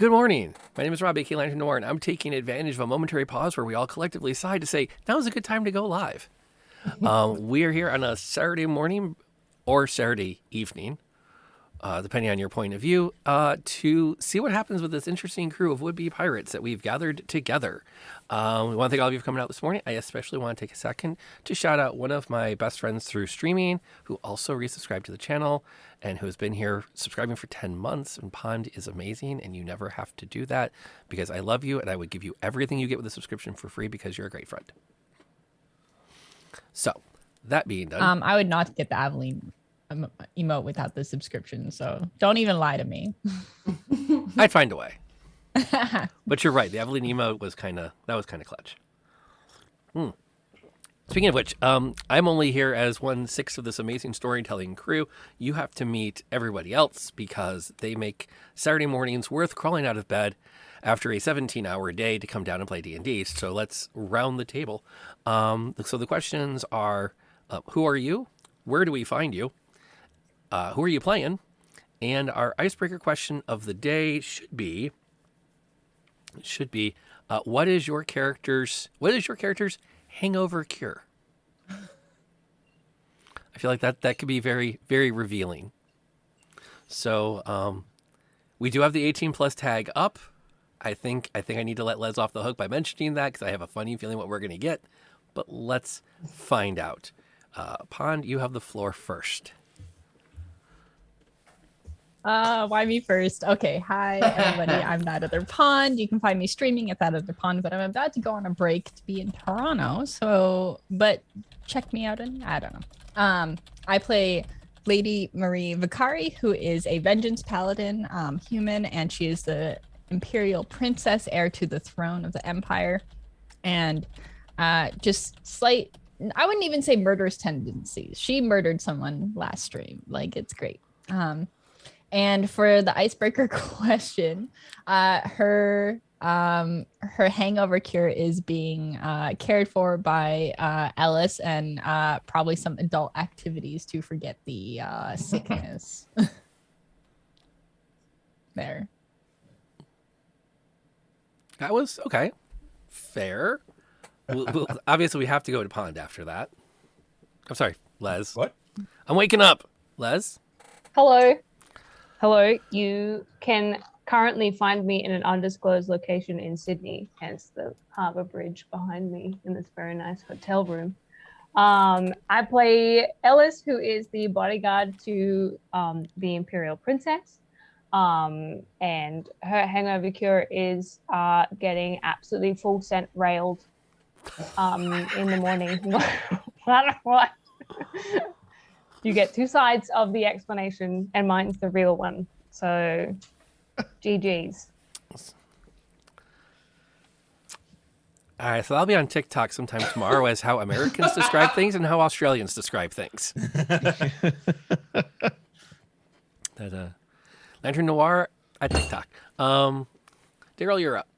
Good morning. My name is Rob, aka Lantern Noir, and I'm taking advantage of a momentary pause where we all collectively sigh to say, now is a good time to go live. We are here on a Saturday morning or Saturday evening, depending on your point of view, to see what happens with this interesting crew of would-be pirates that we've gathered together. We want to thank all of you for coming out this morning. I especially want to take a second to shout out one of my best friends through streaming, who also resubscribed to the channel and who has been here subscribing for 10 months. And Pond is amazing, and you never have to do that because I love you and I would give you everything you get with a subscription for free because you're a great friend. So, that being done. I would not get the Aveline emote without the subscription, so don't even lie to me. I'd find a way. But you're right, the Aveline emote was kind of clutch. Speaking of which, I'm only here as 1/6 of this amazing storytelling crew. You have to meet everybody else because they make Saturday mornings worth crawling out of bed after a 17-hour day to come down and play D&D. So let's round the table. So the questions are, who are you? Where do we find you? Who are you playing? And our icebreaker question of the day should be, what is your character's hangover cure? I feel like that could be very, very revealing. So we do have the 18 plus tag up. I think I need to let Les off the hook by mentioning that because I have a funny feeling what we're going to get. But let's find out. Pond, you have the floor first. Why me first? Okay, hi everybody. I'm That Other Pond. You can find me streaming at That Other Pond, but I'm about to go on a break to be in Toronto. So, but check me out and I don't know. I play Lady Marie Vicari, who is a vengeance paladin, human, and she is the imperial princess, heir to the throne of the empire, and just slight. I wouldn't even say murderous tendencies. She murdered someone last stream. Like, it's great. And for the icebreaker question, her hangover cure is being cared for by Ellis and probably some adult activities to forget the sickness. There. That was okay. Fair. Obviously, we have to go to Pond after that. I'm sorry, Les. What? I'm waking up. Les? Hello. You can currently find me in an undisclosed location in Sydney, hence the harbour bridge behind me in this very nice hotel room. I play Ellis, who is the bodyguard to the Imperial Princess. And her hangover cure is getting absolutely full scent railed in the morning. What? You get two sides of the explanation, and mine's the real one. So, GG's. All right, so I'll be on TikTok sometime tomorrow as how Americans describe things and how Australians describe things. That Lantern Noir at TikTok. Daryl, you're up.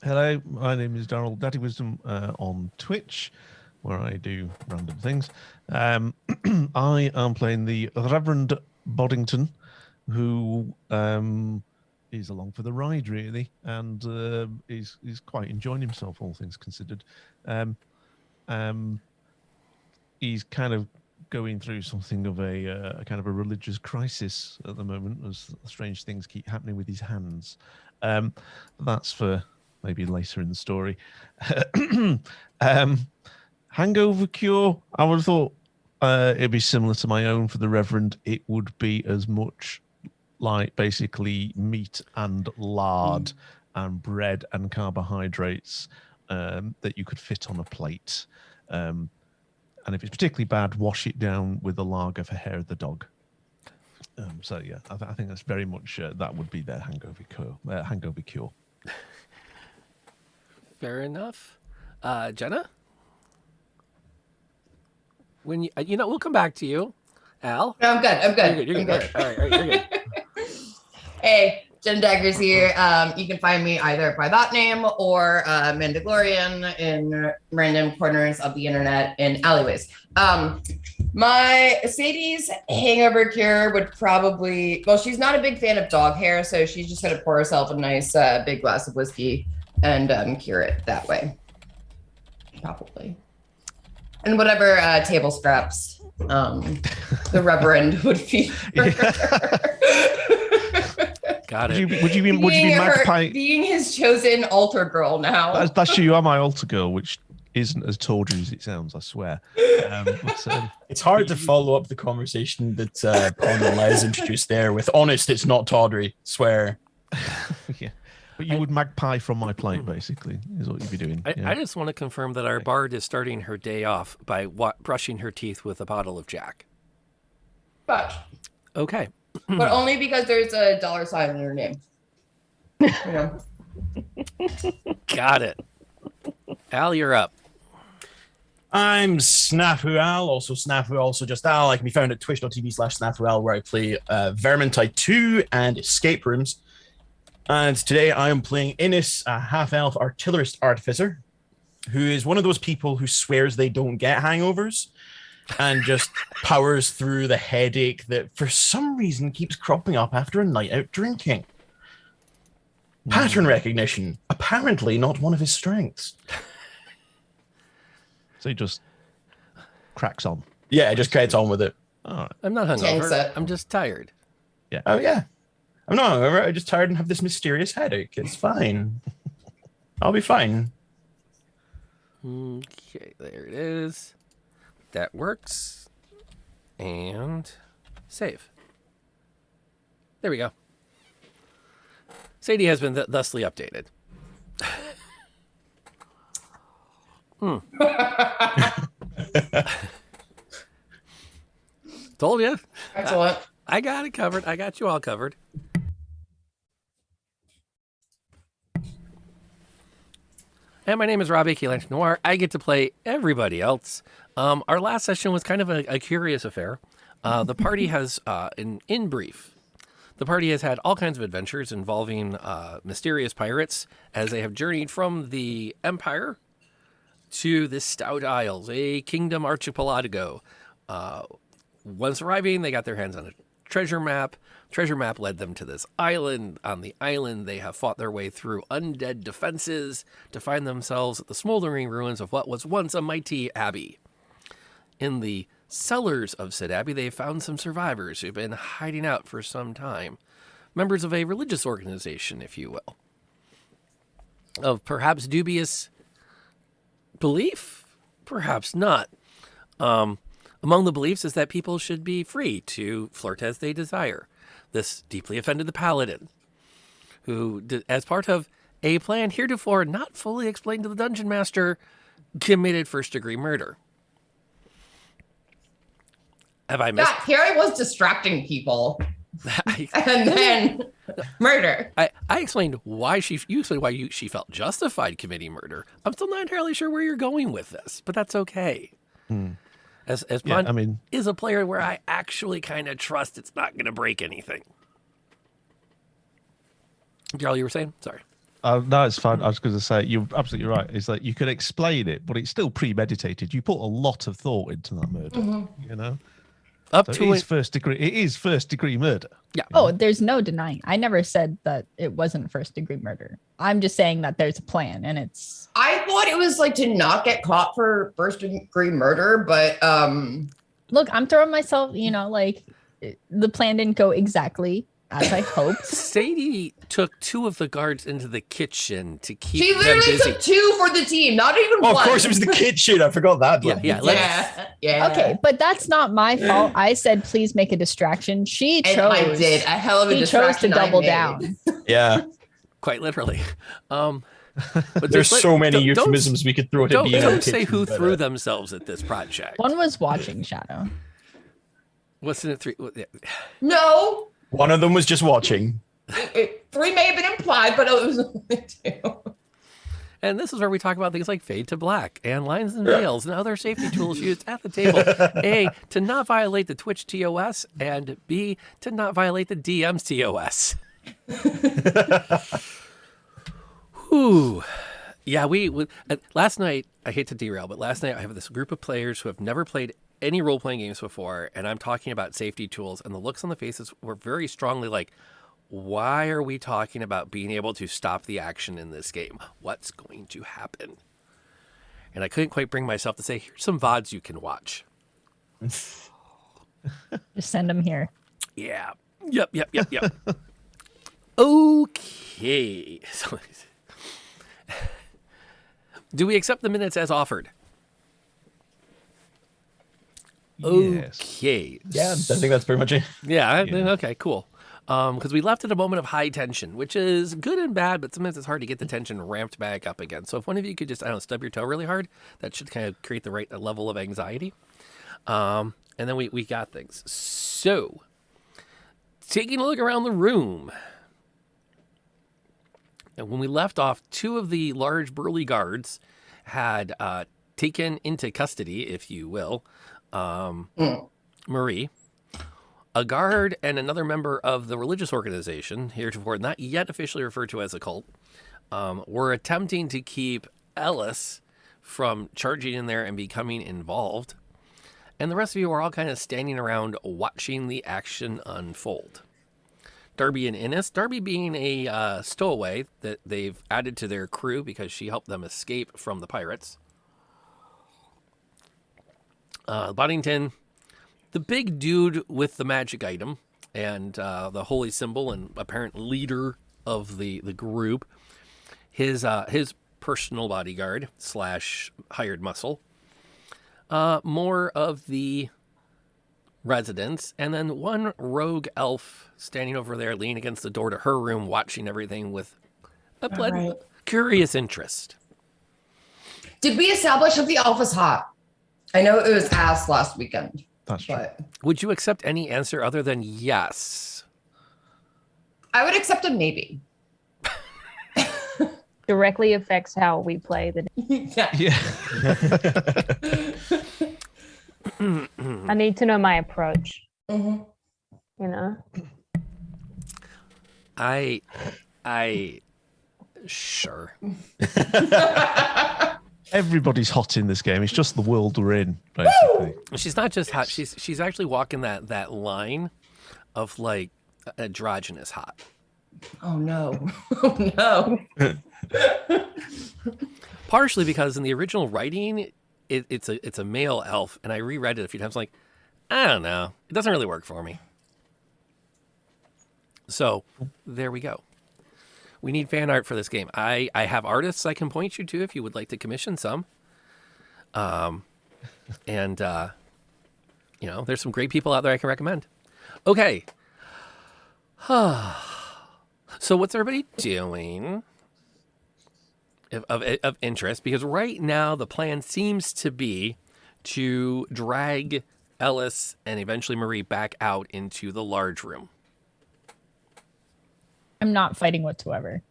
Hello, my name is Daryl Daddy Wisdom on Twitch, where I do random things. I am playing the Reverend Boddington, who is along for the ride, really, and is quite enjoying himself, all things considered. He's kind of going through something of a kind of a religious crisis at the moment, as strange things keep happening with his hands. That's for maybe later in the story. Hangover cure, I would have thought it'd be similar to my own for the Reverend. It would be as much like basically meat and lard and bread and carbohydrates that you could fit on a plate. And if it's particularly bad, wash it down with the lager for hair of the dog. So yeah, I think that's very much that would be their hangover cure. Fair enough. Jenna? When you know, we'll come back to you. Al? No, I'm good. You're good. All right, you're good. Hey, Jen Daggers here. You can find me either by that name or Mandalorian in random corners of the internet in alleyways. My Sadie's hangover cure would probably, well, she's not a big fan of dog hair, so she's just going to pour herself a nice big glass of whiskey and cure it that way. Probably. And whatever table scraps the Reverend would feed her. Got it. Would you be magpie? Being his chosen altar girl now. That's you are my altar girl, which isn't as tawdry as it sounds, I swear. It's hard to follow up the conversation that Pond and Les introduced there with honest, it's not tawdry, swear. Yeah. But you would magpie from my plate, basically, is what you'd be doing. I just want to confirm that our bard is starting her day off by brushing her teeth with a bottle of Jack. But Okay. only because there's a $sign in her name. You know. Got it. Al, you're up. I'm Snafu Al, also Snafu, also just Al. I can be found at twitch.tv/Snafu Al, where I play Vermintide 2 and Escape Rooms. And today I am playing Innis, a half-elf artillerist artificer, who is one of those people who swears they don't get hangovers and just powers through the headache that for some reason keeps cropping up after a night out drinking. Pattern recognition, apparently not one of his strengths. So he just cracks on. Yeah, just gets on with it. All right. I'm not Jinx hungover. it. I'm just tired. Oh, yeah. I'm not hungover. I'm just tired and have this mysterious headache. It's fine. I'll be fine. Okay, there it is. That works. And save. There we go. Sadie has been thusly updated. Told you. Excellent. I got it covered. I got you all covered. And my name is Robbie Lantern Noir. I get to play everybody else. Our last session was kind of a curious affair. The party has, in brief, the party has had all kinds of adventures involving mysterious pirates as they have journeyed from the Empire to the Stout Isles, a kingdom archipelago. Once arriving, they got their hands on a treasure map. Treasure map led them to this island. On the island, they have fought their way through undead defenses to find themselves at the smoldering ruins of what was once a mighty abbey. In the cellars of said abbey, they found some survivors who've been hiding out for some time. Members of a religious organization, if you will. Of perhaps dubious belief? Perhaps not. Among the beliefs is that people should be free to flirt as they desire. This deeply offended the paladin, who, as part of a plan heretofore not fully explained to the dungeon master, committed first-degree murder. Have I missed? Yeah, here I was distracting people. And then murder. I explained why she felt justified committing murder. I'm still not entirely sure where you're going with this, but that's okay. As Pond is a player where I actually kind of trust it's not going to break anything. Jarl, you were saying? Sorry. No, it's fine. I was going to say, you're absolutely right. It's like you could explain it, but it's still premeditated. You put a lot of thought into that murder, you know? Up So to it is first degree. It is first degree murder. Yeah. Oh, there's no denying. I never said that it wasn't first degree murder. I'm just saying that there's a plan and it's. I thought it was like to not get caught for first degree murder, but Look, I'm throwing myself, like the plan didn't go exactly as I hoped. Sadie took two of the guards into the kitchen to keep she them literally busy. took two for the team, not even Oh, one. of course, it was the kitchen. I forgot that. Yeah, one. yeah. Yeah. Okay, but that's not my fault. I said, please make a distraction. She And chose. I did a hell of a She chose to distraction. I double made. down. Yeah. Quite literally. But There's so many don't- euphemisms we could throw at it Don't, being don't a say kitchen, who but, threw themselves at this project. One was watching Shadow. What's in it? Three. No, One of them was just watching. three may have been implied, but it was only two. And this is where we talk about things like fade to black and lines and veils and other safety tools used at the table. A, to not violate the Twitch TOS, and B, to not violate the DM's TOS. Whew. Yeah, we last night, I hate to derail, but last night I have this group of players who have never played any role-playing games before, and I'm talking about safety tools, and the looks on the faces were very strongly like, why are we talking about being able to stop the action in this game? What's going to happen? And I couldn't quite bring myself to say, here's some VODs you can watch. Just send them here. Yeah. Yep. Okay. So, do we accept the minutes as offered? Yes. Okay. Yeah, I think that's pretty much it. Yeah. Yeah. Okay, cool. Because we left at a moment of high tension, which is good and bad, but sometimes it's hard to get the tension ramped back up again. So if one of you could just, I don't know, stub your toe really hard, that should kind of create the right level of anxiety. And then we got things. So, taking a look around the room. And when we left off, two of the large burly guards had taken into custody, if you will, Marie, a guard and another member of the religious organization, heretofore not yet officially referred to as a cult, were attempting to keep Ellis from charging in there and becoming involved. And the rest of you are all kind of standing around watching the action unfold. Darby and Innes, Darby being a stowaway that they've added to their crew because she helped them escape from the pirates. Boddington, the big dude with the magic item and the holy symbol and apparent leader of the group. His personal bodyguard / hired muscle. More of the residents, and then one rogue elf standing over there, leaning against the door to her room, watching everything with a curious interest. Did we establish if the elf is hot? I know it was asked last weekend. That's true. But Would you accept any answer other than yes? I would accept a maybe. Directly affects how we play the. Yeah. I need to know my approach. Mm-hmm. You know. Sure. Everybody's hot in this game. It's just the world we're in, basically. She's not just hot. She's actually walking that line of like androgynous hot. Oh no. Oh no. Partially because in the original writing, it's a male elf, and I reread it a few times. Like, I don't know, it doesn't really work for me. So there we go. We need fan art for this game. I have artists I can point you to if you would like to commission some. And there's some great people out there I can recommend. Okay. So what's everybody doing of interest? Because right now the plan seems to be to drag Ellis and eventually Marie back out into the large room. I'm not fighting whatsoever.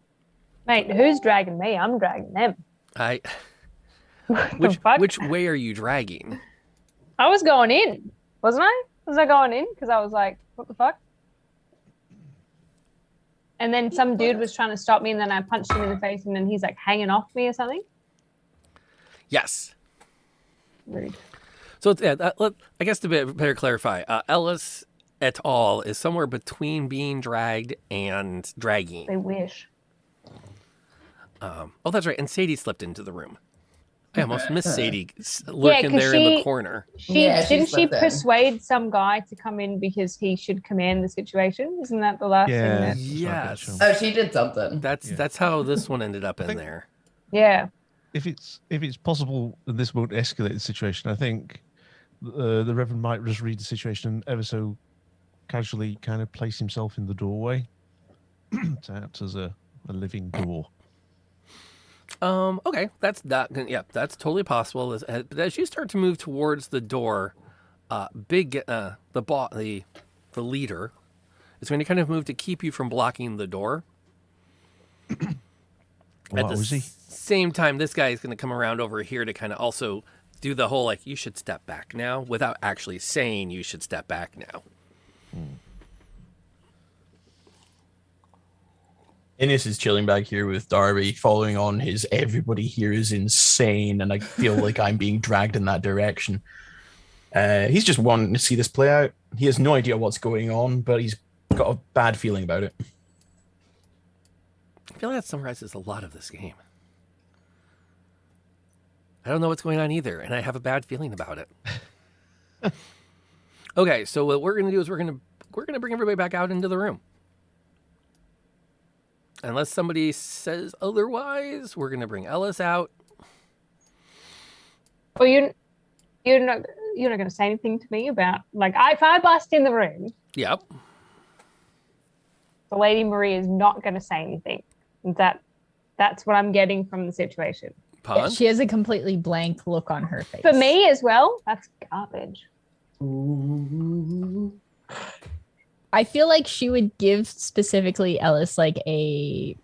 Mate, who's dragging me? I'm dragging them. Which way are you dragging? I was going in, wasn't I? Was I going in? Because I was like, what the fuck? And then some dude was trying to stop me, and then I punched him in the face, and then he's like hanging off me or something. Yes. Rude. So I guess to better clarify, Ellis et al. Is somewhere between being dragged and dragging. They wish. Oh, that's right. And Sadie slipped into the room. I almost missed Sadie lurking there in the corner. Didn't she persuade some guy to come in because he should command the situation? Isn't that the last thing? That... Yes. Oh, she did something. That's how this one ended up in there. Yeah. If it's possible, and this won't escalate the situation, I think the Reverend might just read the situation and ever so casually kind of place himself in the doorway to act as a living door. Okay, that's totally possible. But as you start to move towards the door, the leader is going to kind of move to keep you from blocking the door. At the same time, this guy is going to come around over here to kind of also do the whole like, you should step back now, without actually saying you should step back now. Innes is chilling back here with Darby, following on his everybody here is insane, and I feel like I'm being dragged in that direction. He's just wanting to see this play out. He has no idea what's going on, but he's got a bad feeling about it. I feel like that summarizes a lot of this game. I don't know what's going on either, and I have a bad feeling about it. Okay, so what we're gonna do is we're gonna bring everybody back out into the room. Unless somebody says otherwise, we're gonna bring Ellis out. Well, you're not going to say anything to me about like if I bust in the room, Yep. the Lady Marie is not going to say anything. That's what I'm getting from the situation. Pun. She has a completely blank look on her face. For me as well, that's garbage. I feel like she would give specifically Ellis like a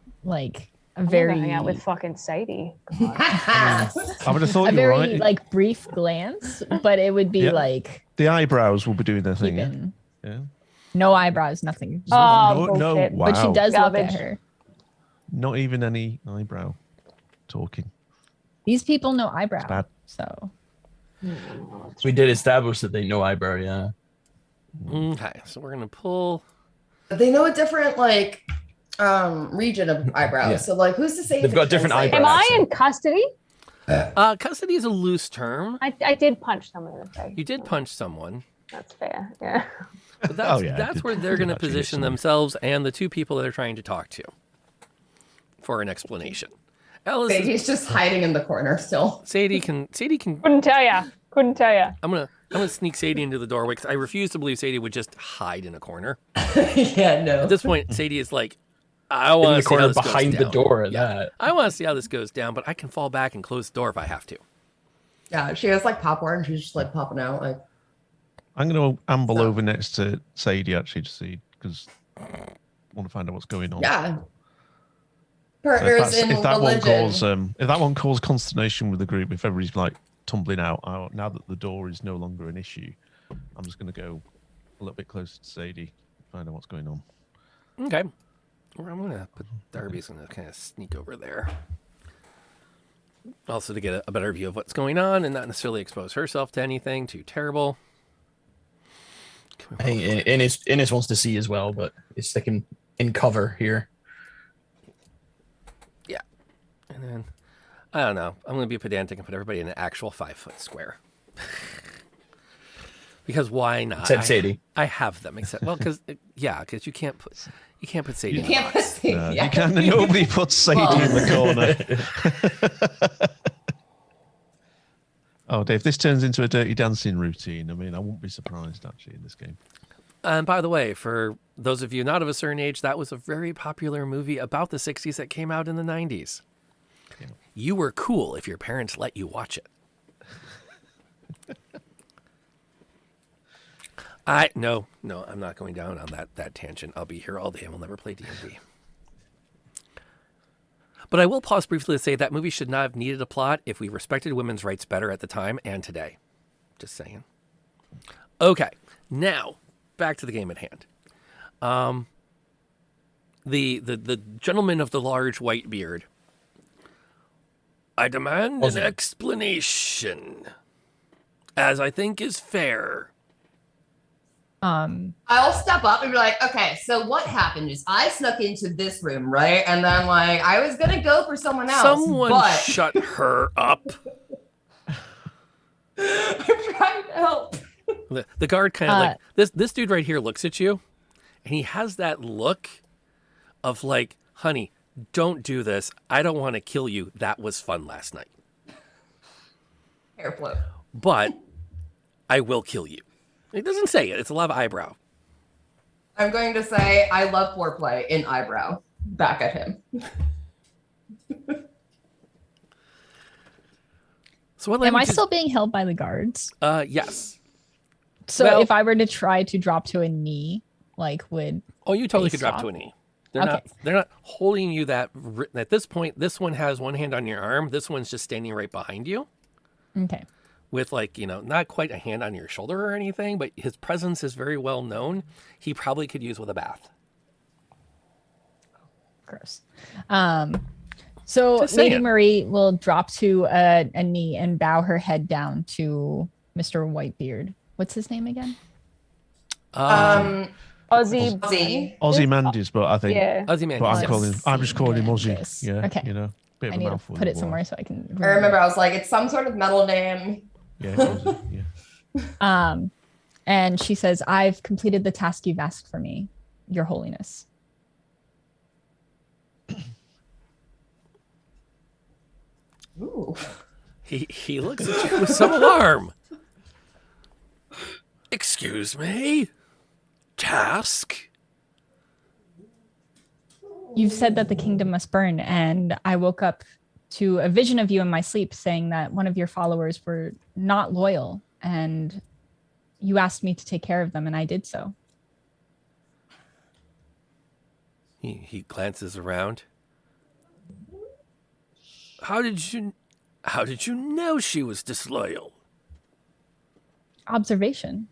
I'm very gonna hang out with fucking Sadie. I would have thought a you were very right. like brief glance, but it would be Yeah. like The eyebrows will be doing their thing. Yeah. even Yeah. no eyebrows, nothing. Oh, no, bullshit. wow. But she does look Garbage. at her. Not even any eyebrow talking. These people know eyebrow, bad. so We did establish that they know eyebrow, yeah. Okay, so we're gonna pull. They know a different region of eyebrows. Yeah. So like, who's to say They've if got it different translates? Am eyebrows. I in custody? Custody is a loose term. I did punch someone in the face. You did punch someone, That's fair. Yeah. but that's, Oh, yeah, I that's did- where they're did gonna actually hit position someone. themselves and the two people that are trying to talk to for an explanation. Ellis, He's just hiding in the corner still. Sadie can. Couldn't tell ya. I'm gonna sneak Sadie into the doorway because I refuse to believe Sadie would just hide in a corner. Yeah, no. At this point, Sadie is like, I In want the to see how corner this goes behind the down. door at Yeah. that. I want to see how this goes down, but I can fall back and close the door if I have to. Yeah, she has like popcorn. She's just like popping out. Like, I'm going to amble So- over next to Sadie actually to see because I want to find out what's going on. yeah. So if, Partners that's- in if that one religion. if that one caused consternation with the group, if everybody's like tumbling out, now that the door is no longer an issue, I'm just going to go a little bit closer to Sadie, find out what's going on. Okay. Or I'm gonna put Darby's gonna kind of sneak over there. Also to get a better view of what's going on and not necessarily expose herself to anything too terrible. I think Innes wants to see as well, but it's sticking in cover here. Yeah. And then I don't know. I'm gonna be pedantic and put everybody in an actual 5-foot square. Because why not? Except Sadie. I have them except because you can't put Sadie. You in the can't box. see. No, Yeah. you can't. Nobody puts Sadie in the corner. Oh, Dave, this turns into a dirty dancing routine. I mean, I wouldn't be surprised actually in this game. And by the way, for those of you not of a certain age, that was a very popular movie about the 60s that came out in the 90s. Yeah. You were cool if your parents let you watch it. No, I'm not going down on that tangent. I'll be here all day and we'll never play D&D. But I will pause briefly to say that movie should not have needed a plot if we respected women's rights better at the time and today. Just saying. Okay, now back to the game at hand. The gentleman of the large white beard. I demand an explanation, as I think is fair. I'll step up and be like, okay, so what happened is I snuck into this room, right? And then like I was gonna go for someone else. Someone but shut her up. I'm trying to help. The guard kind of like this dude right here looks at you, and he has that look of like, honey, don't do this. I don't want to kill you. That was fun last night. Hair flip. But I will kill you. It doesn't say it. It's a lot of eyebrow. I'm going to say I love foreplay in eyebrow back at him. So what am I language is- still being held by the guards? Yes. So Well- if I were to try to drop to a knee, like would Oh, you totally They could drop stop? to a knee. They're not holding you that at this point. This one has one hand on your arm. This one's just standing right behind you okay. with like, not quite a hand on your shoulder or anything, but his presence is very well known. He probably could use with a bath. Gross. So Just Lady saying. Marie will drop to a knee and bow her head down to Mr. Whitebeard. What's his name again? Um, Ozzy. Ozzy. Ozymandias, but I think. Yeah. But Ozymandias. I'm just calling him Ozzy. Ozymandias. Yeah. Okay. You know, bit of I a need to mouthful. put it but- somewhere so I can I remember I was like, it's some sort of metal name. Yeah. Ozzy, yeah. And she says, I've completed the task you've asked for me, Your Holiness. Ooh. He looks at you with some alarm. Excuse me? Task? You've said that the kingdom must burn, and I woke up to a vision of you in my sleep saying that one of your followers were not loyal, and you asked me to take care of them, and I did so. He glances around. How did you know she was disloyal? Observation.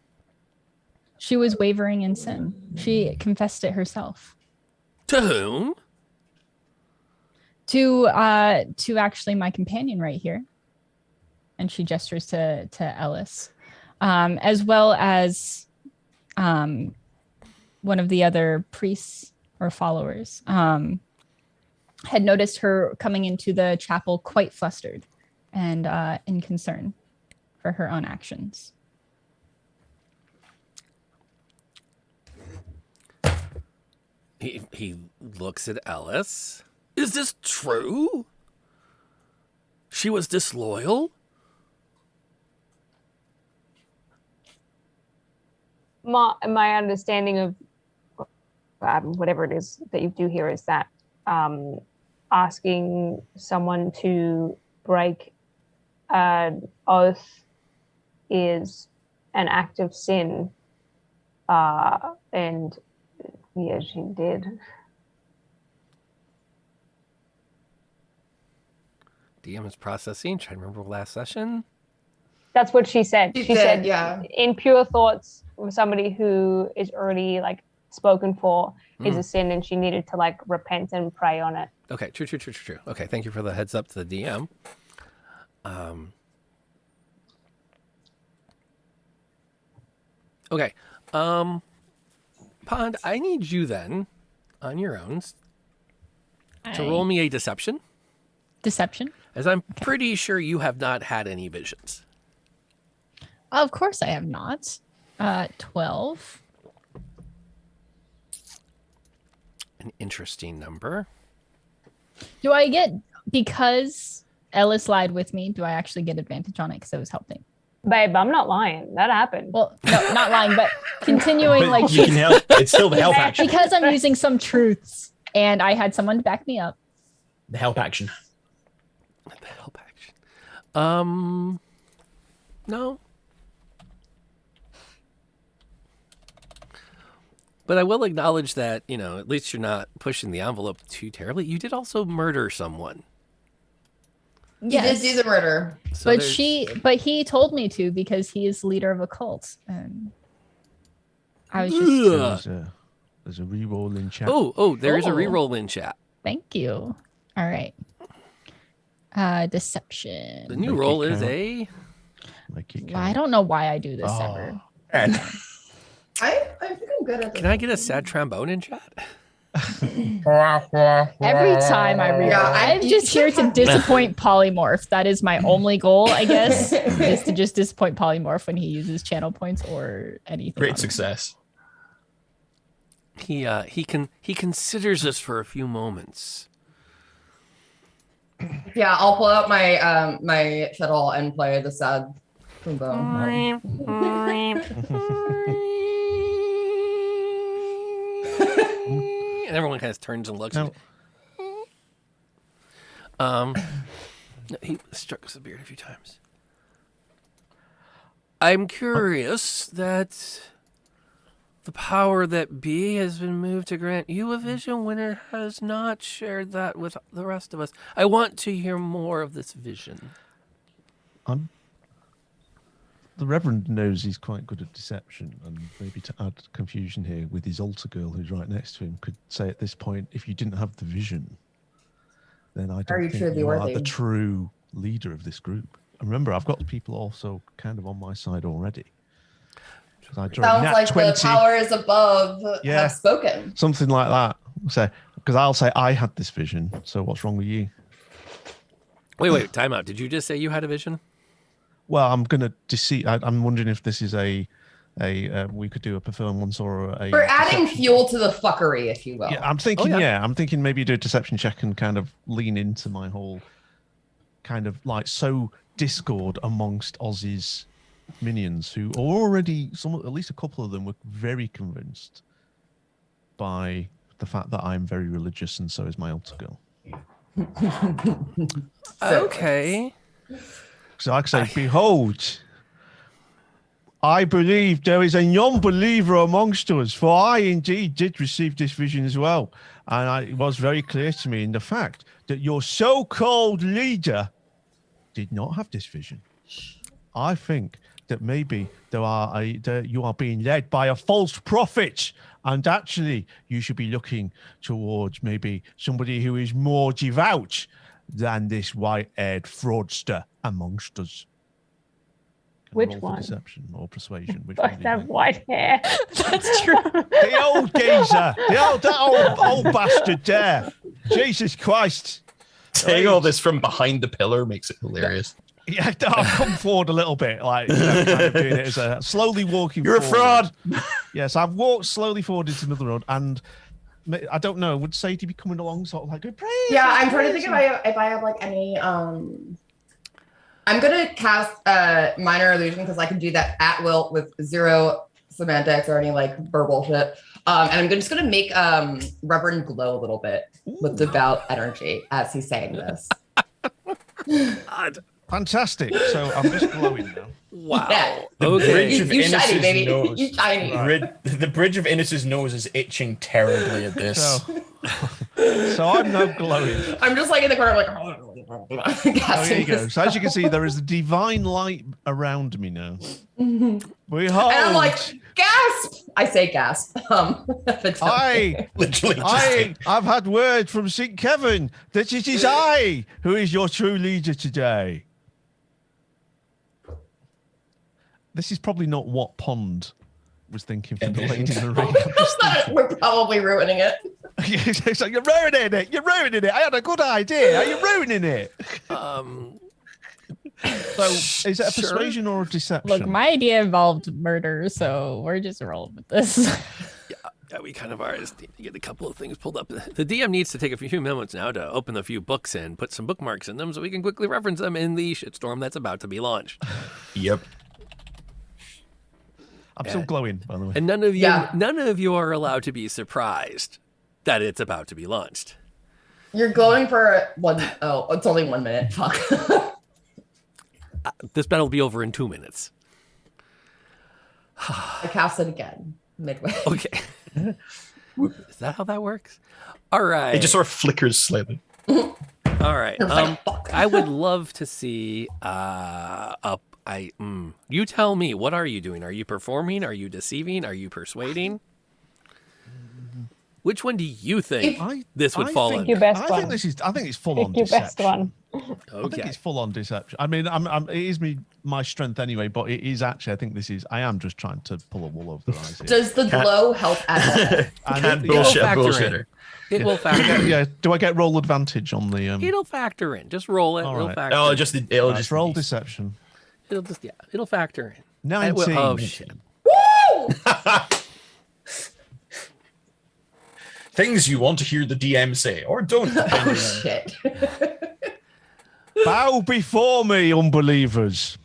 She was wavering in sin. She confessed it herself. To whom? To actually my companion right here. And she gestures to Ellis. As well as one of the other priests or followers had noticed her coming into the chapel quite flustered and in concern for her own actions. He looks at Ellis. Is this true? She was disloyal? My understanding of whatever it is that you do here is that asking someone to break an oath is an act of sin, and yeah, she did. DM is processing. Trying to remember last session. That's what she said. She She did, said, yeah. in pure thoughts, somebody who is already like spoken for is a sin, and she needed to like repent and pray on it. Okay, true. Okay, thank you for the heads up to the DM. Okay. Pond, I need you then, on your own, to roll me a deception, Deception? as I'm pretty sure you have not had any visions. Of course I have not. 12. An interesting number. Do I get, because Ellis lied with me, do I actually get advantage on it because I was helping? Babe, I'm not lying. That happened. Well, no, not lying, but continuing But like you can help. It's still the help action. because I'm using some truths and I had someone to back me up. The help action. The help action. No. But I will acknowledge that, at least you're not pushing the envelope too terribly. You did also murder someone. He did do the murder. So But there's- he told me to because he is leader of a cult. And I was just, Ugh. There's a reroll in chat. There is a Oh. reroll in chat. thank you. All right. Deception. The new Make it roll is count. a... Make it Well, I count. don't know why I do this ever. And I think I'm good at this. Can I get a sad trombone in chat? Every time I reroll, Yeah, I'm just here to disappoint Polymorph. That is my only goal, I guess, is to just disappoint Polymorph when he uses channel points or anything. great else. success. He considers us for a few moments. Yeah, I'll pull out my my fiddle and play the sad trombone. And everyone kind of turns and looks. No. He strokes the beard a few times. I'm curious that the power that be has been moved to grant you a vision when it has not shared that with the rest of us. I want to hear more of this vision. I'm the Reverend knows he's quite good at deception, and maybe to add confusion here with his altar girl who's right next to him, could say at this point, if you didn't have the vision, then I don't think you are the true leader of this group. And remember, I've got people also kind of on my side already. Sounds like 20. The powers above have spoken. Something like that. So, because I'll say I had this vision. So what's wrong with you? Wait, time out. Did you just say you had a vision? Well, I'm going to deceive. I'm wondering if this is we could do a performance or a. We're adding fuel to the fuckery, if you will. Yeah, I'm thinking. I'm thinking maybe do a deception check and kind of lean into my whole kind of like sow discord amongst Ozzy's minions, who are already at least a couple of them were very convinced by the fact that I'm very religious, and so is my altar girl. Okay. So I say, behold, I believe there is a non-believer amongst us, for I indeed did receive this vision as well. And it was very clear to me in the fact that your so-called leader did not have this vision. I think that maybe you are being led by a false prophet, and actually you should be looking towards maybe somebody who is more devout than this white-haired fraudster amongst us. Which one? Deception or persuasion? Which I have white hair. That's true. The old geezer, that old bastard there. Jesus Christ! Saying all this from behind the pillar makes it hilarious. Yeah, I'll come forward a little bit, like kind of doing it as a slowly walking. You're forward. a fraud. Yes, I've walked slowly forward into another road, and I don't know. Would Sadie be coming along, sort of like, praise? Yeah, I'm trying to think if I have like any. I'm gonna cast minor illusion because I can do that at will with zero semantics or any like verbal shit. And I'm just gonna make Reverend glow a little bit with devout energy as he's saying this. God. Fantastic. So I'm just glowing now. Wow. Yeah. Okay. You shiny, baby. You shiny. Right. The bridge of Innis's nose is itching terribly at this. So I'm now glowing. I'm just like in the corner, like. Oh, there you go. So as you can see, there is a divine light around me now. Behold. And I'm like, gasp! I say gasp. I've had word from St. Kevin that it is I who is your true leader today. This is probably not what Pond was thinking for the lady in the ring. We're probably ruining it. It's like, you're ruining it. You're ruining it. I had a good idea. Are you ruining it? So, is it a persuasion or a deception? Look, my idea involved murder, so we're just rolling with this. Yeah, we kind of are. Just need to get a couple of things pulled up. The DM needs to take a few moments now to open a few books and put some bookmarks in them so we can quickly reference them in the shitstorm that's about to be launched. Yep. I'm still glowing, by the way. And none of you are allowed to be surprised that it's about to be launched. You're glowing for it's only 1 minute. Fuck. This battle will be over in 2 minutes. I cast it again midway. Okay. Is that how that works? All right. It just sort of flickers slightly. All right. I would love to see you tell me, what are you doing? Are you performing? Are you deceiving? Are you persuading? Which one do you think this would fall under? I think it's full on deception. Your best one. Okay. I think it's full on deception. I mean, it is my strength anyway, but it is actually, I am just trying to pull a wool over their eyes here. Does the glow help at all? Bullshitter. It will factor in. Yeah. Do I get roll advantage on the? It'll factor in. Just roll it. All It'll right. factor. It'll Let's just roll deception. It'll factor in. 19. Oh shit. Woo! Things you want to hear the DM say, or don't. Oh shit. Bow before me, unbelievers.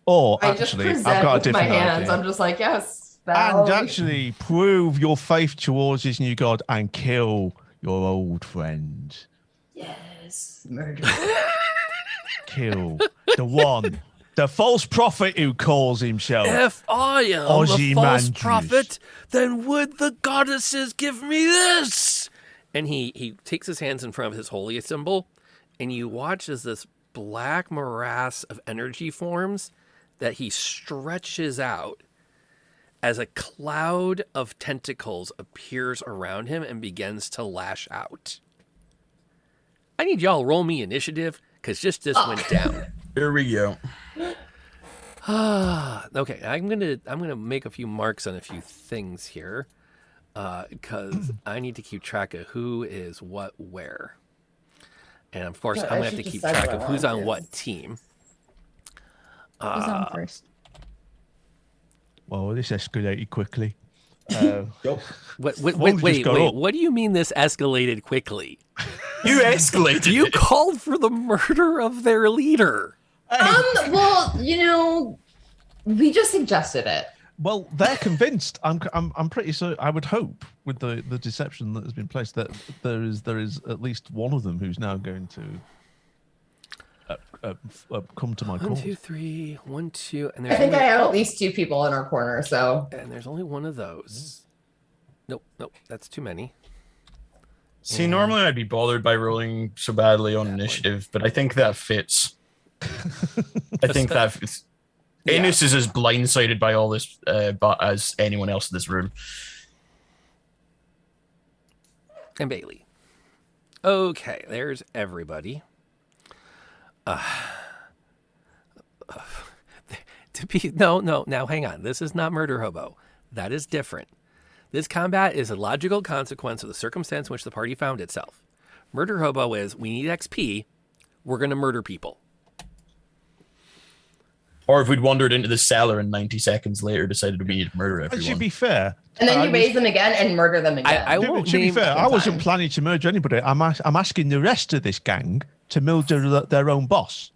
Or I just actually, present I've got a with my different hands. idea. I'm just like, yes. bow. And actually prove your faith towards his new god and kill your old friend. Yes, murder. Kill the false prophet who calls himself. If I am a false Ozymandias. prophet, then would the goddesses give me this? And he takes his hands in front of his holy symbol, and you watch as this black morass of energy forms that he stretches out as a cloud of tentacles appears around him and begins to lash out. I need y'all roll me initiative because just this went down. Here we go. Okay, I'm gonna make a few marks on a few things here, because I need to keep track of who is what where, and of course Yeah, I'm I gonna have should to keep decide track what of I who's want, on yes. what team. Who's on first? Well, this escalated quickly. Yup. Wait, I've only just wait, got wait! up. What do you mean this escalated quickly? You escalated. You it. called for the murder of their leader. Well, we just suggested it. Well, they're convinced. I'm pretty sure. I would hope, with the deception that has been placed, that there is at least one of them who's now going to come to my 1, cause. 2, 3, 1, 2, and I there's think only, I have at least 2 people in our corner, so and there's only one of those. Nope, that's too many. See, normally I'd be bothered by rolling so badly on That one. initiative, but I think that fits. I think that fits. Yeah. Ennis is as blindsided by all this but as anyone else in this room. And Bailey. Okay, there's everybody. No, now hang on. This is not Murder Hobo. That is different. This combat is a logical consequence of the circumstance in which the party found itself. Murder Hobo is, we need XP, we're going to murder people. Or if we'd wandered into the cellar and 90 seconds later decided we need to murder And to everyone. be fair, and then I you was- raise them again and murder them again. I won't to be name... fair, I wasn't time. planning to murder anybody. I'm asking the rest of this gang to murder their own boss.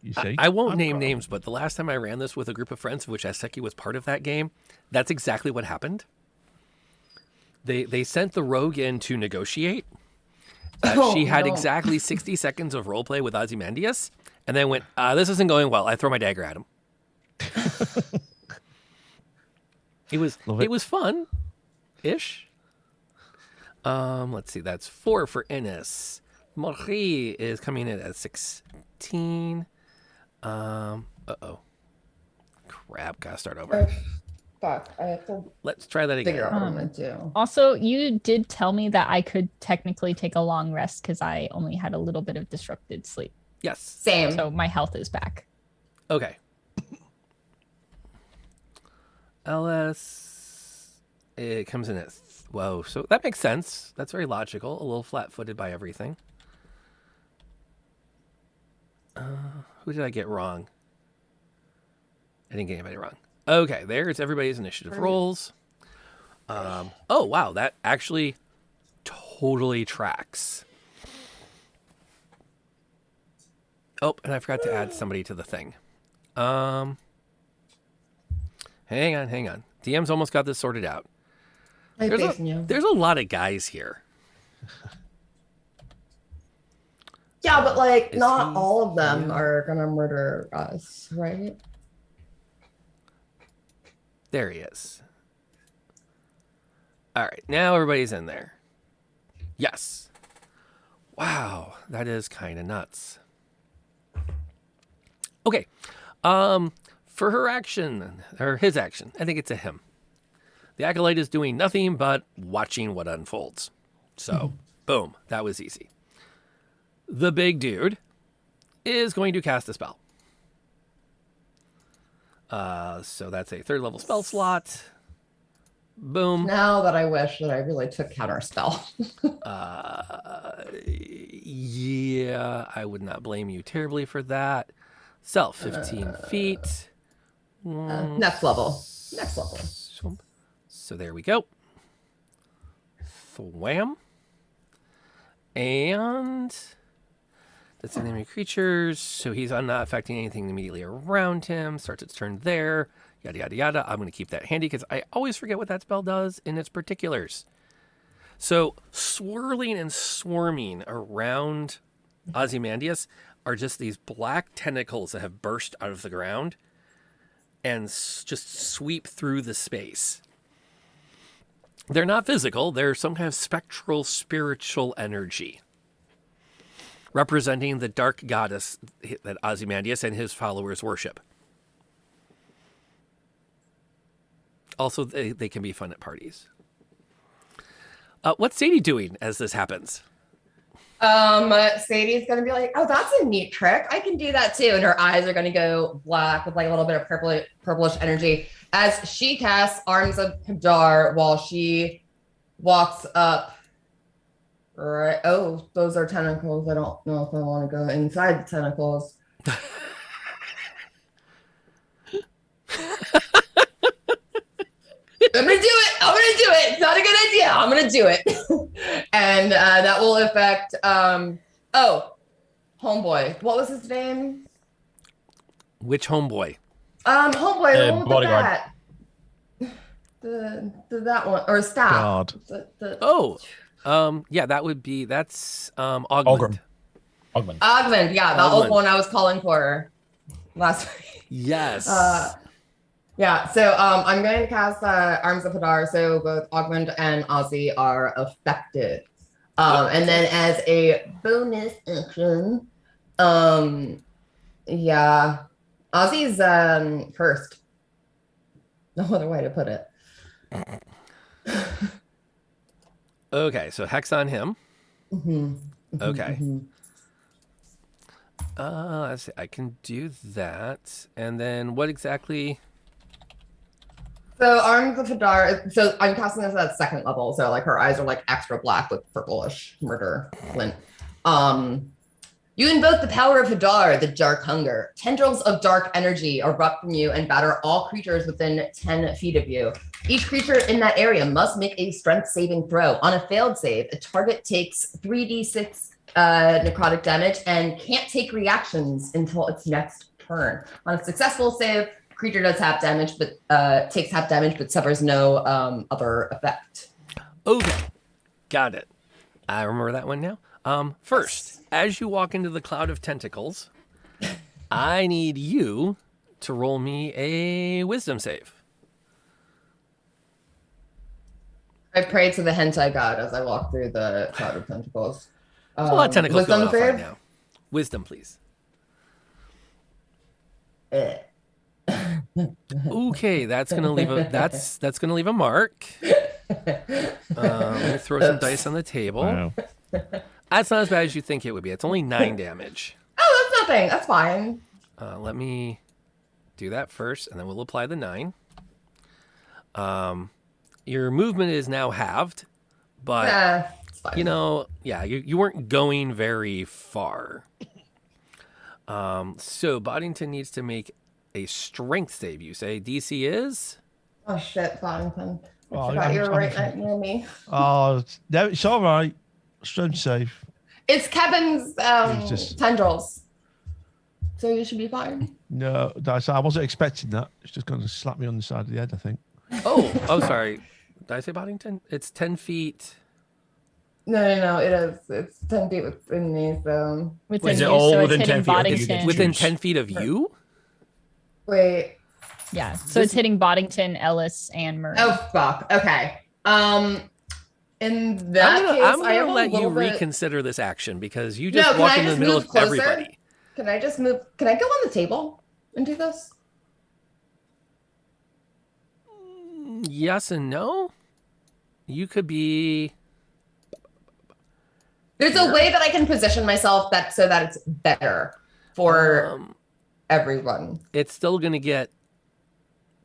You see, I won't name names, but the last time I ran this with a group of friends, of which Aseki was part of that game, that's exactly what happened. They sent the rogue in to negotiate. She had no. exactly 60 seconds of roleplay with Ozymandias, and then went, this isn't going well. I throw my dagger at him. Love it was fun-ish. Let's see, that's 4 for Ennis. Marie is coming in at 16. Uh-oh. Crap, gotta start over. Fuck, I have to Let's try that again. figure out what I'm gonna do. Also, you did tell me that I could technically take a long rest because I only had a little bit of disrupted sleep. Yes. Same. So my health is back. Okay. LS, it comes in at, whoa, so that makes sense. That's very logical. A little flat-footed by everything. Who did I get wrong? I didn't get anybody wrong. Okay, there's everybody's initiative rolls. Oh, wow, that actually totally tracks. Oh, and I forgot to add somebody to the thing. Hang on. DM's almost got this sorted out. I'm There's facing you. a lot of guys here. Yeah, but like Is not he- all of them yeah. are gonna murder us, right? There he is. All right, now everybody's in there. Yes. Wow, that is kind of nuts. Okay. For her action, or his action, I think it's a him. The Acolyte is doing nothing but watching what unfolds. So, boom, that was easy. The big dude is going to cast a spell. So that's a 3rd level spell slot. Boom. Now that I wish that I really took counter spell. Yeah, I would not blame you terribly for that. Self, 15 feet. Next level. Next level. So there we go. Thwam. And that's the enemy creatures. So he's not affecting anything immediately around him. Starts its turn there. Yada, yada, yada. I'm going to keep that handy because I always forget what that spell does in its particulars. So swirling and swarming around Ozymandias are just these black tentacles that have burst out of the ground and just sweep through the space. They're not physical. They're some kind of spectral, spiritual energy. representing the dark goddess that Ozymandias and his followers worship. Also, they can be fun at parties. What's Sadie doing as this happens? Sadie's gonna be like, "Oh, that's a neat trick. I can do that too." And her eyes are gonna go black with like a little bit of purplish energy as she casts Arms of Hadar while she walks up. Right. Oh, those are tentacles. I don't know if I want to go inside the tentacles. I'm gonna do it. I'm gonna do it. It's not a good idea. I'm gonna do it. And that will affect homeboy. What was his name? Which homeboy? Homeboy, the one with bodyguard. the bat. That one or staff. God. Yeah, that's Ogmund. Ogmund, yeah, that was one I was calling for last week. Yes. Yeah, so I'm going to cast Arms of Hadar, so both Ogmund and Ozzy are affected. And then as a bonus action, yeah, Ozzy's first. No other way to put it. Okay, so hex on him. Okay. Let's see. I can do that. And then what exactly? So Arms of Hadar. So I'm casting this at second level. So like her eyes are like extra black with purplish murder glint. You invoke the power of Hadar, the dark hunger. Tendrils of dark energy erupt from you and batter all creatures within 10 feet of you. Each creature in that area must make a strength saving throw. On a failed save, a target takes 3d6 necrotic damage and can't take reactions until its next turn. On a successful save, creature does half damage, but takes half damage, but suffers no other effect. Okay, got it. I remember that one now. First, as you walk into the cloud of tentacles, I need you to roll me a wisdom save. I pray to the hentai god as I walk through the cloud of tentacles. There's a lot of tentacles going off right save? now. Wisdom, please. Okay, that's gonna leave a mark. Let me throw some dice on the table. Wow. That's not as bad as you think it would be. It's only 9 damage. Oh, that's nothing. That's fine. Let me do that first, and then we'll apply the 9. Your movement is now halved, but It's fine. you weren't going very far. So Boddington needs to make a strength save. You say DC is? Oh shit, Boddington. I Oh, forgot you were I'm right near me. Oh, no, it's all right. Strength safe. It's Kevin's just- tendrils. So you should be fine. No, I wasn't expecting that. It's just going to slap me on the side of the head, I think. Oh, sorry. Did I say Boddington? It's 10 feet. No, it is. It's 10 feet within me, so. Within Is it you, all so within it's 10 hitting feet of you? Boddington. Within Choose. 10 feet of you? Wait. Yeah, so it's hitting Boddington, Ellis, and Murray. Oh fuck. Okay. In that case, I'm I have gonna a let you little bit. reconsider this action because you No, just can walk I in the just middle move of closer? everybody. Can I just move? Can I go on the table and do this? Yes and no. You could be. There's a way that I can position myself so that it's better for everyone. It's still going to get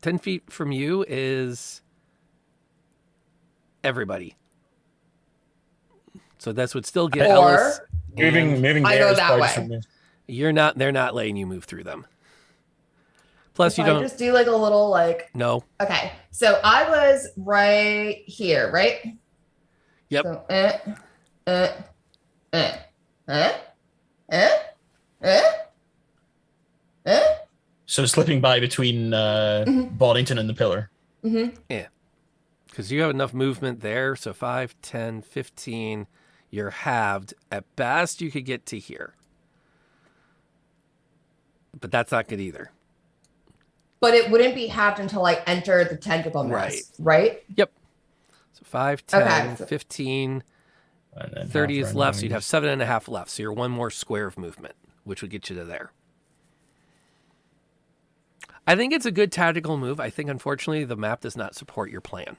10 feet from you is everybody. So that's what still get Or- Ellis. and Moving I there go is that probably way. something- they're not letting you move through them. Plus, If you I don't. just do like a little like. No. Okay, so I was right here, right? Yep. So, So slipping by between Boddington and the pillar. Because you have enough movement there. So 5, 10, 15. You're halved. At best, you could get to here. But that's not good either. But it wouldn't be halved until I enter the tentacle nest, right? Yep. So 5, 10, Okay. 15. And then 30 half is round left, so around. you'd have 7.5 left. So you're one more square of movement, which would get you to there. I think it's a good tactical move. I think, unfortunately, the map does not support your plan.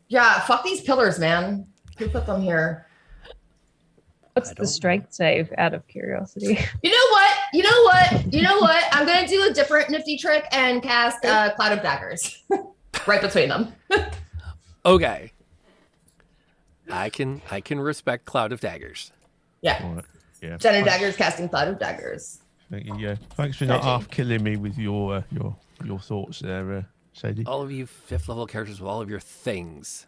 Yeah, fuck these pillars, man. Who put them here? What's the strength save out of curiosity? You know what? You know what? You know what? I'm gonna do a different nifty trick and cast Cloud of Daggers right between them. Okay. I can respect Cloud of Daggers. Yeah. All right. Yeah. Jenner Daggers casting Cloud of Daggers. Thank you. Yeah. Thanks for not Judging. half killing me with your thoughts there, Sadie. All of you 5th level characters with all of your things.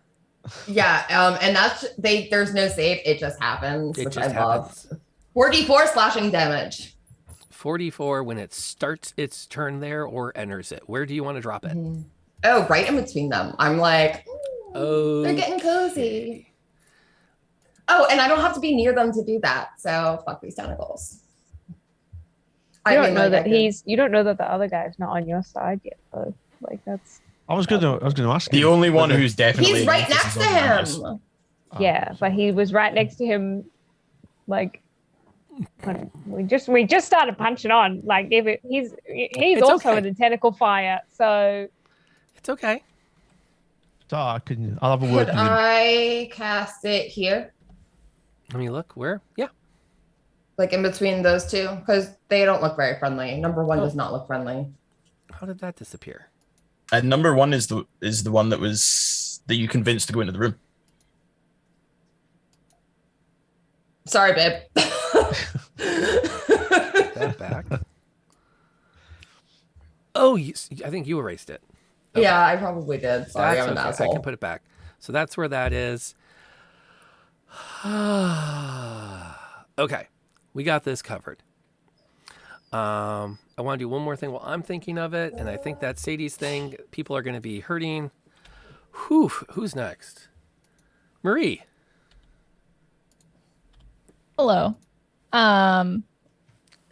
Yeah, and there's no save, it just happens, It which just I love. happens. 44 slashing damage. 44 when it starts its turn there or enters it. Where do you want to drop it? Oh, right in between them. I'm like, Oh, they're getting cozy. Oh, and I don't have to be near them to do that. So fuck these tentacles. You don't know that you don't know that the other guy's not on your side yet, though. Like that's I was gonna ask The him only one whether- who's definitely He's right against next us to is Ozymandias. him. yeah, but he was right next to him. Like when we just started punching on. Like he's It's also okay. in a tentacle fire, so it's okay. I'll have a word Could with him. I cast it here? Let me look. Where? Yeah. Like in between those two? Because they don't look very friendly. Number one does not look friendly. How did that disappear? Number one is the one that you convinced to go into the room. Sorry, babe. That back. Oh, I think you erased it. Okay. Yeah, I probably did. Sorry, That's I'm an okay. I asshole. can put it back. So that's where that is. Okay, we got this covered. I want to do one more thing while I'm thinking of it, and I think that's Sadie's thing. People are going to be hurting. Whew, who's next? Marie. Hello.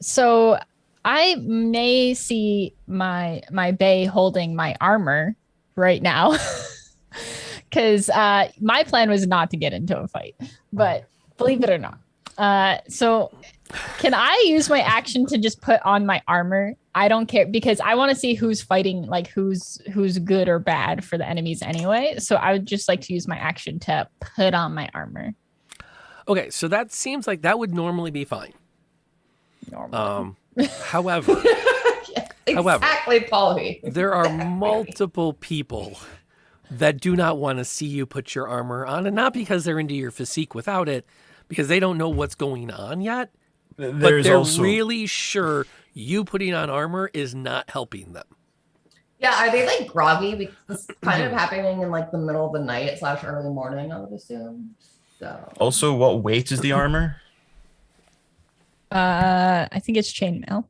So I may see my bae holding my armor right now. Because my plan was not to get into a fight, but believe it or not. So can I use my action to just put on my armor? I don't care because I want to see who's fighting, like who's good or bad for the enemies anyway. So I would just like to use my action to put on my armor. Okay, so that seems like that would normally be fine. Normal. However, Exactly, Polly. there are multiple people that do not want to see you put your armor on, and not because they're into your physique without it, because they don't know what's going on yet. But There's they're also really sure you putting on armor is not helping them. Yeah, are they like groggy? It's kind of happening in like the middle of the night / early morning, I would assume. So what weight is the armor? I think it's chainmail.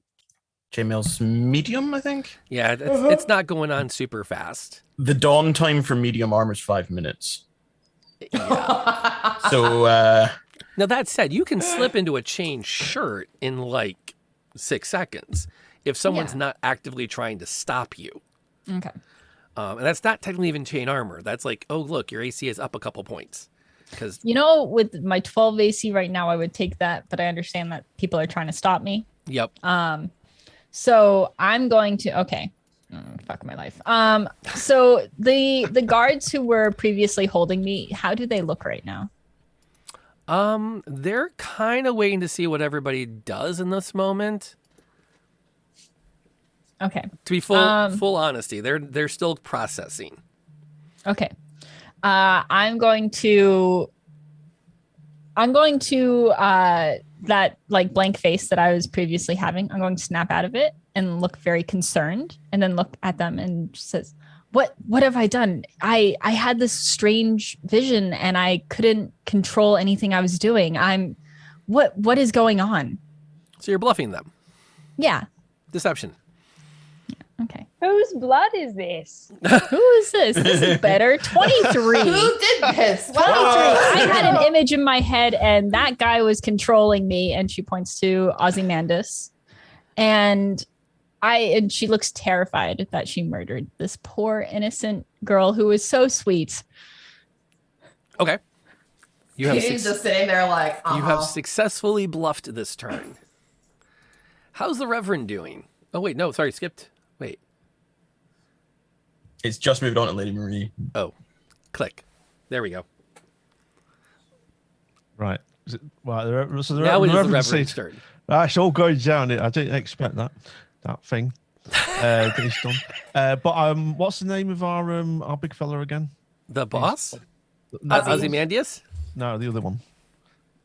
Chainmail's medium, I think. Yeah, it's not going on super fast. The dawn time for medium armor is 5 minutes. Yeah. So Now, that said, you can slip into a chain shirt in like 6 seconds if someone's not actively trying to stop you. Okay. And that's not technically even chain armor. That's like, oh, look, your AC is up a couple points. Because You know, with my 12 AC right now, I would take that, but I understand that people are trying to stop me. Yep. So I'm going to fuck my life. So the guards who were previously holding me, how do they look right now? They're kind of waiting to see what everybody does in this moment. Okay. To be full honesty, they're still processing. Okay. I'm going to that like blank face that I was previously having. I'm going to snap out of it and look very concerned, and then look at them and says, What have I done? I had this strange vision and I couldn't control anything I was doing. What is going on? So you're bluffing them. Yeah. Deception. Okay. whose blood is this? Who is this? This is better. 23. Who did this? 23. I had an image in my head and that guy was controlling me, and she points to Ozymandias. And she looks terrified that she murdered this poor innocent girl who was so sweet. Okay. You have He's just sitting there like, you have successfully bluffed this turn. How's the Reverend doing? Oh wait, no, sorry, skipped. Wait. It's just moved on to Lady Marie. Oh, click. There we go. Right. Right. So Now it is the Reverend Reverend's says, turn. it's all going down. I didn't expect that thing. That he's done. But what's the name of our big fella again? The boss? Ozzy. Ozymandias? No, the other one.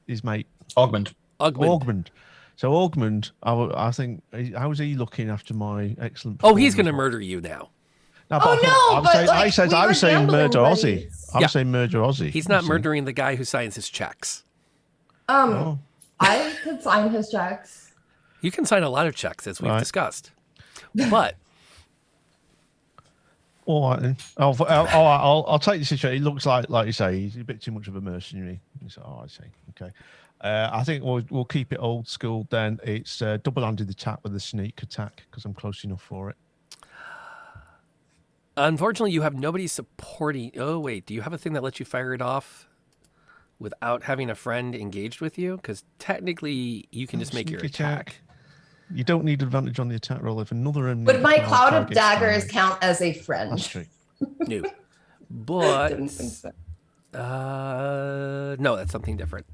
His mate. Augment. Augment. So Augment, I think, how's he looking after my excellent? Oh, he's going to performance? murder you now. No, Oh, no, but, like, I we was saying were murder gambling Aussie. buddies. I was saying murder Aussie. He's not you see. murdering the guy who signs his checks. Oh. I could sign his checks. You can sign a lot of checks, as we've Right. discussed. But All right, then. I'll take the situation. He looks like you say, he's a bit too much of a mercenary. He's like, I see. Okay. I think we'll keep it old school then. It's double-handed attack with a sneak attack because I'm close enough for it. unfortunately, you have nobody supporting. Oh, wait. Do you have a thing that lets you fire it off without having a friend engaged with you? Because technically, you can just make your Sneak attack. You don't need advantage on the attack roll if another enemy. Would my target cloud of targets daggers fire. count as a friend? That's true. No. But Didn't think so. no, that's something different.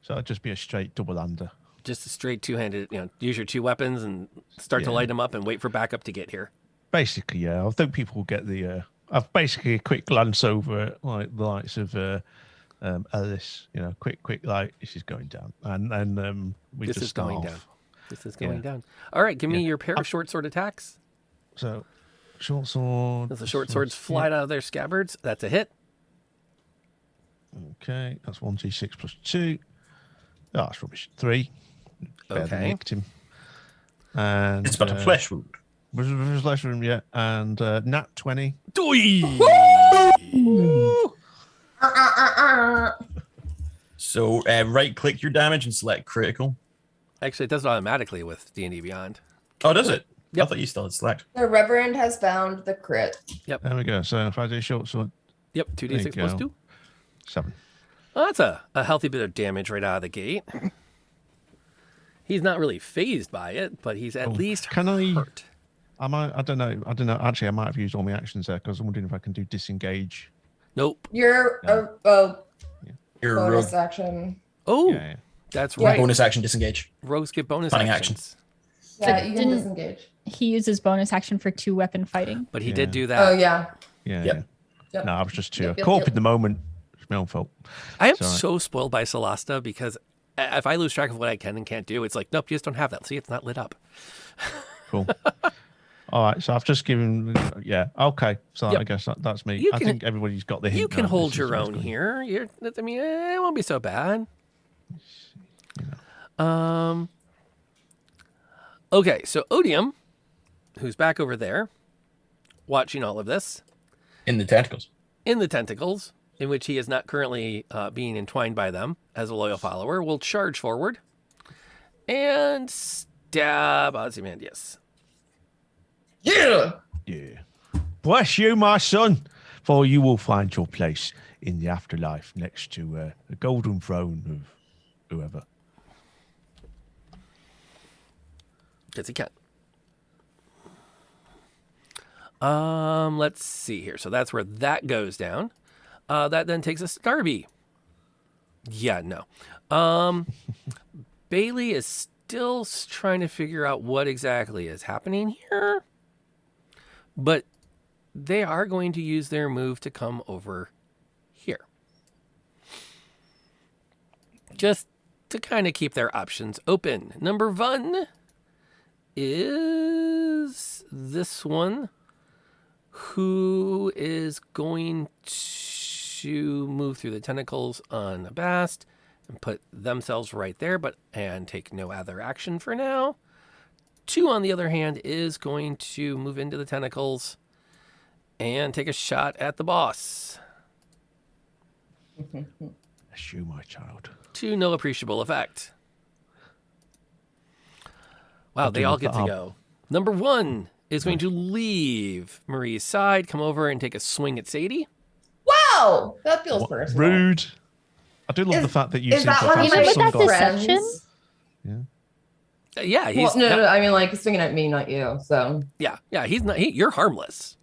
So it'd just be a straight double-hander. Just a straight two-handed, use your two weapons and start to Yeah. light them up and wait for backup to get here. Basically, yeah. I think people will get the. I've basically a quick glance over like the likes of Ellis. Quick, like this is going down, and we This just is start going off. down. This is going down. All right, give me Yeah. your pair of short sword attacks. So, short sword. As the short swords fly out of their scabbards, that's a hit. Okay, that's 1d6 plus 2. Oh, that's rubbish. 3. Barely Okay. nicked him. And It's but a flesh wound. Was less room yet, and nat 20. So right click your damage and select critical. Actually, it does it automatically with D&D Beyond. Oh, does it? Yep. I thought you still had select. The Reverend has found the crit. There we go. So if I do short sword, Yep, 2d6 There you plus go. 2. 7. Well, that's a healthy bit of damage right out of the gate. He's not really phased by it, but he's at least can I- hurt. I don't know. Actually, I might have used all my actions there because I'm wondering if I can do disengage. Nope. Your Your bonus rogue action. Oh, Yeah. that's Yeah. right. bonus action disengage. Rogues get bonus Cunning actions. Yeah, you can didn't- disengage. He uses bonus action for 2-weapon fighting. But he Yeah. did do Oh that. yeah. Yeah. Yep. Yeah. Yep. No, I was just too Yep, yep, caught up yep. in the moment. It's my own fault. I am It's all right. so spoiled by Celesta because if I lose track of what I can and can't do, it's like, nope, you just don't have that. See, it's not lit up. Cool. All right, so I've just given. Yeah. Okay. So Yep. I guess that's me. You I can- think everybody's got the hint. You can now. hold This is your what's own going- here. It won't be so bad. Okay, so Odium, who's back over there, watching all of this In the tentacles. in the tentacles, in which he is not currently being entwined by them as a loyal follower, will charge forward and stab Ozymandias. Yeah. Yeah. Bless you, my son, for you will find your place in the afterlife next to the golden throne of whoever. Because he can. Let's see here. So that's where that goes down. That then takes us to Darby. Yeah, no. Bailey is still trying to figure out what exactly is happening here. But they are going to use their move to come over here. Just to kind of keep their options open. Number 1 is this one, who is going to move through the tentacles on a Bast and put themselves right there, and take no other action for now. 2, on the other hand, is going to move into the tentacles and take a shot at the boss. Bless you, my child. To no appreciable effect. Wow, they do all look get that to up. go. Number 1 is going to leave Marie's side, come over and take a swing at Sadie. Wow. Oh, that feels What- personal. rude. I do love the fact that you Is seem that to one have of Even my with that sunglasses. deception? Yeah, he's Well, no, I mean like swinging at me, not you. So yeah, he's not. You're harmless.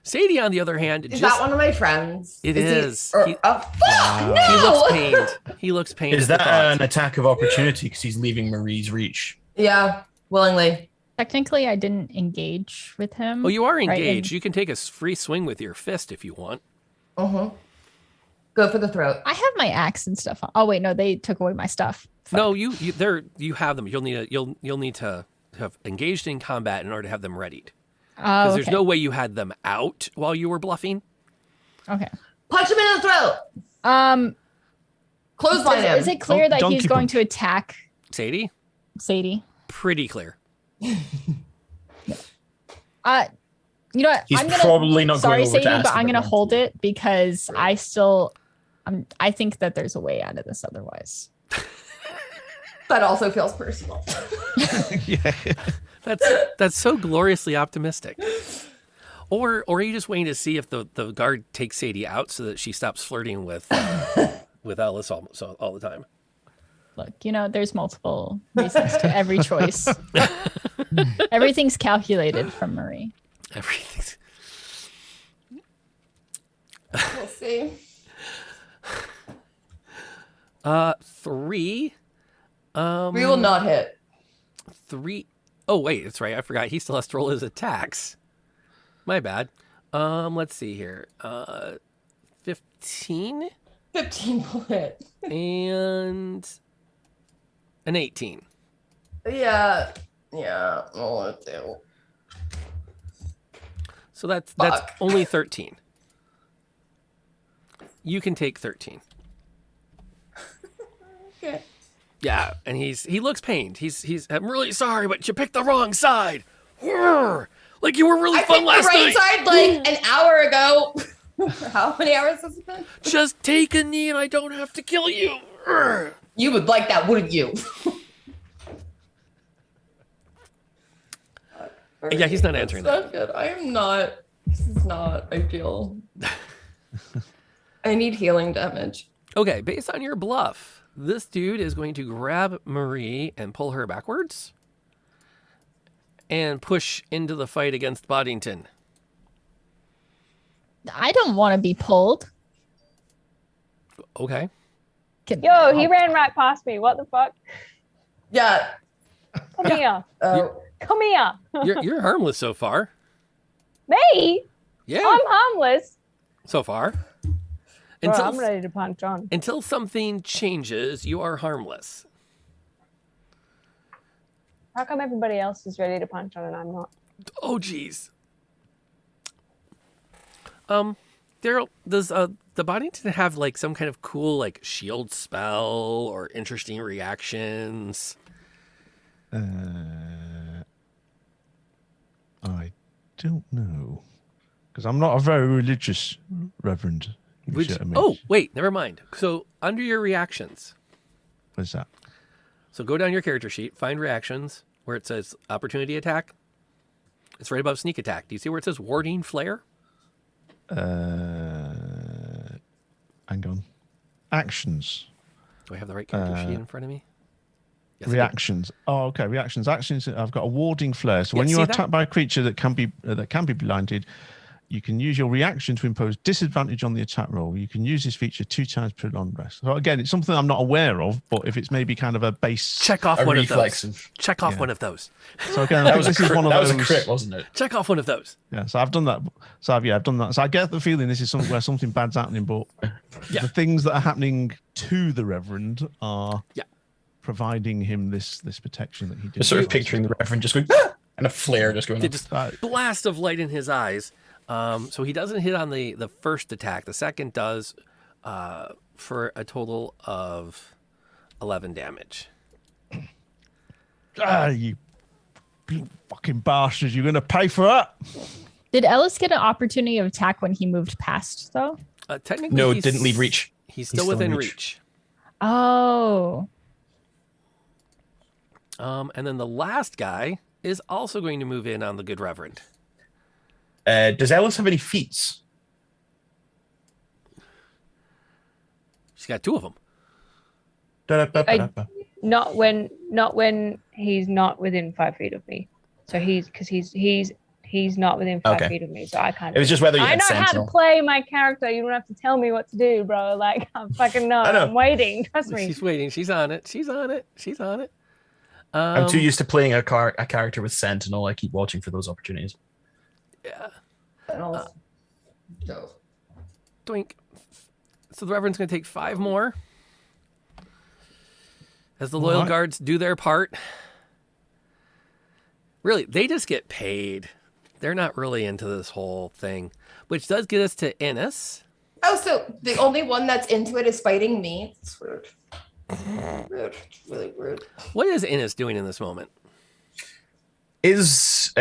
Sadie, on the other hand, is just that one of my friends? It He, is. or, He- oh fuck! Wow. No. he looks pained. He looks pained. Is at the that thought. an attack of opportunity because he's leaving Marie's reach? Yeah, willingly. Technically, I didn't engage with him. Oh, you are right, engaged. and You can take a free swing with your fist if you want. Uh-huh. Go for the throat. I have my axe and stuff. Oh wait, no, they took away my stuff. Fuck. No, you have them. You'll need to have engaged in combat in order to have them readied. Oh, Because there's okay. no way you had them out while you were bluffing. Okay. Punch him in the throat. Clothesline him. Is it clear Oh, that donkey he's going punch. to attack Sadie, Sadie? pretty clear. You know what? He's I'm gonna, probably not sorry, going over to Sadie, ask but him I'm gonna again. hold it because I think that there's a way out of this otherwise. That also feels personal. Yeah. That's so gloriously optimistic. Or are you just waiting to see if the guard takes Sadie out so that she stops flirting with Ellis all the time? Look, there's multiple reasons to every choice. Everything's calculated from Marie. Everything's We'll see. 3. We will not hit. 3. Oh wait, that's right. I forgot. He still has to roll his attacks. My bad. Let's see here. 15 15 will hit. and an 18. Yeah. Yeah. I'll do. So that's Fuck. only 13. You can take 13. Okay. Yeah, and he looks pained. He's I'm really sorry, but you picked the wrong side. Whirr. Like you were really I fun picked last the right night. side like an hour ago. How many hours has it been? Just take a knee and I don't have to kill you. Whirr. You would like that, wouldn't you? Yeah, he's not answering That's not good. I am not. This is not ideal. I need healing damage. Okay, based on your bluff, this dude is going to grab Marie and pull her backwards and push into the fight against Boddington. I don't want to be pulled. Okay. Yo, he ran right past me. What the fuck? Yeah. Come here. Come here. You're harmless so far. Me? Yeah. I'm harmless. So far. Bro, Until I'm ready to punch on. until something changes, you are harmless. How come everybody else is ready to punch on and I'm not? Oh geez. Daryl, does the Boddington have like some kind of cool like shield spell or interesting reactions? I don't know. Because I'm not a very religious reverend. if you see what I mean. Oh, wait, never mind. So under your reactions, What's that? so go down your character sheet, find reactions where it says opportunity attack. It's right above sneak attack. Do you see where it says warding flare? Hang on. Actions. Do I have the right character sheet in front of me? Yes, I do. Reactions. Oh, okay. Reactions. Actions. I've got a warding flare. So when Yeah, you see are that? attacked by a creature that can be blinded, you can use your reaction to impose disadvantage on the attack roll. You can use this feature 2 times per long rest. So again, it's something I'm not aware of, but if it's maybe kind of a base. Check off A one reflex of those. of- Check off Yeah. one of those. So again, I That think was a this is crit, one of that was those. a crit, wasn't it? Check off one of those. Yeah, so I've done that. So I've done that. So I get the feeling this is something where something bad's happening, but Yeah. the things that are happening to the Reverend are Yeah. providing him this protection that he did. Just sort of picturing the Reverend just going, "Ah!" and a flare just going They on. just Right. blast of light in his eyes. So he doesn't hit on the first attack. The second does for a total of 11 damage. You fucking bastards! You're gonna pay for that. Did Ellis get an opportunity of attack when he moved past, though? Technically, No, it he's- didn't leave reach. He's still still in within reach. reach. Oh. And then the last guy is also going to move in on the good reverend. Does Ellis have any feats? She's got two of them. Da-da-ba-ba-da-ba. Not when he's not within 5 feet of me. So he's not within 5 Okay. feet of me, so I can't. It was just whether you I had know how sentinel. to play my character. You don't have to tell me what to do, bro. Like I fucking know. I know. I'm waiting. Trust me. She's waiting. She's on it. She's on it. She's on it. I'm too used to playing a character with sentinel. I keep watching for those opportunities. Yeah. Dope. Doink. So the Reverend's going to take 5 more. As the loyal Alright. guards do their part. Really, they just get paid. They're not really into this whole thing. Which does get us to Innis. Oh, so the only one that's into it is fighting me. It's rude. Rude. It's really rude. What is Innis doing in this moment? Is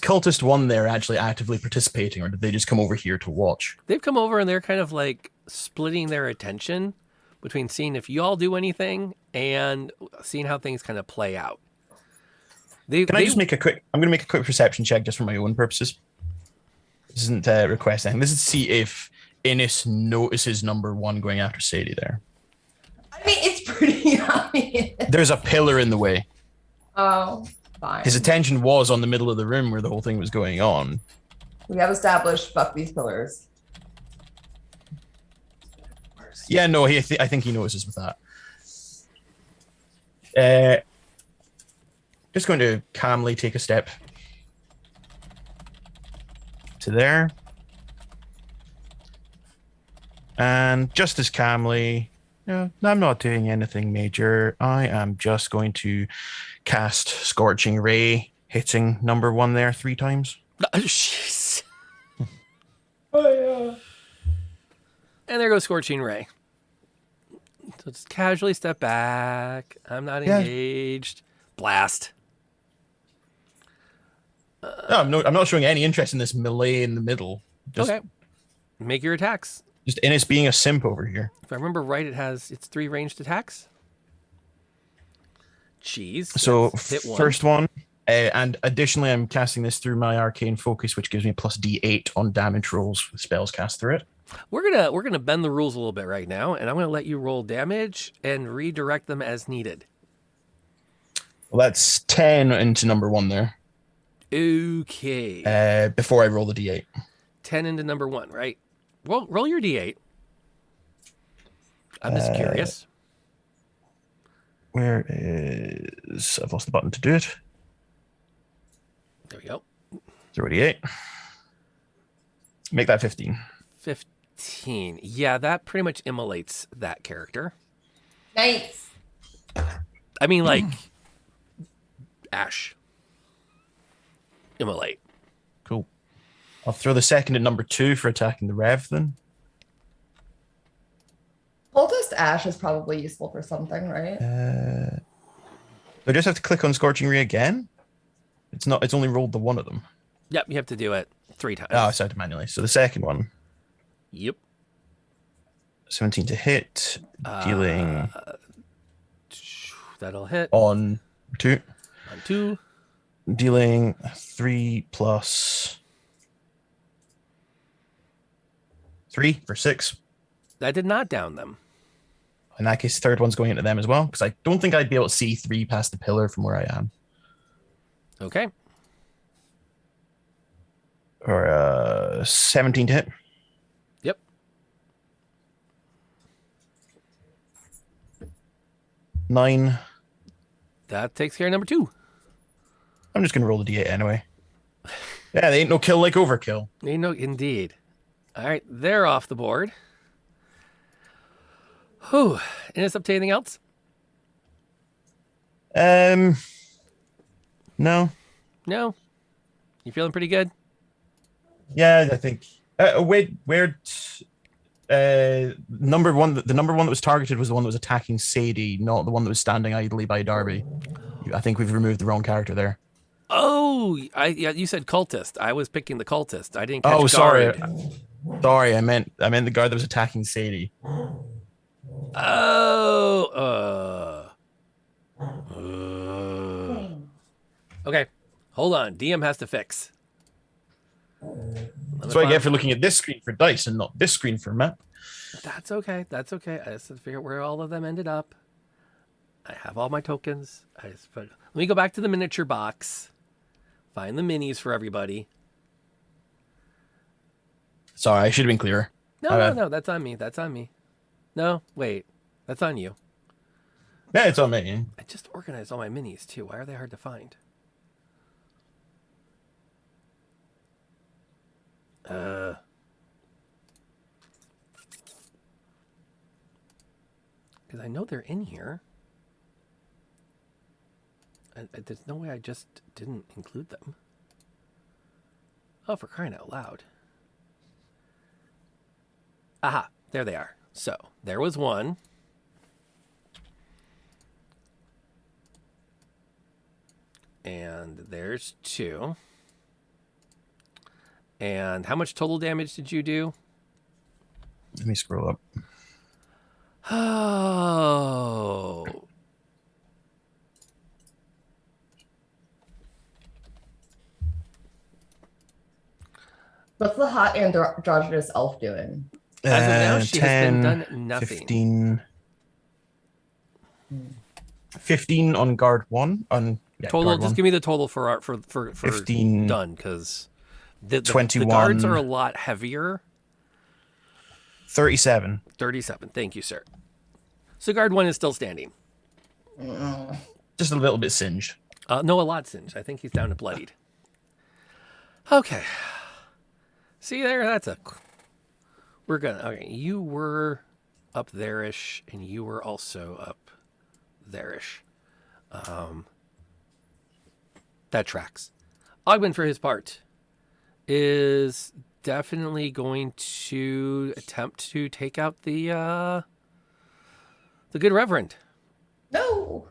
cultist one there actually actively participating, or did they just come over here to watch? They've come over and they're kind of like splitting their attention between seeing if y'all do anything and seeing how things kind of play out. Can I just make a quick? I'm going to make a quick perception check just for my own purposes. This isn't request anything. This is to see if Innis notices number 1 going after Sadie there. I mean, it's pretty obvious. There's a pillar in the way. Oh, fine. His attention was on the middle of the room where the whole thing was going on. We have established fuck these pillars. Yeah, no, I think he notices with that. Just going to calmly take a step to there. And just as calmly, no, I'm not doing anything major. I am just going to cast Scorching Ray, hitting number 1 there 3 times. Jeez. Oh, yeah. And there goes Scorching Ray. So just casually step back. I'm not engaged. Blast. No, I'm not showing any interest in this melee in the middle. Just, Okay. Make your attacks. Just Innis being a simp over here. If I remember right, it's 3 ranged attacks. Jeez. So Hit one. first one, and additionally, I'm casting this through my arcane focus, which gives me plus D8 on damage rolls with spells cast through it. We're gonna bend the rules a little bit right now, and I'm gonna let you roll damage and redirect them as needed. Well, that's 10 into number 1 there. Okay. Before I roll the D8. 10 into number 1, right? Roll your D8. I'm just curious. Where is... I've lost the button to do it. There we go. 38. Make that 15. 15. Yeah, that pretty much immolates that character. Nice. I mean, like, Ash. Immolate. Cool. I'll throw the second at number 2 for attacking the Rev then. Cultist Ash is probably useful for something, right? Do I just have to click on Scorching Ray again? It's only rolled the one of them. Yep, you have to do it 3 times. Oh, I started manually. So the second one, Yep. 17 to hit, dealing That'll hit. on 2. On 2. Dealing 3 plus 3 for 6. That did not down them. In that case, third one's going into them as well, because I don't think I'd be able to see 3 past the pillar from where I am. Okay. Or 17 to hit. Yep. Nine. That takes care of number 2. I'm just going to roll the D8 anyway. Yeah, they ain't no kill like overkill. You know, indeed. All right, they're off the board. Whew. And it's up to anything else? No. No? You feeling pretty good? Yeah, I think. Number one, the number 1 that was targeted was the one that was attacking Sadie, not the one that was standing idly by Darby. I think we've removed the wrong character there. Oh, you said cultist. I was picking the cultist. I didn't catch Oh, sorry. guard. Sorry, I meant the guard that was attacking Sadie. Oh, okay. Hold on. DM has to fix. That's what I get for looking at this screen for dice and not this screen for map. That's okay. That's okay. I just have to figure out where all of them ended up. I have all my tokens. Let me go back to the miniature box. Find the minis for everybody. Sorry, I should have been clearer. No. That's on me. That's on me. No, wait. That's on you. Yeah, it's on me. I just organized all my minis too. Why are they hard to find? Because I know they're in here. There's no way I just didn't include them. Oh, for crying out loud. Aha, there they are. So, there was one. And there's two. And how much total damage did you do? Let me scroll up. Oh. What's the hot androgynous elf doing? As of now, she has been 10, done nothing. 15 on guard 1. Total, guard just 1. give me the total for 15, done, because the 21. guards are a lot heavier. 37. 37. Thank you, sir. So guard 1 is still standing. Just a little bit singed. No, a lot singed. I think he's down to bloodied. Okay. See there? We're gonna. Okay, you were up there-ish, and you were also up there-ish. That tracks. Ogben, for his part, is definitely going to attempt to take out the good reverend. No.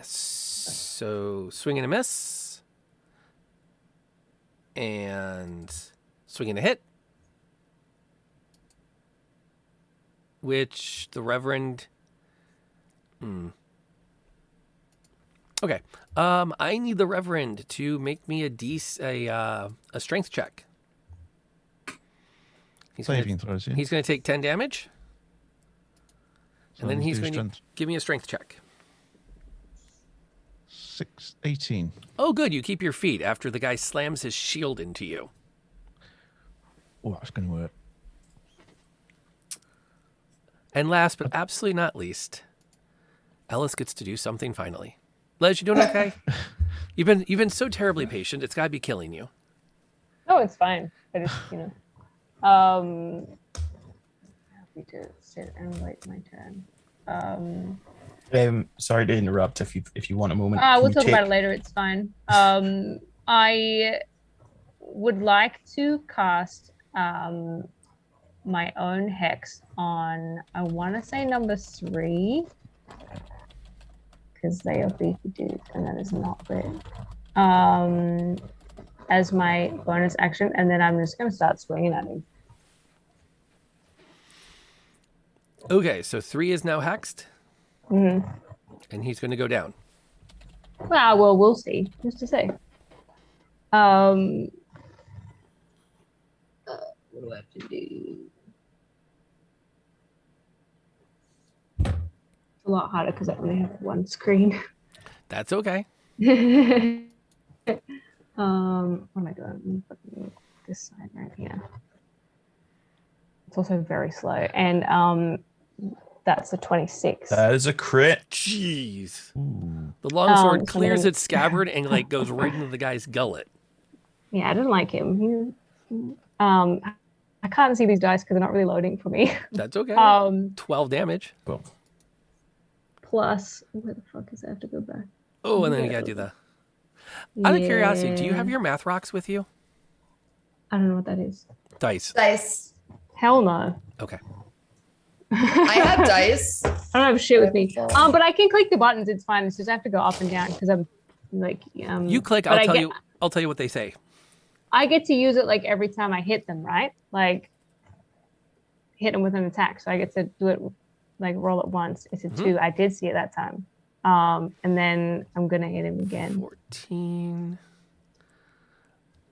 So swing and a miss, and swing and a hit, which the reverend. Okay. I need the reverend to make me a strength check. Saving throws, yeah. He's going to take 10 damage. So And then he's do going to strength. give me a strength check. 18. Oh, good. You keep your feet after the guy slams his shield into you. Oh, that's going to work. And last but absolutely not least, Ellis gets to do something finally. Les, you doing okay? You've been so terribly patient. It's got to be killing you. No, it's fine. I just, happy to sit and wait my turn. Sorry to interrupt. If you want a moment, We'll talk about it later. It's fine. I would like to cast my own hex on. I want to say number 3. Because they are beefy dudes, and that is not great. As my bonus action, and then I'm just going to start swinging at him. Okay, so 3 is now hexed. Mm-hmm. And he's going to go down. Well, we'll see. Who's to say? What do I have to do? It's a lot harder because I only have one screen. That's okay. What am I doing? Let me put this side right here. It's also very slow, and that's a 26. That is a crit. Jeez. Ooh. The longsword so clears then- its scabbard and goes right into the guy's gullet. Yeah, I didn't like him. I can't see these dice because they're not really loading for me. That's okay. 12 damage. Cool. Plus, where the fuck is I have to go back? Oh, and then you got to do the... Out of curiosity, do you have Yeah. your math rocks with you? I don't know what that is. Dice. Dice. Hell no. Okay. I have dice. I don't have shit with me. But I can click the buttons. It's fine. It's just I have to go up and down because I'm like You click, but I'll tell you what they say. I get to use it like every time I hit them, right? Like hit them with an attack. So I get to do it like roll it once. It's a 2. I did see it that time. And then I'm gonna hit him again. 14.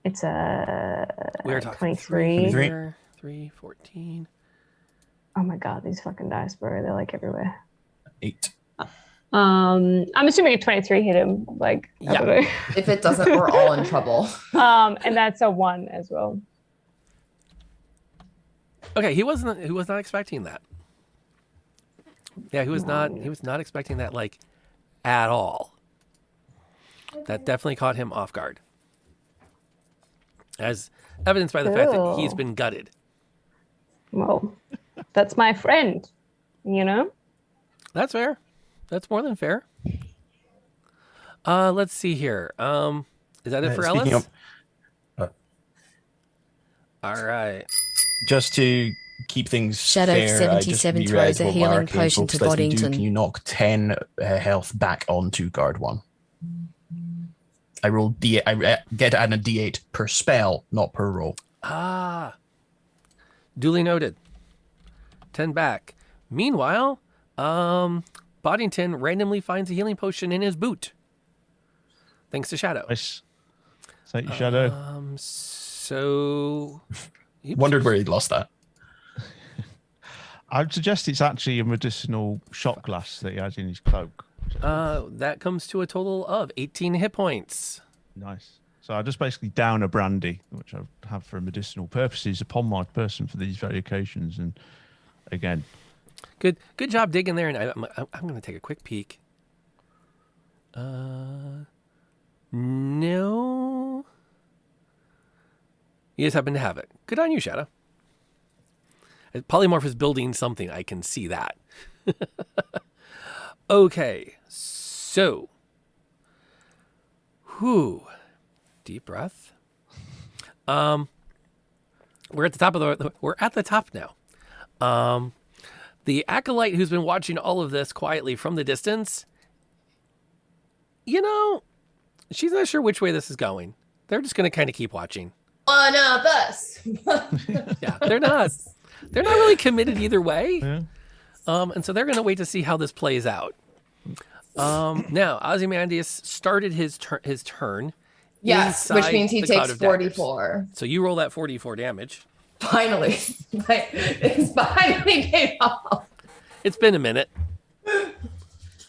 It's a We're talking 23. 3, 14. Oh my god, these fucking dice, bro. They're like everywhere. 8. I'm assuming a 23 hit him. Like, I don't know. If it doesn't, we're all in trouble. And that's a 1 as well. Okay, he was not expecting that. Yeah, he was not expecting that like at all. That definitely caught him off guard. As evidenced by the fact that he's been gutted. Well, that's my friend, you know? That's fair. That's more than fair. Let's see here. Is that it for Speaking Ellis? of, All right. just to keep things Shadow fair, 77 throws a healing potion to Boddington. Can you knock 10 health back onto guard 1? I roll D8. I get to add a D8 per spell, not per roll. Ah. Duly noted. 10 back. Meanwhile, Boddington randomly finds a healing potion in his boot. Thanks to Shadow. Nice. Is that your Shadow? So... Wondered where he'd lost that. I'd suggest it's actually a medicinal shot glass that he has in his cloak. That comes to a total of 18 hit points. Nice. So I just basically down a brandy, which I have for medicinal purposes, upon my person for these very occasions. And again, Good job digging there. And I'm going to take a quick peek. No. You just happen to have it. Good on you, Shadow. Polymorph is building something. I can see that. Okay. So. Whew. Deep breath. We're at the top of we're at the top now. The acolyte who's been watching all of this quietly from the distance, you know, she's not sure which way this is going. They're just going to kind of keep watching. One of us. Yeah, they're not really committed either way. yeah. And so they're going to wait to see how this plays out. Now, Ozymandias started his turn. Yes, which inside means he the cloud takes of daggers. 44. So you roll that 44 damage. Finally. It's finally paid off. It's been a minute.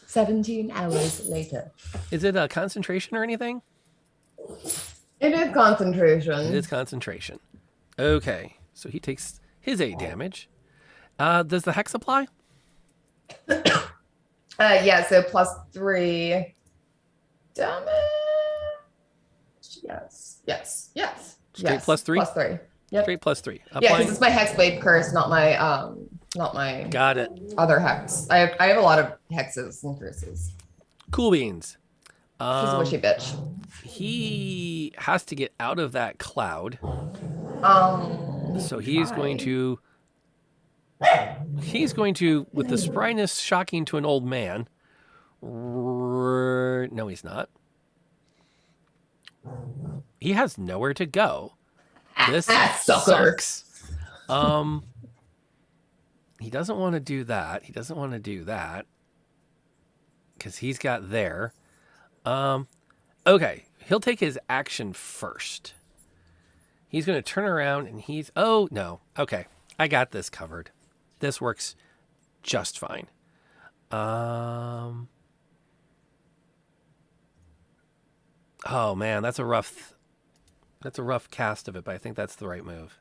17 hours later. Is it a concentration or anything? It is concentration. It is concentration. Okay, so he takes his 8 damage. Does the hex apply? Yeah, so +3 damage. Yes. Straight yes. +3? +3. Yep. Straight +3. Yeah, Applying. because it's my hexblade curse, not my Got it. other hex. I have a lot of hexes and curses. Cool beans. She's a wishy bitch. He has to get out of that cloud. So he's going to, with the spryness shocking to an old man. No, he's not. He has nowhere to go. This sucks. He doesn't want to do that. Because he's got there. Okay. He'll take his action first. He's going to turn around and oh, no. Okay. I got this covered. This works just fine. Oh man, that's a rough cast of it, but I think that's the right move.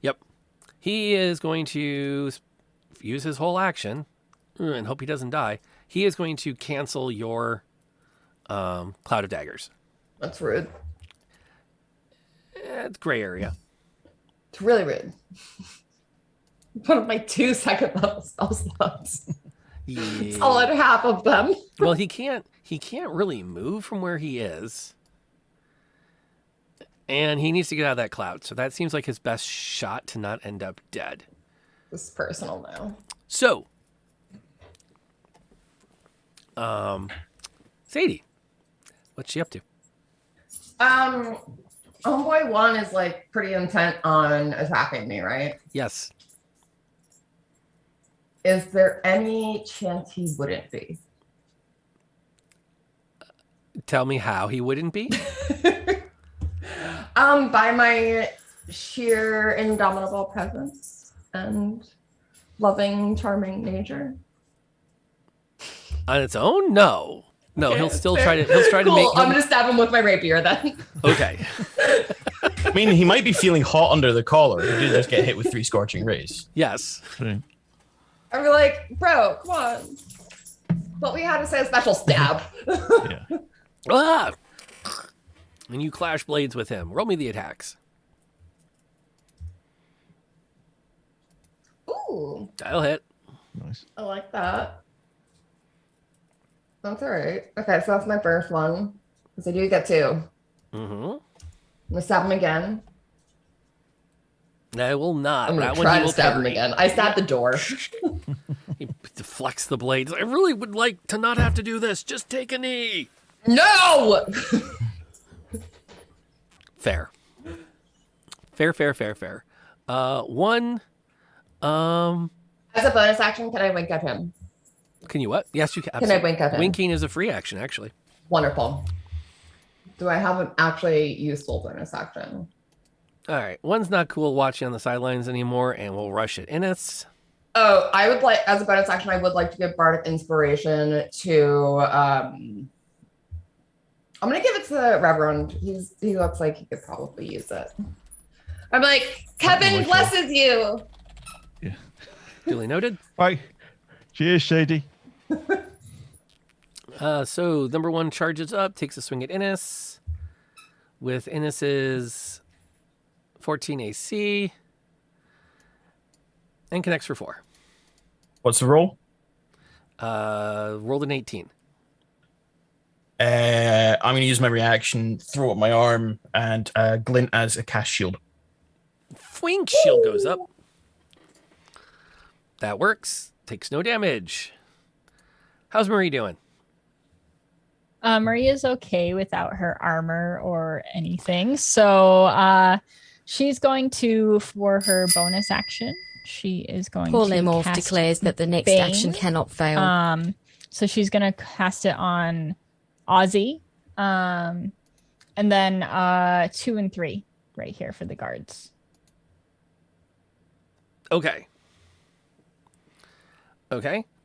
Yep. He is going to use his whole action and hope he doesn't die. He is going to cancel your Cloud of Daggers. That's rude. It's gray area. It's really rude. One of my 2 second level spell slots. It's all at half of them. Well, he can't really move from where he is. And he needs to get out of that cloud. So that seems like his best shot to not end up dead. This is personal now. So, Sadie, what's she up to? Homeboy 1 is like pretty intent on attacking me, right? Yes. Is there any chance he wouldn't be? Tell me how he wouldn't be. By my sheer indomitable presence and loving, charming nature. On its own? No. No, Okay, he'll still fair. try to. He'll try to Cool. make. I'm gonna stab him with my rapier then. Okay. I mean, he might be feeling hot under the collar. He did just get hit with 3 scorching rays. Yes. True. I'd be like, bro, come on. But we had to say a special stab. Yeah. Ah! And you clash blades with him. Roll me the attacks. Ooh, That'll hit. Nice. I like that. That's all right. Okay, so that's my first one. Because I do get 2. Mm-hmm. I'm gonna stab him again. I will not. I'm gonna That one try he to will stab him parry. again. I stabbed the door. He deflects the blades. I really would like to not have to do this. Just take a knee. No! Fair. Fair. One. As a bonus action, can I wink at him? Can you what? Yes, you can. Can I wink at him? Winking is a free action, actually. Wonderful. Do I have an actually useful bonus action? All right. One's not cool watching on the sidelines anymore, and we'll rush it. Innis. Oh, I would like, as a bonus action, I would like to give Bardic Inspiration to, I'm going to give it to Reverend. He looks like he could probably use it. I'm like, Kevin blesses you. Yeah. Duly noted. Right. Cheers, Shady. So number 1 charges up, takes a swing at Innis. With Innis's 14 AC. And connects for 4. What's the roll? Rolled an 18. I'm going to use my reaction, throw up my arm, and glint as a cast shield. Fwink, shield goes up. That works. Takes no damage. How's Marie doing? Maria's okay without her armor or anything. So she's going to, for her bonus action, she is going Poor to Lemorph cast declares that the next Bane. action cannot fail. So she's going to cast it on Ozzy. And then 2 and 3 right here for the guards. Okay.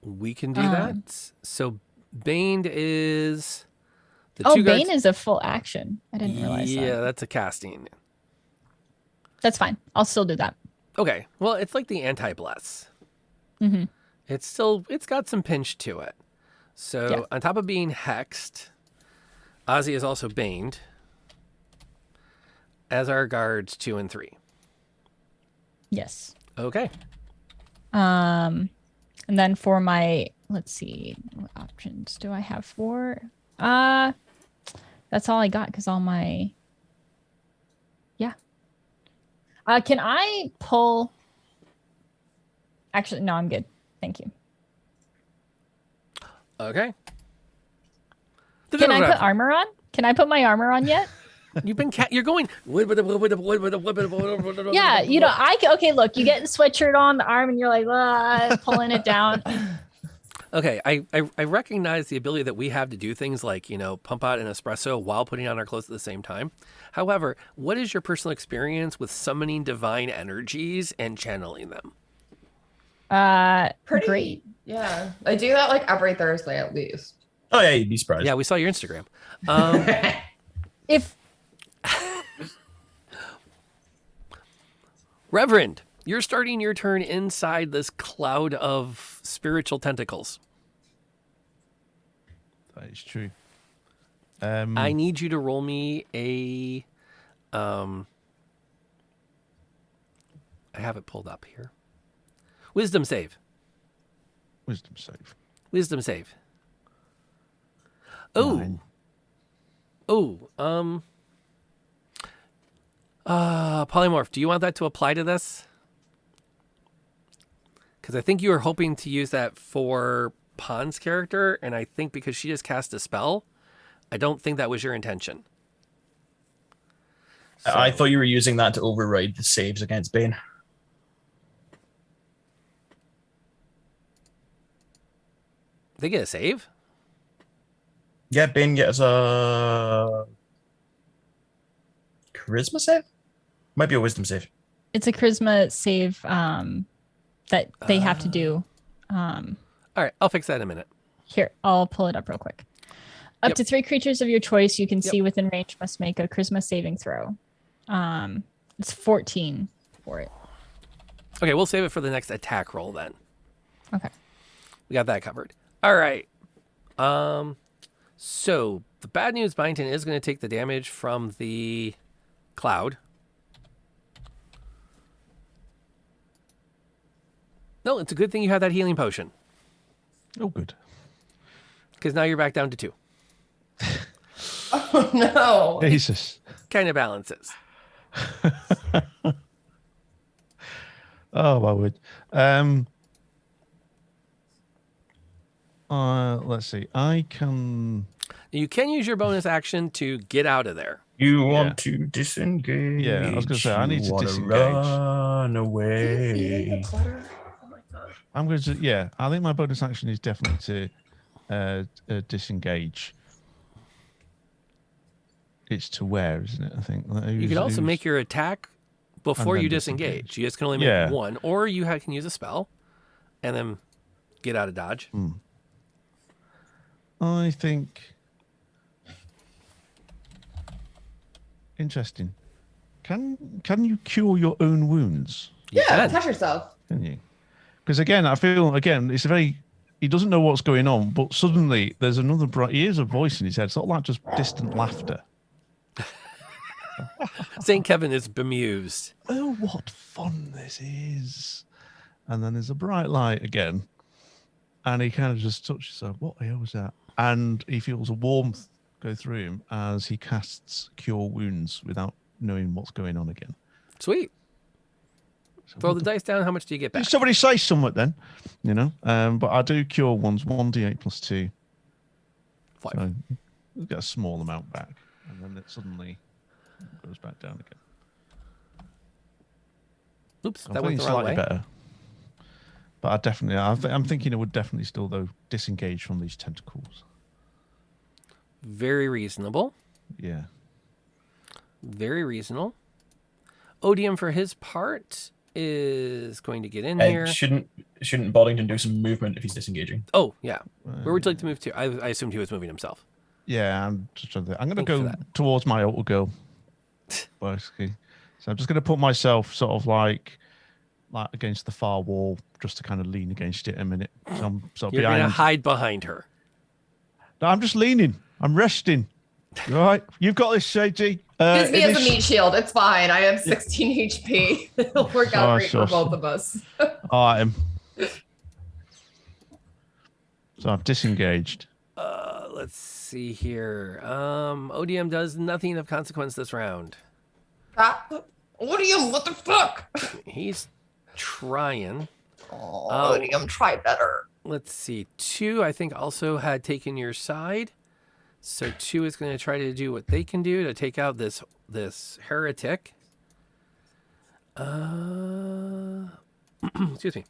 We can do that. So Bane is... Bane is a full action. I didn't realize that. Yeah, that's a casting. That's fine. I'll still do that. Okay. Well, it's like the anti-bless. Mm-hmm. It's got some pinch to it. So Yeah. on top of being hexed, Ozzy is also baned, as are guards 2 and 3. Yes. Okay. And then for my, let's see, what options do I have for? That's all I got because all my, yeah. Can I pull? Actually, no, I'm good. Thank you. Okay. Can I put armor on? Can I put my armor on yet? You've been you're going. Yeah, okay, look, you get the sweatshirt on the arm and you're like, pulling it down. Okay, I recognize the ability that we have to do things like, pump out an espresso while putting on our clothes at the same time. However, what is your personal experience with summoning divine energies and channeling them? Pretty great. Yeah, I do that like every Thursday at least. Oh, yeah, you'd be surprised. Yeah, we saw your Instagram. If Reverend, you're starting your turn inside this cloud of spiritual tentacles. That is true. I need you to roll me a... I have it pulled up here. Wisdom save. Wisdom save. Wisdom save. Oh. 9. Polymorph, do you want that to apply to this? Because I think you were hoping to use that for Pon's character, and I think because she just cast a spell, I don't think that was your intention. I thought you were using that to override the saves against Bane. They get a save? Yeah, Ben gets a charisma save. Might be a wisdom save. It's a charisma save that they have to do. All right, I'll fix that in a minute. Here, I'll pull it up real quick. Up Yep. to 3 creatures of your choice you can Yep. see within range must make a charisma saving throw. It's 14 for it. Okay, we'll save it for the next attack roll then. Okay. We got that covered. All right. So the bad news, Byington is going to take the damage from the cloud. No, it's a good thing you have that healing potion, Oh, good. because now you're back down to 2. Oh no. Jesus. Kind of balances. Oh, my word. Let's see. I can. You can use your bonus action to get out of there. You Yeah. want to disengage. Yeah, I was gonna say, I need to You wanna disengage. Run away. I'm going to. Yeah, I think my bonus action is definitely to disengage. It's to where, isn't it? I think. You could also make your attack before then you disengage. disengage. You just can only make Yeah. one, or you can use a spell and then get out of dodge. I think. Interesting. Can you cure your own wounds? You Yeah, can. touch yourself. Can you? Because again, I feel it's a very. He doesn't know what's going on, but suddenly there's another bright. He hears a voice in his head, sort of like just distant laughter. St. Kevin is bemused. Oh, what fun this is! And then there's a bright light again, and he kind of just touches her. What the hell was that? And he feels a warmth go through him as he casts Cure Wounds without knowing what's going on again. Sweet. So Throw what the dice down. How much do you get back? Did somebody say something then? You know, but I do cure ones 1d8 plus 2. 5. So you get a small amount back, and then it suddenly goes back down again. Oops, So that I'm went feeling the wrong slightly way. better. But I'm thinking it would definitely still, though, disengage from these tentacles. Very reasonable. Yeah. Very reasonable. Odium, for his part, is going to get in here. Shouldn't Boddington do some movement if he's disengaging? Oh, yeah. Where would you like to move to? I assumed he was moving himself. Yeah, I'm just trying to think. I'm going to Thank you go for that. towards my altar girl, basically. So I'm just going to put myself sort of like against the far wall, just to kind of lean against it a minute. So I'm sort of You're going to behind. hide behind her. No, I'm just leaning. I'm resting. You all right? You've got this, Sadie. Use me as a this- meat shield. It's fine. I have 16 HP. It'll work out Oh, great for shush. both of us. All right. So I've disengaged. Let's see here. Odium does nothing of consequence this round. Odium, what the fuck? He's trying. Oh, Odium, try better. Let's see. 2, I think, also had taken your side. So 2 is going to try to do what they can do to take out this heretic. Excuse me.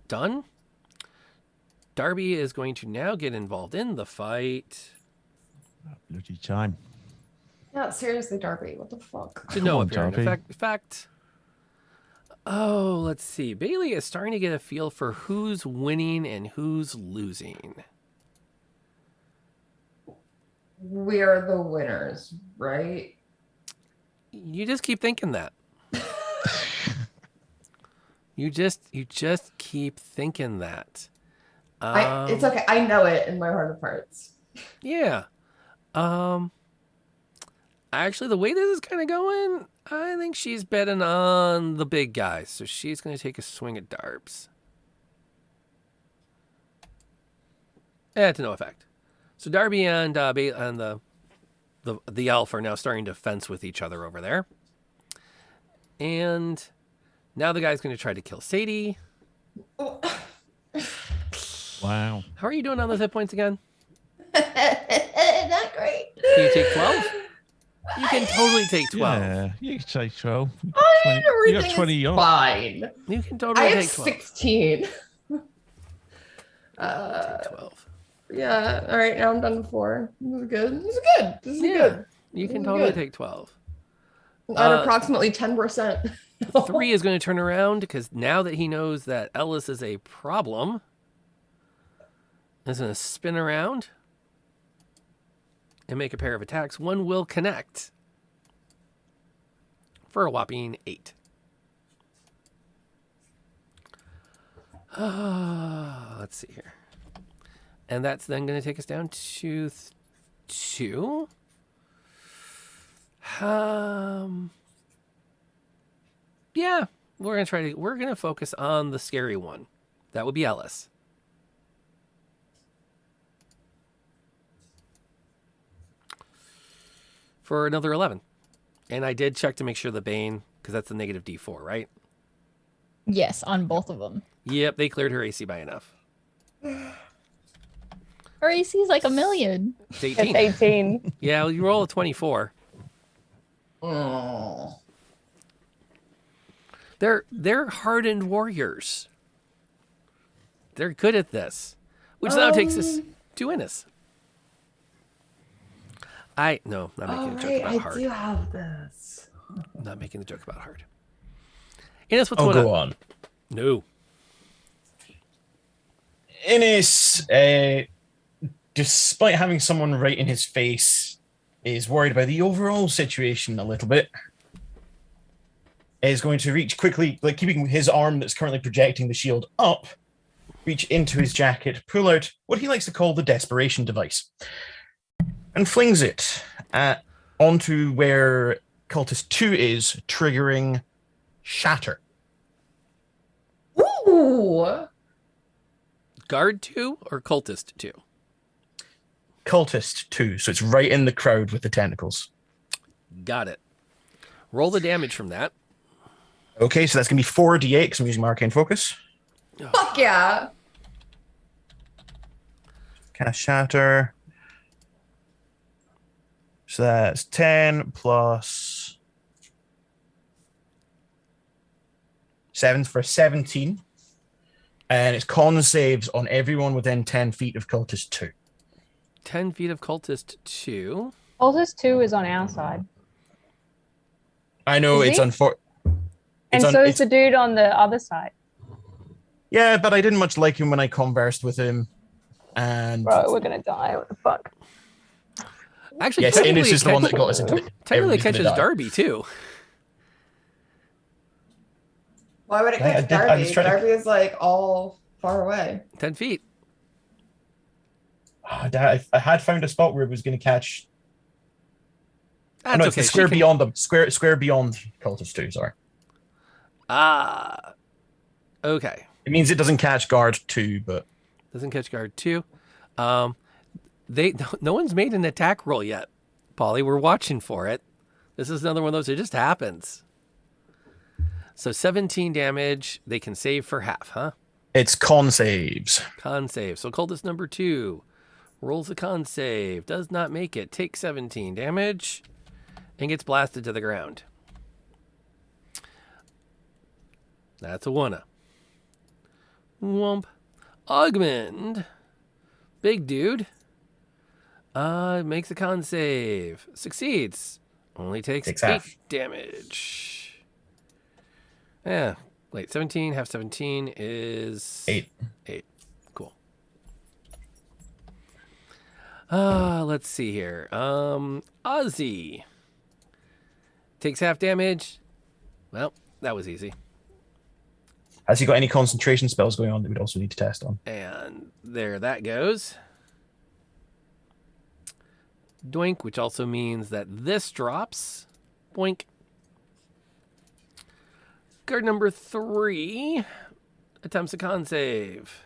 Done. Darby is going to now get involved in the fight. Bloody time. Yeah, seriously, Darby, what the fuck? To know on, if you're in Darby. fact. Oh, let's see. Bailey is starting to get a feel for who's winning and who's losing. We're the winners, right? You just keep thinking that. you just keep thinking that. It's okay. I know it in my heart of hearts. Yeah. Actually, the way this is kind of going, I think she's betting on the big guy. So she's going to take a swing at Darbs. To no effect. So Darby and the elf are now starting to fence with each other over there. And now the guy's going to try to kill Sadie. Wow. How are you doing on those hit points again? Not great. Can you take 12? You can totally take 12. Yeah, you can take 12. You Everything got 20 is yards. fine. You can I totally have take 12. 16. Take 12. Yeah. All right. Now I'm done to 4. This is good. This is good. This is Yeah. good. You can This is totally good. take 12. At approximately 10%. 3 is going to turn around because now that he knows that Ellis is a problem, is going to spin around and make a pair of attacks. One will connect for a whopping 8. Let's see here. And that's then going to take us down to 2. Yeah, we're going to focus on the scary one. That would be Ellis. For another 11. And I did check to make sure the Bane, because that's the negative D4, right? Yes, on both of them. Yep, they cleared her AC by enough. Her AC is like 1,000,000. It's 18. It's 18. Yeah, well, you roll a 24. Oh. They're hardened warriors. They're good at this. Which now takes us to Innis. No, not making a joke about hard. I do have this. Not making the joke about hard. Innis, what's I'll going go on? on. No. Innis, despite having someone right in his face, is worried about the overall situation a little bit. Is going to reach quickly, like keeping his arm that's currently projecting the shield up, reach into his jacket, pull out what he likes to call the desperation device, and flings it onto where cultist 2 is, triggering shatter. Ooh. Guard 2 or cultist 2? Cultist 2, so it's right in the crowd with the tentacles. Got it. Roll the damage from that. Okay, so that's going to be 4d8 because I'm using my arcane focus. Fuck yeah. Cast shatter. So that's 10 plus 7 for 17. And it's con saves on everyone within 10 feet of cultist 2. 10 feet of cultist 2. Cultist 2 is on our side. I know Is it's he? unfortunate. And so is the dude on the other side. Yeah, but I didn't much like him when I conversed with him. And Bro, we're going to die. What the fuck? Actually, yes, Innis is the one that got us into it. Technically Everybody's gonna catches die. Darby, too. Why would it I catch did- I was Darby? trying to- Darby is like all far away. 10 feet. I had found a spot where it was going to catch. That's No, it's okay. the square She can- beyond them. Square beyond cultist 2, sorry. Okay. It means it doesn't catch guard 2, but Doesn't catch guard 2. No one's made an attack roll yet, Polly. We're watching for it. This is another one of those. It just happens. So 17 damage. They can save for half, huh? it's con saves. Con save. So cultist number 2 rolls a con save. Does not make it. Takes 17 damage and gets blasted to the ground. That's a one-a. Womp. Augmend. Big dude. Makes a con save. Succeeds. Only takes Takes 8 half. damage. Yeah. Wait, 17, half 17 is 8. 8. Cool. Let's see here. Ozzy. Takes half damage. Well, that was easy. Has he got any concentration spells going on that we'd also need to test on? And there that goes. Doink, which also means that this drops. Boink. Guard number 3 attempts a con save.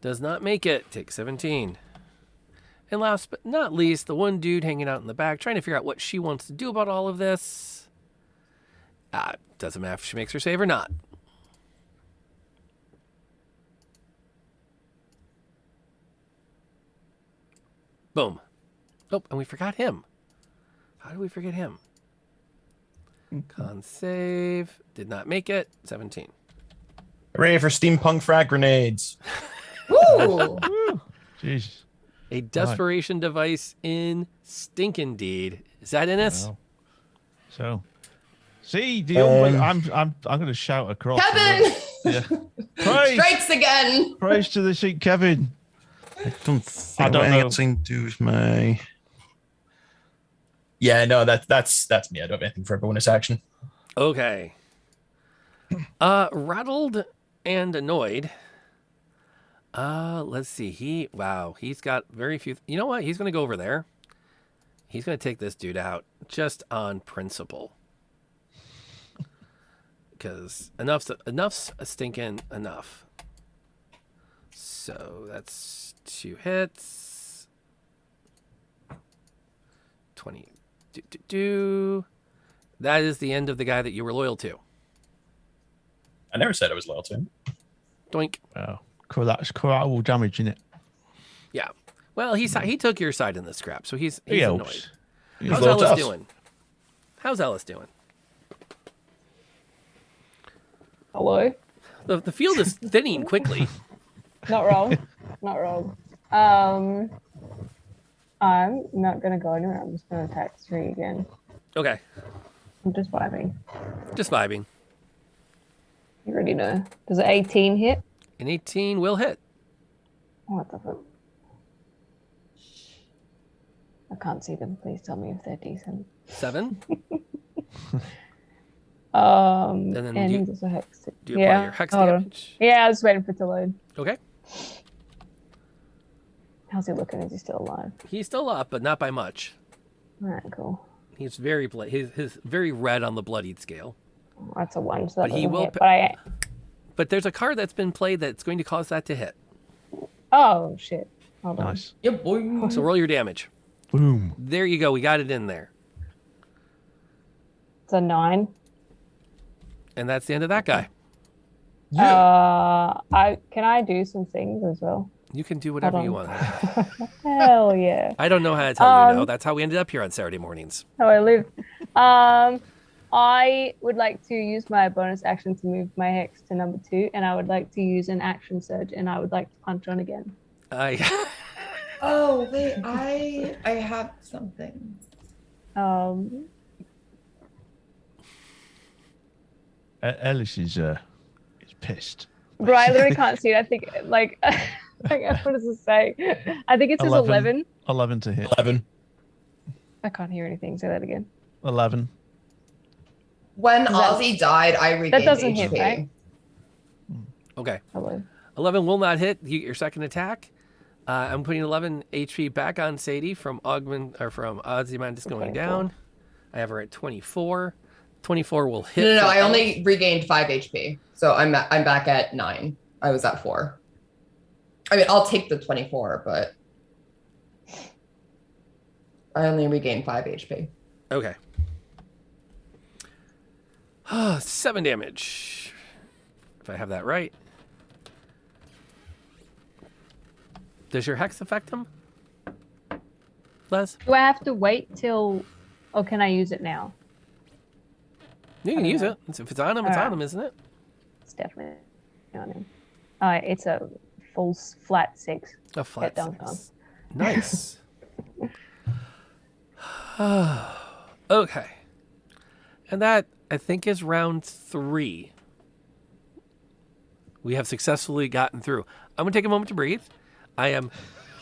Does not make it. Takes 17. And last but not least, the one dude hanging out in the back, trying to figure out what she wants to do about all of this. Doesn't matter if she makes her save or not. Boom. Oh, and we forgot him. How did we forget him? Con save. Did not make it. 17. Hooray for steampunk frag grenades. Woo! Woo! Woo. Jeez. A desperation device in stinking deed. Is that in us? Wow. So, see, I'm going to shout across. Kevin! Yeah. Praise, Strikes again. praise to the Saint Kevin. I don't think I don't anything know. else I can do with my. Yeah, no, that's me. I don't have anything for a bonus action. Okay. Rattled and annoyed. Let's see. He's got very few. You know what? He's going to go over there. He's going to take this dude out just on principle. Because enough's stinking enough. So that's 2 hits. 20. That is the end of the guy that you were loyal to. I never said I was loyal to him. Doink. Oh, cool. That's collateral damage, isn't it? Yeah. Well, he took your side in the scrap, so he's He annoyed. helps. How's loyal to Ellis us. doing? How's Ellis doing? Hello. The field is thinning quickly. Not wrong. Not wrong. I'm not gonna go anywhere. I'm just gonna attack 3 again. Okay. I'm just vibing. Just vibing. You already know. Does an 18 hit? An 18 will hit. What the fuck? I can't see them. Please tell me if they're decent. 7. And then there's a hex. Do you apply your hex hold on. damage? Yeah, I was waiting for it to load. Okay. How's he looking? Is he still alive? He's still up, but not by much. All right, cool. He's very his very red on the bloodied scale. That's a 1, so that But he doesn't will hit, pa- but But there's a card that's been played that's going to cause that to hit. Oh, shit. Hold on. Nice. Yeah, boy. So roll your damage. Boom. There you go. We got it in there. It's a 9. And that's the end of that guy. Can I do some things as well? You can do whatever you want. Hell yeah. I don't know how to tell you no. That's how we ended up here on Saturday mornings. How I live. I would like to use my bonus action to move my hex to number 2, and I would like to use an action surge, and I would like to punch on again. Oh wait, I have something. Ellis is pissed. Bro, I literally can't see it. I think like what does it say? I think it says 11. 11 to hit. 11. I can't hear anything. Say that again. 11. When Ozzy died, I regained That doesn't HP. hit, right? Okay. Hello. 11 will not hit. You get your second attack. I'm putting 11 HP back on Sadie from Ozymandias going down. I have her at 24. 24 will hit. No, for I Ellis. only regained 5 HP, so I'm back at 9. I was at 4. I mean, I'll take the 24, but I only regained 5 HP. Okay. 7 damage. If I have that right. Does your hex affect him? Les? Do I have to wait till, or can I use it now? You can use it. If it's on him, it's on him, isn't it? It's definitely on him. It's a full flat 6. A flat Get 6. Nice. Okay. And that, I think, is round 3. We have successfully gotten through. I'm going to take a moment to breathe. I am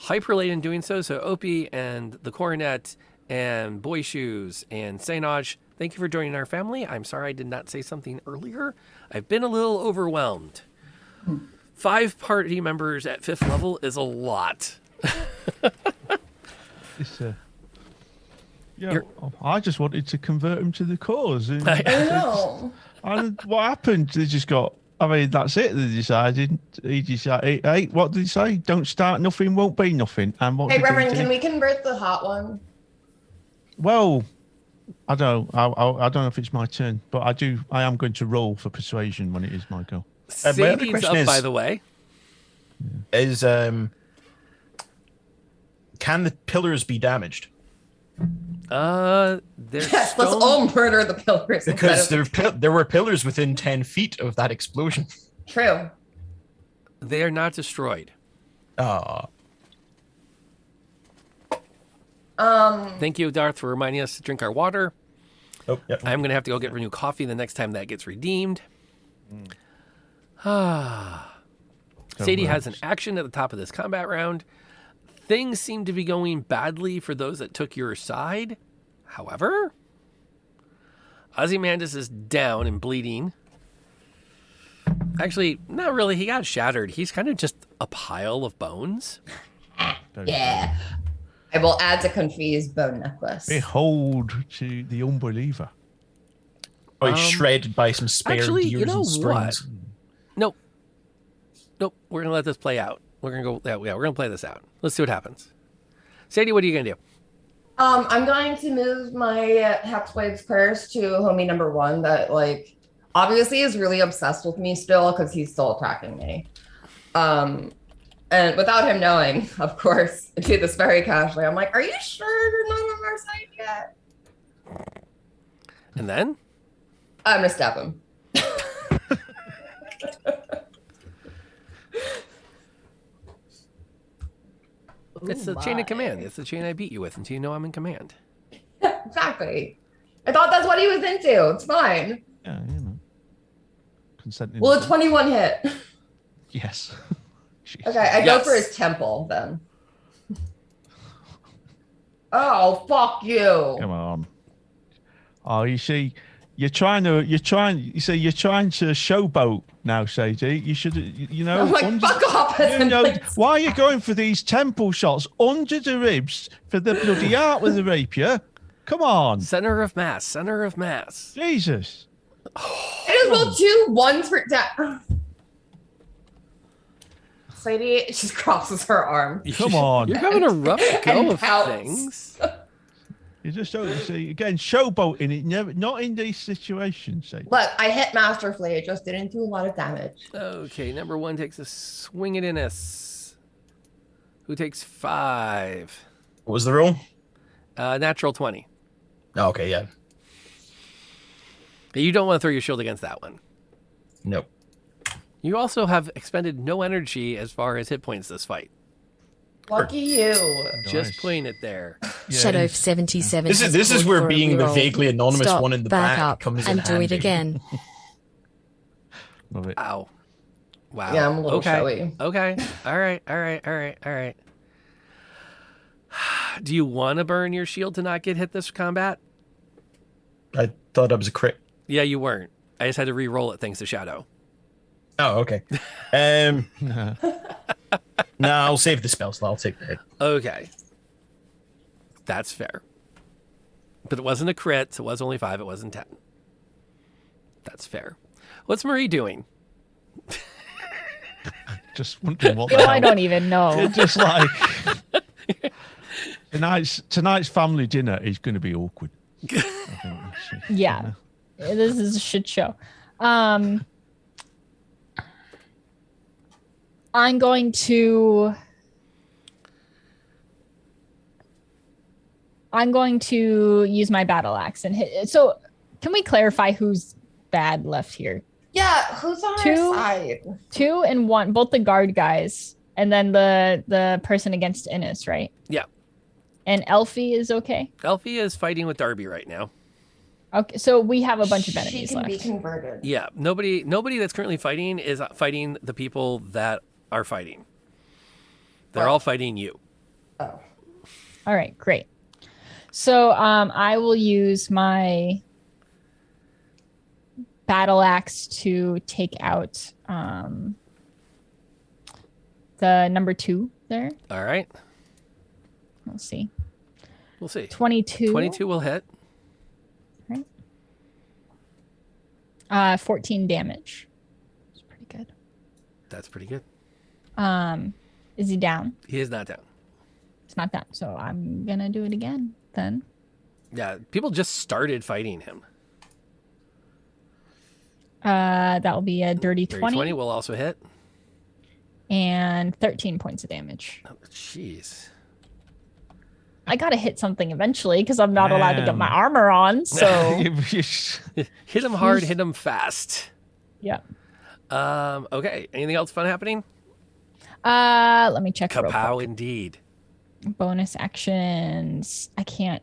hyper late in doing so. So Opie and the Coronet and Boy Shoes and Sainaj, thank you for joining our family. I'm sorry I did not say something earlier. I've been a little overwhelmed. 5 party members at 5th level is a lot. It's, I just wanted to convert him to the cause. And I know. and what happened? They just got. I mean, that's it. They decided. He decided. Hey, what did he say? Don't start nothing, won't be nothing. And what? Hey, did he Reverend, do? can we convert the hot one? Well, I don't. I don't know if it's my turn, but I do. I am going to roll for persuasion when it is my go. My other Sadie's question up, is- by the way. Is can the pillars be damaged? They're Yes, let's stone- all murder the pillars. Because instead of- there were pillars within 10 feet of that explosion. True. They are not destroyed. Ah, Thank you, Darth, for reminding us to drink our water. oh, yep. I'm going to have to go get new coffee the next time that gets redeemed. Sadie has an action at the top of this combat round. Things seem to be going badly for those that took your side. However, Ozymandias is down and bleeding. Actually, not really. He got shattered. He's kind of just a pile of bones. Yeah. I will add to Confused bone necklace. Behold to the unbeliever. Oh, he's shredded by some spare Actually, gears you know and springs. Nope. We're gonna let this play out. We're gonna go. Yeah, we're gonna play this out. Let's see what happens. Sadie, what are you gonna do? I'm going to move my Hexwave's curse to homie number 1 that like obviously is really obsessed with me still because he's still attacking me. And without him knowing, of course, I do this very casually. I'm like, are you sure you're not on our side yet? And then I'm gonna stab him. it's the chain of command. It's the chain I beat you with until you know I'm in command. Exactly. I thought that's what he was into. It's fine. Yeah, consenting. Will a 21 hit? Yes. Jeez. Okay, I go for his temple then. Oh, fuck you. Come on. Oh, you see, you're trying to showboat now, Sadie. You should, you know. I'm like, fuck off. Why are you going for these temple shots under the ribs for the bloody heart with the rapier? Come on. Center of mass. Center of mass. Jesus. I just rolled 2 1s for death. Sadie just crosses her arm. Come on. You're having a rough go And of pouts. You things. see, again, showboating it, never, not in these situations, Sadie. Look, I hit masterfully. It just didn't do a lot of damage. Okay, number 1 takes a swing at Innis. Who takes 5? What was the roll? Natural 20. Oh, okay, yeah. You don't want to throw your shield against that one. Nope. You also have expended no energy as far as hit points this fight. Lucky you. Just Nice. putting it there. Yeah, Shadow it's- 77. This is has where called for a being the reroll. vaguely anonymous Stop, one in the back back up comes in and do it handy. again. Love it. Ow. Wow. Yeah, I'm a little okay. showy. Okay. All right. Do you want to burn your shield to not get hit this combat? I thought that was a crit. Yeah, you weren't. I just had to re-roll it thanks to Shadow. Oh, okay. No, I'll save the spell slot. I'll take the hit. Okay. That's fair. But it wasn't a crit, so it was only 5, it wasn't 10. That's fair. What's Marie doing? Just wondering what You the know, I hell. don't even know. It's just like tonight's family dinner is going to be awkward. I think Yeah. This is a shit show. I'm going to use my battle axe and hit. So, can we clarify who's bad left here? Yeah, who's on Two. our side? 2 and 1, both the guard guys, and then the person against Innis, right? Yeah. And Elfie is okay. Elfie is fighting with Darby right now. Okay, so we have a bunch of She enemies can left. be converted. Yeah, nobody that's currently fighting is fighting the people that are fighting. They're all fighting you. Oh. All right, great. So I will use my battle axe to take out the number 2 there. All right. Let's see. We'll see. 22. 22 will hit. 14 damage. It's pretty good. That's pretty good. Is he down? He is not down. It's not down. So I'm gonna do it again then. Yeah, people just started fighting him. That will be a dirty 20, 20 will also hit. and 13 points of damage. Oh, jeez. I gotta hit something eventually because I'm not allowed to get my armor on. So Hit him hard, hit him fast. yeah. Okay. Anything else fun happening? Let me check real Kapow, quick. indeed. Bonus actions. I can't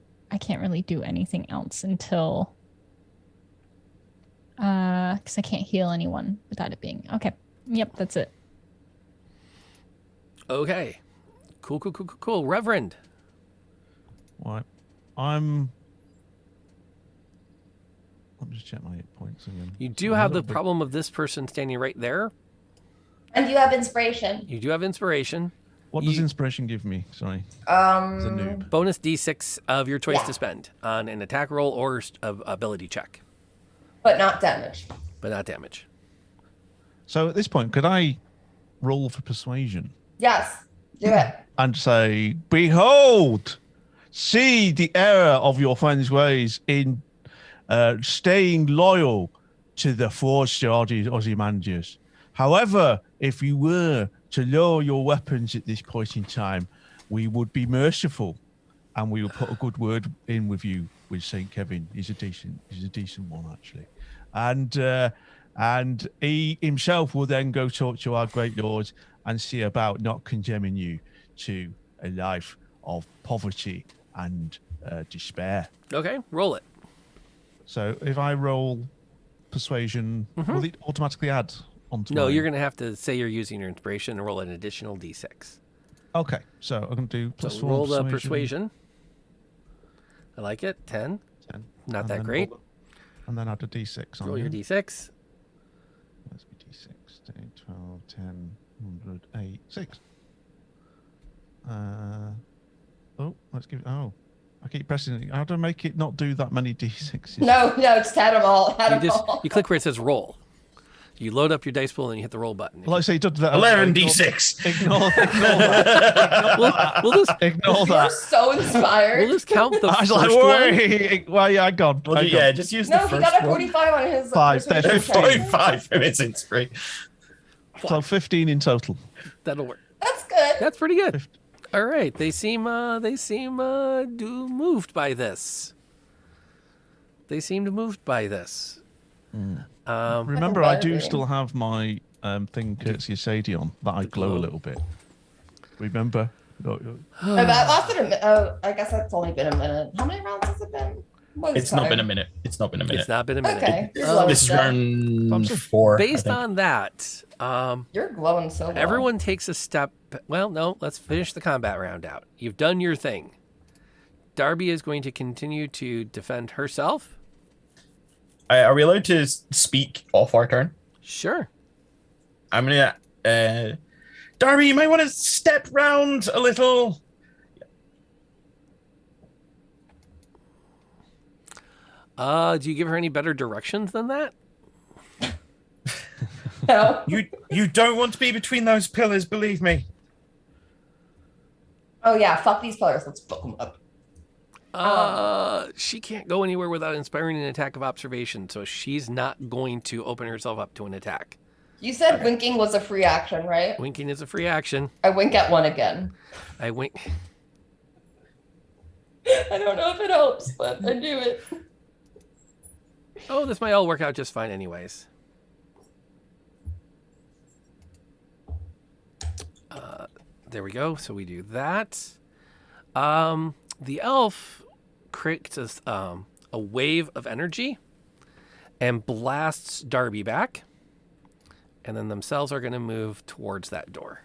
really do anything else until because I can't heal anyone without it being okay. Yep, that's it. Okay. Cool. Reverend. Right. Let me just check my hit points again. You do have the problem of this person standing right there. And you have inspiration. You do have inspiration. What does inspiration give me? Sorry. As a noob. Bonus D6 of your choice Yeah. to spend on an attack roll or ability check, But not damage. but not damage. So at this point, could I roll for persuasion Yes. Do it. and say, "Behold, see the error of your friend's ways in staying loyal to the forged Ozymandias. However, if you were to lower your weapons at this point in time, we would be merciful, and we will put a good word in with you with Saint Kevin. He's a decent one actually, and he himself will then go talk to our great lords and see about not condemning you to a life of poverty and despair." Okay, roll it. So if I roll persuasion, will it automatically add onto? No, my... you're going to have to say you're using your inspiration and roll an additional D6. Okay, so I'm going to do plus So 1 roll the persuasion. I like it. 10. 10. Not And that then great. And then add a d6 on Roll your it. D6. Let's be d6, 10, 12, 10, 100, 8, 6. Let's give it. Oh, I keep pressing it. How do I make it not do that many d6s? No, just add them all. Add them all. You click where it says roll. You load up your dice pool and you hit the roll button. Well, I say, that. 11d6. Ignore that. Ignore You're that. so inspired. We'll just count the I was first like, one. wait. Well, yeah, I got. Well, yeah, just use the No, he first got a one. 45 on his 5, persuasion that's check. 45 minutes inspiration. So 15 in total. That'll work. That's good. That's pretty good. All right, they seem moved by this. They seemed moved by this. Remember, I do still have my thing, courtesy of Sadie on, that I glow a little bit. Remember? That lasted a minute. Oh, I guess that's only been a minute. How many rounds has it been? It's not been a minute. It's not been a minute. It's not been a minute. Okay. You're glowing This is still. round 4. I Based think. on that, You're glowing so well. everyone takes a step. Well, no, let's finish the combat round out. You've done your thing. Darby is going to continue to defend herself. Are we allowed to speak off our turn? Sure. I'm gonna. Darby, you might want to step round a little. Do you give her any better directions than that? No. You don't want to be between those pillars, believe me. Oh yeah, fuck these pillars. Let's fuck them up. She can't go anywhere without inspiring an attack of observation, so she's not going to open herself up to an attack. You said winking was a free action, right? Winking is a free action. I wink at one again. I wink. I don't know if it helps, but I do it. Oh, this might all work out just fine anyways. There we go. So we do that. The elf creates a wave of energy and blasts Darby back. And then themselves are going to move towards that door.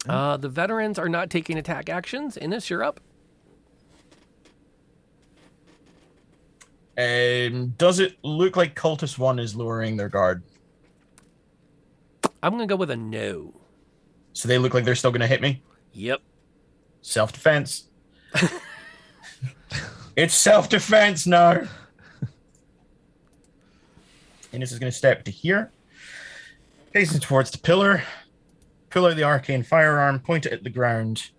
The veterans are not taking attack actions. Innes, you're up. Does it look like Cultist 1 is lowering their guard? I'm going to go with a no. So they look like they're still going to hit me? Yep. Self-defense. It's self-defense now. Innes is going to step to here. Facing towards the pillar. Pull out the arcane firearm, point it at the ground,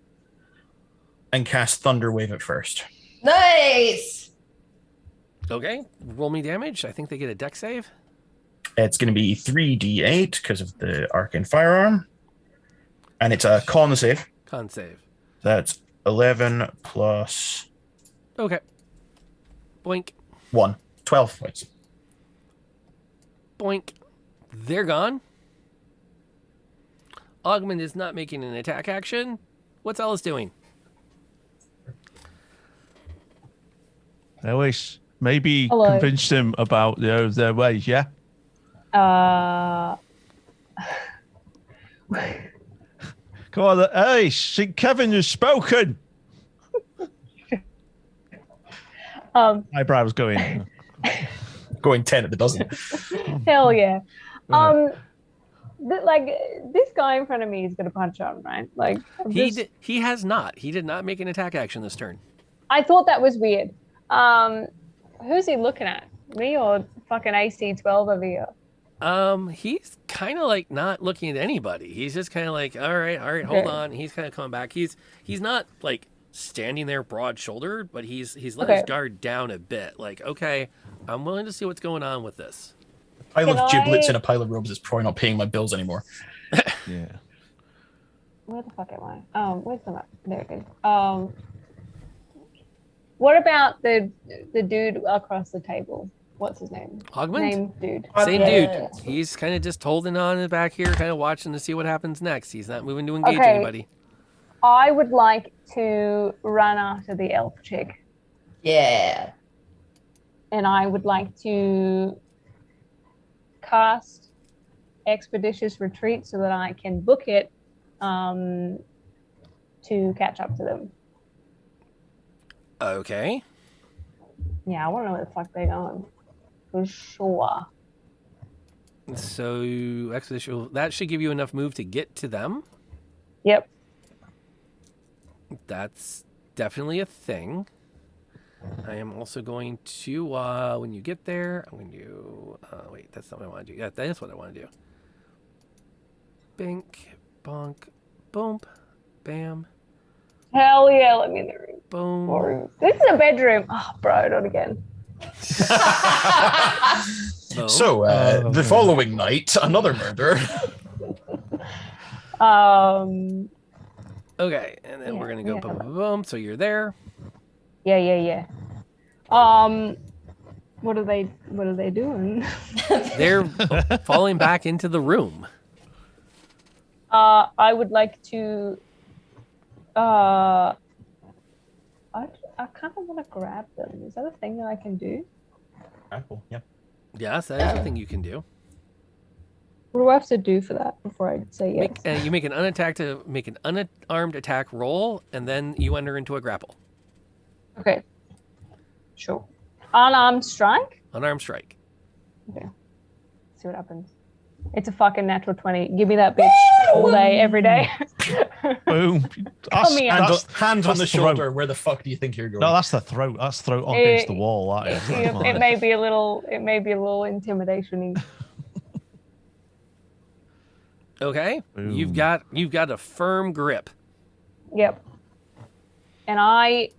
and cast Thunder Wave at first. Nice. Okay. Roll me damage. I think they get a deck save. It's going to be 3d8 because of the arcane firearm. And it's a con save. Con save. That's 11 plus Okay. Boink. 1. 12 points. Boink. They're gone. Augment is not making an attack action. What's Alice doing? Anyways, maybe Hello. convince him about their ways, yeah? Come on, hey, St. Kevin has spoken. Eyebrows going. Going 10 at the dozen. Hell yeah. This guy in front of me is gonna punch on, right? Like He has not. He did not make an attack action this turn. I thought that was weird. Who's he looking at? Me or fucking AC 12 over here? He's kind of like not looking at anybody. He's just kind of like, all right, hold on. He's kind of coming back. He's not like standing there broad shouldered, but he's let his guard down a bit. Like, okay, I'm willing to see what's going on with this. A pile of giblets and a pile of robes is probably not paying my bills anymore. Yeah. Where the fuck am I? Where's the map? There it is. What about the dude across the table? What's his name? Augment? Name dude. Same dude. He's kind of just holding on in the back here, kind of watching to see what happens next. He's not moving to engage anybody. I would like to run after the elf chick. Yeah. And I would like to cast Expeditious Retreat so that I can book it to catch up to them. Okay. Yeah, I want to know where the fuck they're going. For sure. So, expedition, that should give you enough move to get to them. Yep. That's definitely a thing. I am also going to, when you get there, I'm going to do, wait, that's not what I want to do. Yeah, that is what I want to do. Bink, bonk, boom, bam. Hell yeah, let me in the room. Boom. This is a bedroom. Oh, bro, not again. Boom. So, the following night, another murder. Okay, and then we're going to go boom, boom, boom. So you're there. Yeah. What are they doing? They're falling back into the room. I would like to I kind of want to grab them. Is that a thing that I can do? Apple, yeah. Yes, that is a thing you can do. What do I have to do for that before I say yes? You make an unarmed attack roll, and then you enter into a grapple. Okay. Sure. Unarmed strike? Unarmed strike. Okay. See what happens. It's a fucking natural 20. Give me that bitch all day, every day. Boom. Hand on the the shoulder. throat. Where the fuck do you think you're going? No, that's the throat. That's throat against the wall. That is. It may be a little intimidation-y. Okay. Boom. You've got a firm grip. Yep. And I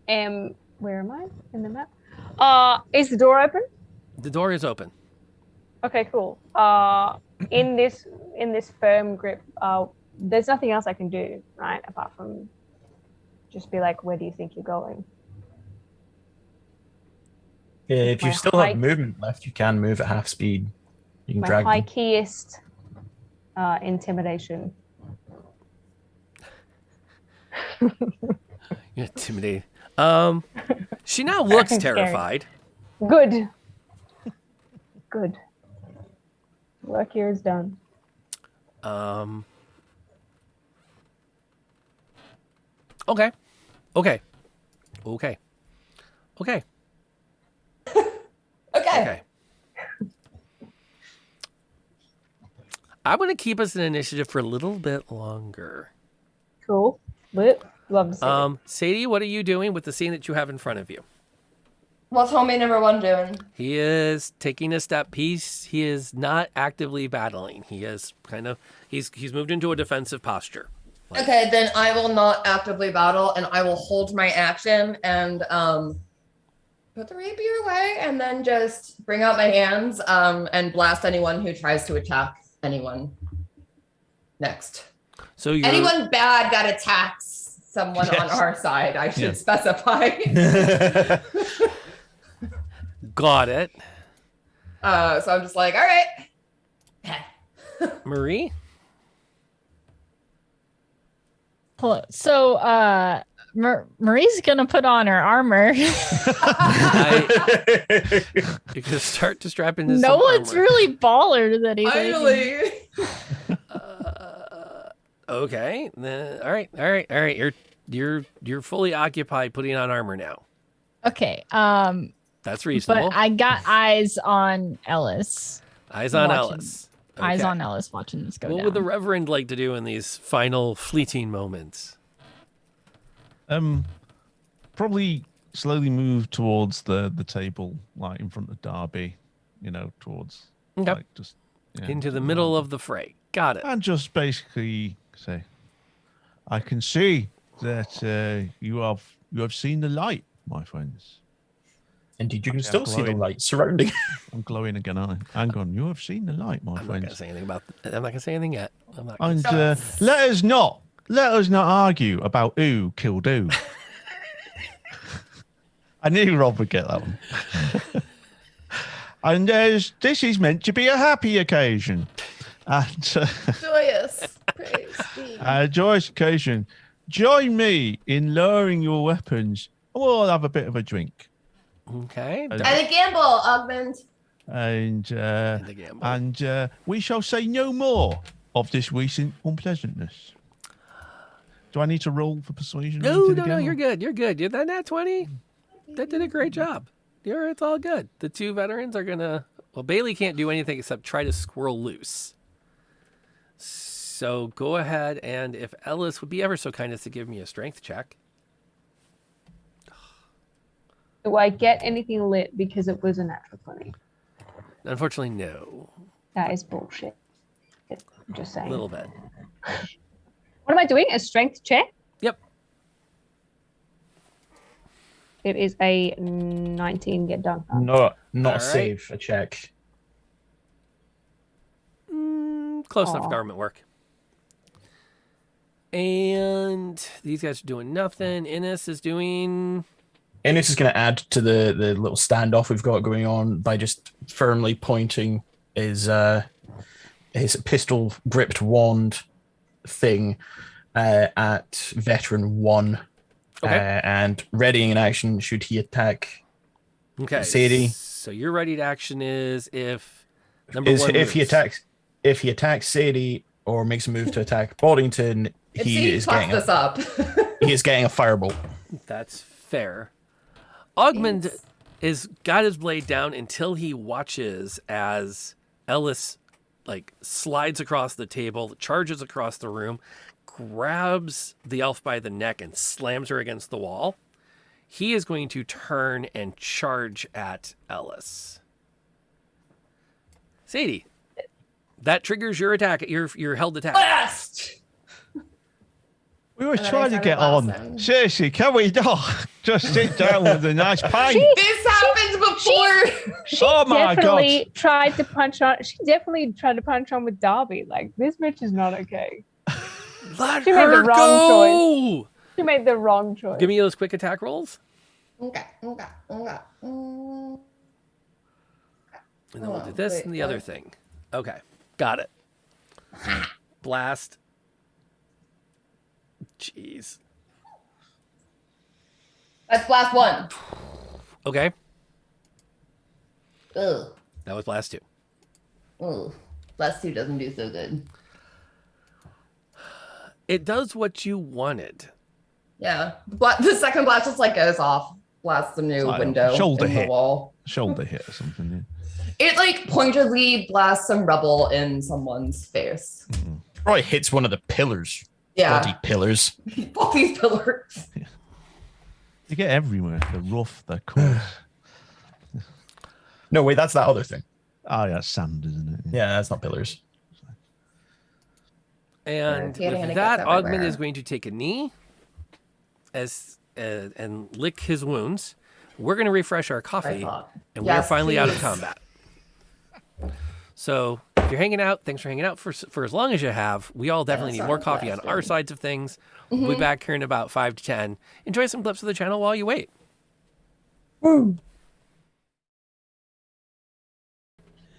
am. Where am I in the map? Is the door open? The door is open. Okay, cool. In this firm grip, there's nothing else I can do, right? Apart from just be like, where do you think you're going? Yeah, if you My still high- have movement left, you can move at half speed. You can My drag high them. keyest intimidation. You're intimidated. She now looks Fucking scary. terrified. Good. Good. Work here is done. Okay. Okay. I'm going to keep us in initiative for a little bit longer. Cool. Lit. Love to see it. Sadie, what are you doing with the scene that you have in front of you? What's homie number one doing? He is taking a step. He is not actively battling. He is he's moved into a defensive posture. Okay, then I will not actively battle, and I will hold my action and put the rapier away, and then just bring out my hands and blast anyone who tries to attack anyone next. So you're, Anyone bad that attacks someone on our side, I should specify. got it. So I'm just like, all right, Marie? So, Marie's gonna put on her armor. You can start to strap into No some one's armor. really baller than anything. Finally. Okay. All right. You're fully occupied putting on armor now. Okay. That's reasonable. But I got eyes on Ellis. Eyes on watching. Ellis. Eyes Okay. on Ellis watching this go What down. would the Reverend like to do in these final fleeting moments? Probably slowly move towards the table, like in front of Darby, towards Okay. like just Into the middle of the fray. Got it. and just basically say, I can see that you have seen the light, my friends. Indeed, you can Okay, still I'm see the glowing. light surrounding. I'm glowing again, aren't I? Hang on, you have seen the light, my I'm not gonna friends. say anything about. I'm not gonna say anything yet. I'm not. Gonna And say- let us not argue about who killed who. I knew Rob would get that one. And this is meant to be a happy occasion, and Joyous. Praise be. a joyous occasion. Join me in lowering your weapons, and we'll have a bit of a drink. Okay. And- And a gamble, Augment. And the gamble. we shall say no more of this recent unpleasantness. Do I need to roll for persuasion? or No, anything no, again, or- you're good. You're good. You're that 20. That did a great job. It's all good. The two veterans are gonna. Well, Bailey can't do anything except try to squirrel loose. So go ahead, and if Ellis would be ever so kind as to give me a strength check. Do I get anything lit because it was a natural 20? Unfortunately, no. That is bullshit. I'm just A saying. little bit. What am I doing? A strength check? Yep. It is a 19 get done. Not All right. save a check. Close enough Aw. for government work. And these guys are doing nothing. Innes is doing. Ennis is going to add to the little standoff we've got going on by just firmly pointing his pistol gripped wand thing at veteran one, Okay. and readying an action should he attack. Okay. Sadie. So your ready to action is if number Is one if he moves. attacks Sadie or makes a move to attack Boddington, If he Sadie is fucks getting this up. he is getting a fireball. That's fair. Augmund is got his blade down until he watches as Ellis slides across the table, charges across the room, grabs the elf by the neck and slams her against the wall. He is going to turn and charge at Ellis. Sadie, that triggers your attack, your held attack. Blast! We were And then I trying to started get on. blasting. Seriously, can we not just sit down with a nice pint? This happened before. She Oh my definitely tried to punch on. She definitely tried to punch on with Darby. Like, this bitch is not okay. Let She made the her wrong go! She made the wrong choice. Give me those quick attack rolls. Okay. And then we'll do this Wait, and the what? other thing. Okay. Got it. Blast. Jeez. That's blast one. Okay. Ugh. That was blast 2. Ugh. Blast two doesn't do so good. It does what you wanted. Yeah. The second blast just goes off. Blasts a new Like a window shoulder in the hit. wall. Shoulder hit or something. It pointedly blasts some rubble in someone's face. Probably hits one of the pillars. Yeah. Bloody pillars. All these pillars. You get everywhere. They're rough. They're coarse. No, wait, that's that other thing. Oh yeah, sand, isn't it? Yeah, that's not pillars. And Getting with it that, gets Augment everywhere. is going to take a knee and lick his wounds. We're going to refresh our coffee, and we are Yes, finally out of please. combat. So if you're hanging out, thanks for hanging out for as long as you have. We all definitely Yes, need more I'm coffee on blessed. our sides of things. We'll be back here in about 5 to 10. Enjoy some clips of the channel while you wait.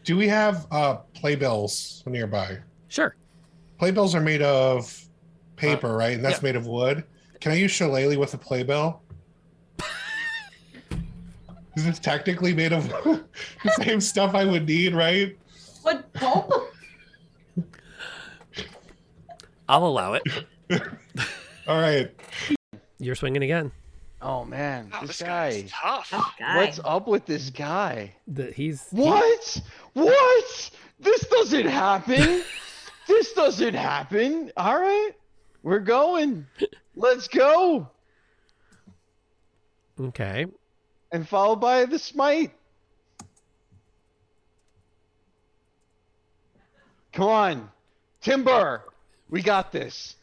Do we have playbills nearby? Sure. Playbills are made of paper, right? And that's yeah. made of wood. Can I use shillelagh with a playbill? Because it's technically made of the same stuff I would need, right? What pulp? I'll allow it. All right. You're swinging again. Oh man, Wow, this guy's guy. tough. What's up with this guy? He's What? What? This doesn't happen. This doesn't happen. All right, we're going. Let's go. Okay. And followed by the smite. Come on, Timber. We got this.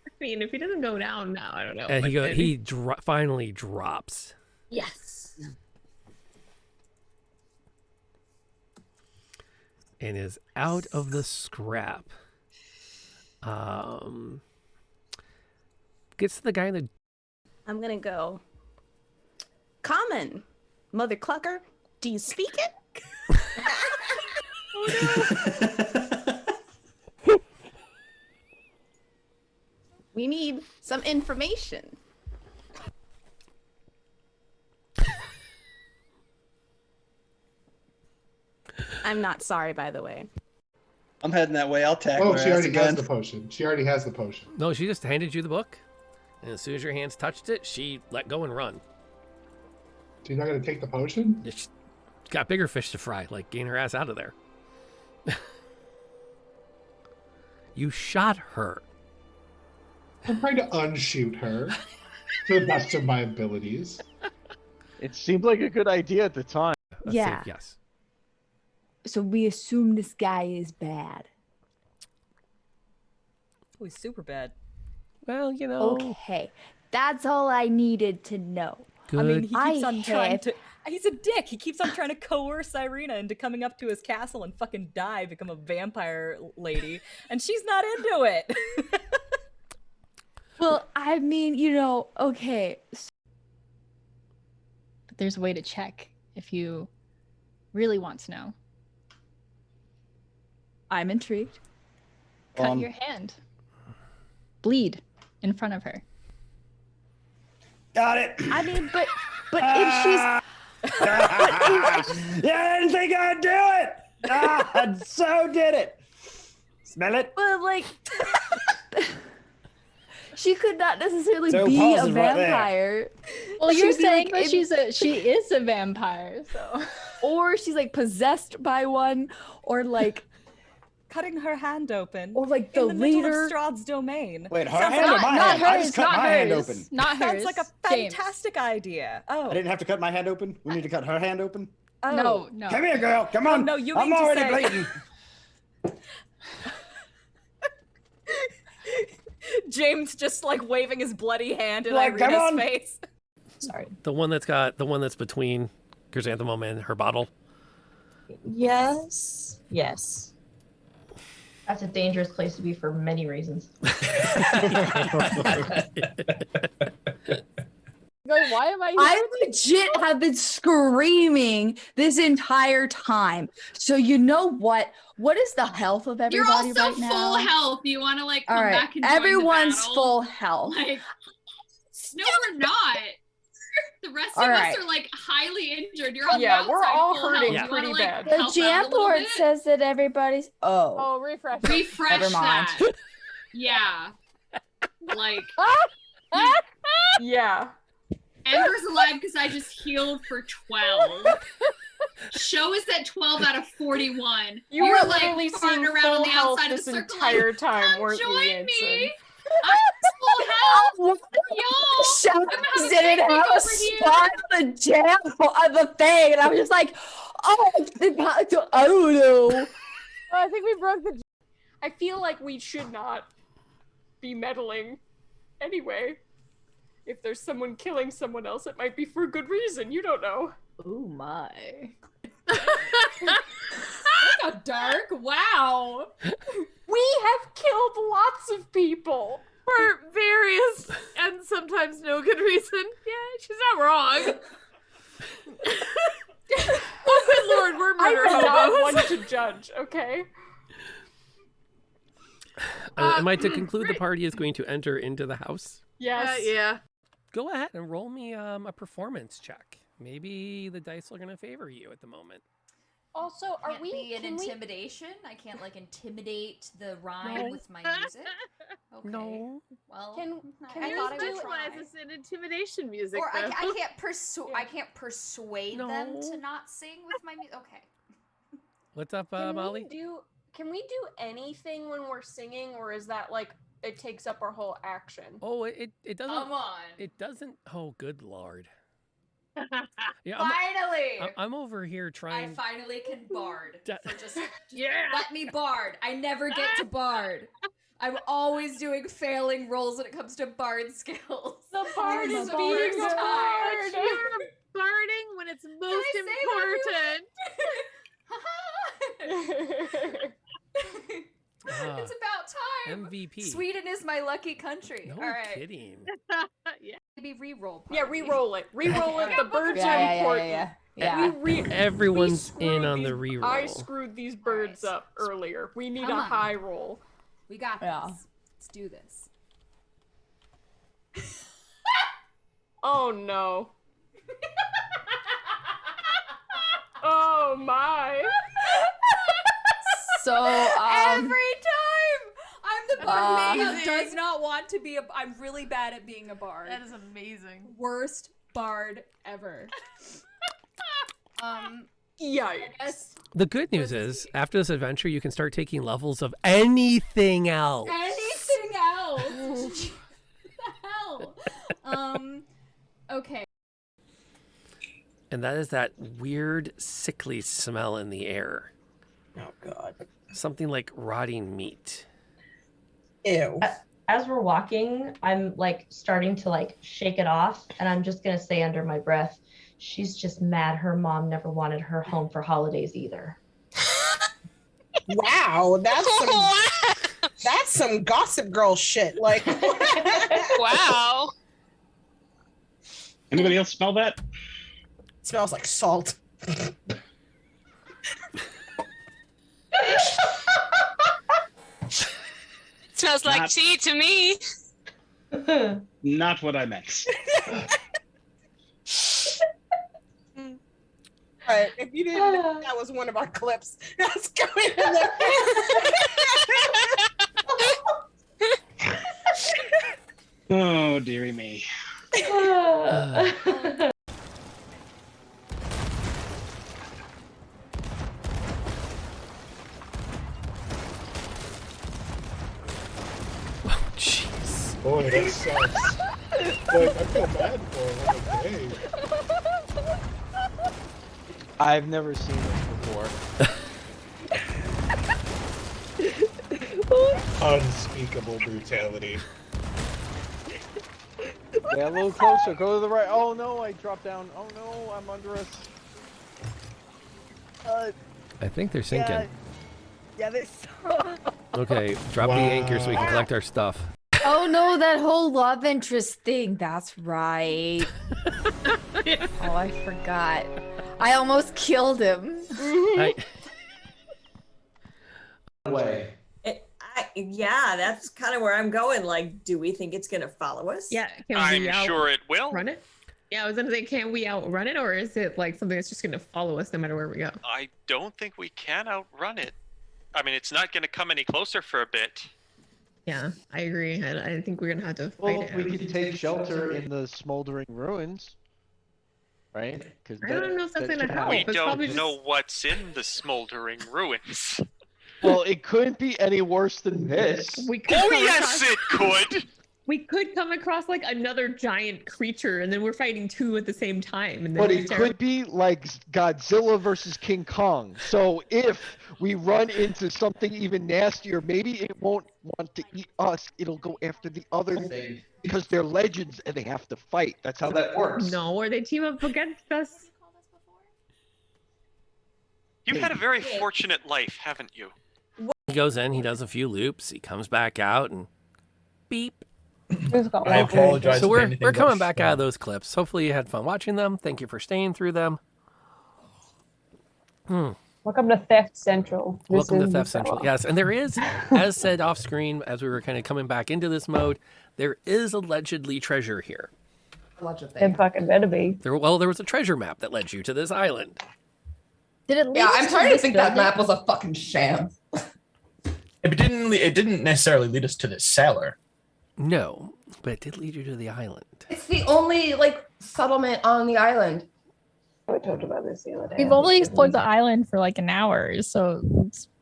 I mean, if he doesn't go down now, I don't know. And but he finally drops. Yes. And is out of the scrap. Gets to the guy in the. I'm gonna go. Common, mother clucker. Do you speak it? We need some information. I'm not sorry, by the way. I'm heading that way. I'll tackle Oh, her she ass already has again. the potion. She already has the potion. No, she just handed you the book. And as soon as your hands touched it, she let go and run. She's not going to take the potion? She's got bigger fish to fry. Like, gain her ass out of there. You shot her. I'm trying to unshoot her to the best of my abilities. It seemed like a good idea at the time. A Yeah. safe yes. So we assume this guy is bad. Oh, he's super bad. Well, you know. Okay. That's all I needed to know. Good. I mean, he keeps on trying have- to. He's a dick. He keeps on trying to coerce Irina into coming up to his castle and fucking die, become a vampire lady, and she's not into it. Well, I mean, okay. But there's a way to check if you really want to know. I'm intrigued. Cut your hand. Bleed in front of her. Got it. I mean, but if she's Yeah, I didn't think I'd do it. I so did it. Smell it? But like, she could not necessarily So be a positive right there. vampire. Well, you're She'd be, saying like, that she is a vampire, so. or she's like possessed by one, or like, Cutting her hand open. or like the in the middle leader. of Strahd's domain. Wait, her Sounds hand or like, my not hand? I hers, just cut not my hand hers. open. Not hers. sounds like a James. fantastic idea. Oh. I didn't have to cut my hand open. We need to cut her hand open. Oh. No. Come here, girl. Come on. no, you I'm mean to already say- bleeding. James just like waving his bloody hand in Like, come Irina's on. face. Sorry. The one that's between Chrysanthemum and her bottle. Yes. Yes. That's a dangerous place to be for many reasons. Why am I legit have been screaming this entire time. So you know what? What is the health of You're everybody also right now? full health. You want to like come All right, back and join everyone's the battle? full health. Like, no, we're not. The rest All of right. us are like highly injured. You're on Yeah, the we're outside all full hurting health. You pretty wanna, like, bad. The help out a jam little board bit? says that everybody's. Oh, refresh. Refresh Never mind. that. Yeah. Like Yeah. Ember's alive because I just healed for 12. Show is at 12 out of 41. You You're were like literally farting seeing around full on the health outside of this the circle. entire like, time, "Come weren't you, join Yansen?" me. I'm full health. Y'all. Shadows I'm gonna have a didn't picnic have a over here. spot on the jam of the thing, and I was just like, oh, I don't know. I think we broke the. I feel like we should not be meddling. Anyway, if there's someone killing someone else, it might be for a good reason. You don't know. Oh my. That got dark. Wow. We have killed lots of people. For various and sometimes no good reason. Yeah, she's not wrong. Oh, good lord, we're murder I'm not one to judge, okay? Am I to conclude the party is going to enter into the house? Yes. Yeah. Go ahead and roll me a performance check. Maybe the dice are going to favor you at the moment. Also, Can't be an intimidation? I can't like intimidate the rhyme No. with my music? Okay. No. Well, Can I you thought I would specialize try. this in intimidation music? Or I though? can't persuade them to not sing with my music. Okay. What's up, Molly? Can we do anything when we're singing, or is that like it takes up our whole action? Oh, it doesn't. Come on. It doesn't. Oh, good lord. Yeah, Finally! I'm over here I trying. finally can bard. For just Yeah. let me bard. I never get to bard. I'm always doing failing rolls when it comes to bard skills. The bard This is is the being first a time. bard. You're barding when it's most important. It's about time. MVP. Sweden is my lucky country. No All right. kidding. Yeah. Maybe re-roll. Yeah, re-roll it. Re-roll it. The birds Yeah, are yeah, yeah, important. yeah. Everyone's we in on screwed the these- reroll. I screwed these birds up earlier. We need Come a on. high roll. We got this. Yeah. Let's do this. Oh no. Oh my. So Every time I'm the bard that Amazing. does not want to be I'm really bad at being a bard. That is amazing. Worst bard ever. Yikes. The good news is, after this adventure, you can start taking levels of anything else. Anything else? What the hell? Okay. And that is that weird, sickly smell in the air. Oh god. Something like rotting meat. Ew. As we're walking, I'm like starting to like shake it off, and I'm just gonna say under my breath, she's just mad her mom never wanted her home for holidays either. Wow, that's some gossip girl shit. Like, Wow. Anybody else smell that? It smells like salt. Smells like Not- tea to me. Not what I meant. But if you didn't know that was one of our clips, that's going in there. Oh, dearie me. Jeez. Boy, that sucks. Like, I feel bad for him. Okay. I've never seen this before. Unspeakable brutality. Yeah, a little closer. Go to the right. Oh no, I dropped down. Oh no, I'm under us. I think they're sinking. Yeah, they. Okay, drop the anchor so we can collect our stuff. Oh no, that whole love interest thing. That's right. Oh, I forgot. I almost killed him. Way. Yeah, that's kind of where I'm going. Like, do we think it's gonna follow us? Yeah, I'm sure it will. Run it. Yeah, I was gonna say, can we outrun it, or is it like something that's just gonna follow us no matter where we go? I don't think we can outrun it. I mean, it's not going to come any closer for a bit. Yeah, I agree. I think we're gonna have to fight Well, it. we out. could take shelter in the smoldering ruins, right? Because I don't know if that's gonna help. We It's don't probably know what's in the smoldering ruins. Well, it couldn't be any worse than this. We could Oh, come yes, across- it could. We could come across like another giant creature, and then we're fighting two at the same time. And then But it's it could be like Godzilla versus King Kong. So if we run into something even nastier, maybe it won't want to eat us. It'll go after the other thing because they're legends and they have to fight. That's how that works. No, or they team up against us. You've had a very fortunate life, haven't you? He goes in, he does a few loops, he comes back out, and beep. I apologize So if we're anything coming got back out of those clips. Hopefully you had fun watching them. Thank you for staying through them. Welcome to Theft Central. Welcome to Theft Central. Yes, and there is, as said off screen, as we were kind of coming back into this mode, there is allegedly treasure here. Allegedly. It fucking better be. There was a treasure map that led you to this island. Did it lead Yeah, us I'm to starting to this think that building? map was a fucking sham. It didn't necessarily lead us to this cellar. No, but it did lead you to the island. It's the only settlement on the island. We talked about this the other day. We've only explored the island for like an hour, so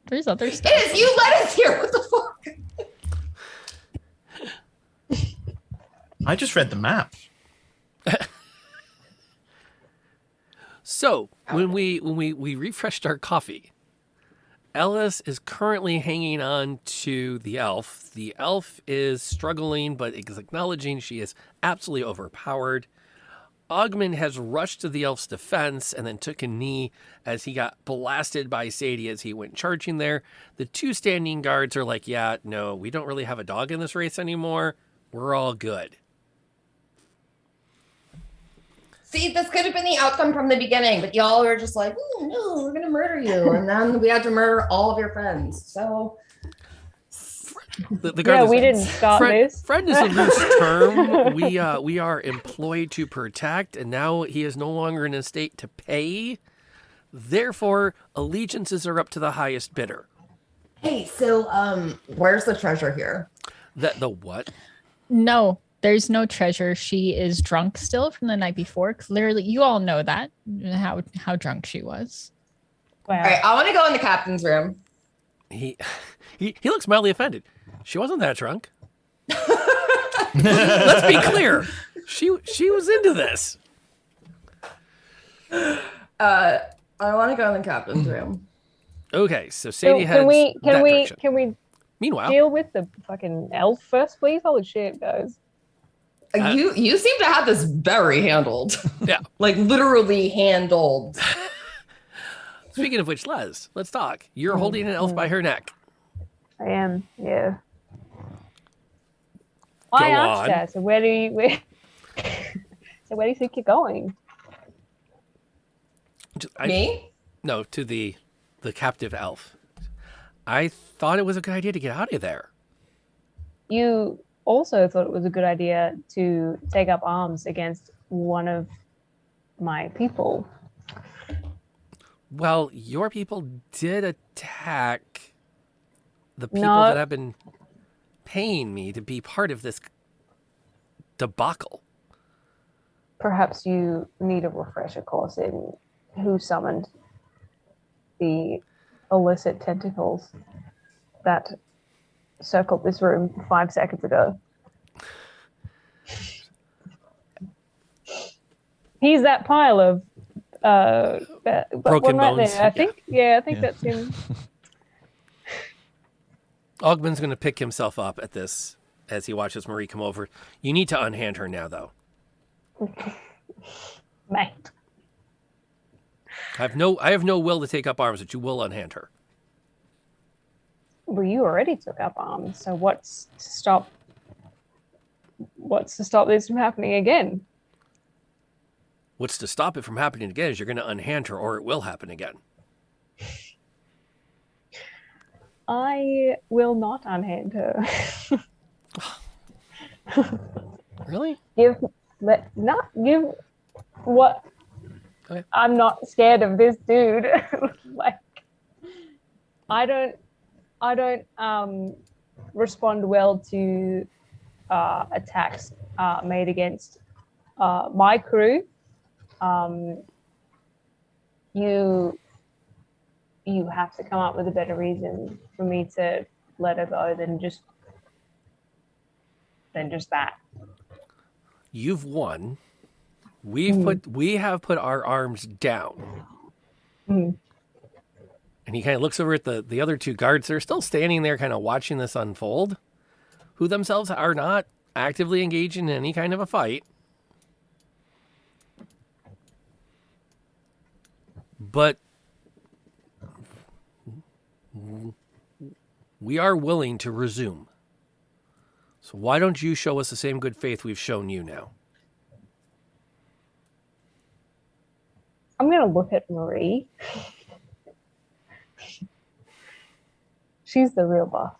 there's other stuff. Is you let us here? What the fuck? I just read the map. So when we refreshed our coffee, Ellis is currently hanging on to the elf. The elf is struggling, but is acknowledging she is absolutely overpowered. Ogman has rushed to the elf's defense and then took a knee as he got blasted by Sadie as he went charging there. The two standing guards are like, yeah, no, we don't really have a dog in this race anymore. We're all good. See, this could have been the outcome from the beginning, but y'all were just like, no, we're gonna murder you. And then we had to murder all of your friends. So The guard we didn't start this. Friend is a loose term. We are employed to protect, and now he is no longer in a state to pay. Therefore, allegiances are up to the highest bidder. hey, so where's the treasure here? The what? No, there's no treasure. She is drunk still from the night before. Clearly, you all know that how drunk she was. Wow. All right, I want to go in the captain's room. He looks mildly offended. She wasn't that drunk. Let's be clear. She was into this. I want to go in the captain's room. Okay, so Sadie Can we direction. Meanwhile, deal with the fucking elf first, please? Holy shit, guys. You seem to have this very handled. Yeah. Like literally handled. Speaking of which, Les, let's talk. You're holding an elf by her neck. I am, yeah. Go I asked on. that. So where do you think you're going? Me? No, to the captive elf. I thought it was a good idea to get out of there. You also thought it was a good idea to take up arms against one of my people. Well, your people did attack the people No. that have been paying me to be part of this debacle. Perhaps you need a refresher course in who summoned the illicit tentacles that circled this room 5 seconds ago. He's that pile of Broken one right bones, there. I think that's him. Ogman's going to pick himself up at this as he watches Marie come over. You need to unhand her now, though. Mate. I have no will to take up arms, but you will unhand her. Well, you already took up arms, so what's to stop this from happening again? What's to stop it from happening again is you're going to unhand her, or it will happen again. I will not unhand her. Really? What? Okay. I'm not scared of this dude. Like, I don't respond well to attacks made against my crew. You have to come up with a better reason for me to let her go than just that. You've won. We have put our arms down. Mm. And he kind of looks over at the other two guards that are still standing there kind of watching this unfold, who themselves are not actively engaged in any kind of a fight. But we are willing to resume. So why don't you show us the same good faith we've shown you now? I'm going to look at Marie She's the real boss.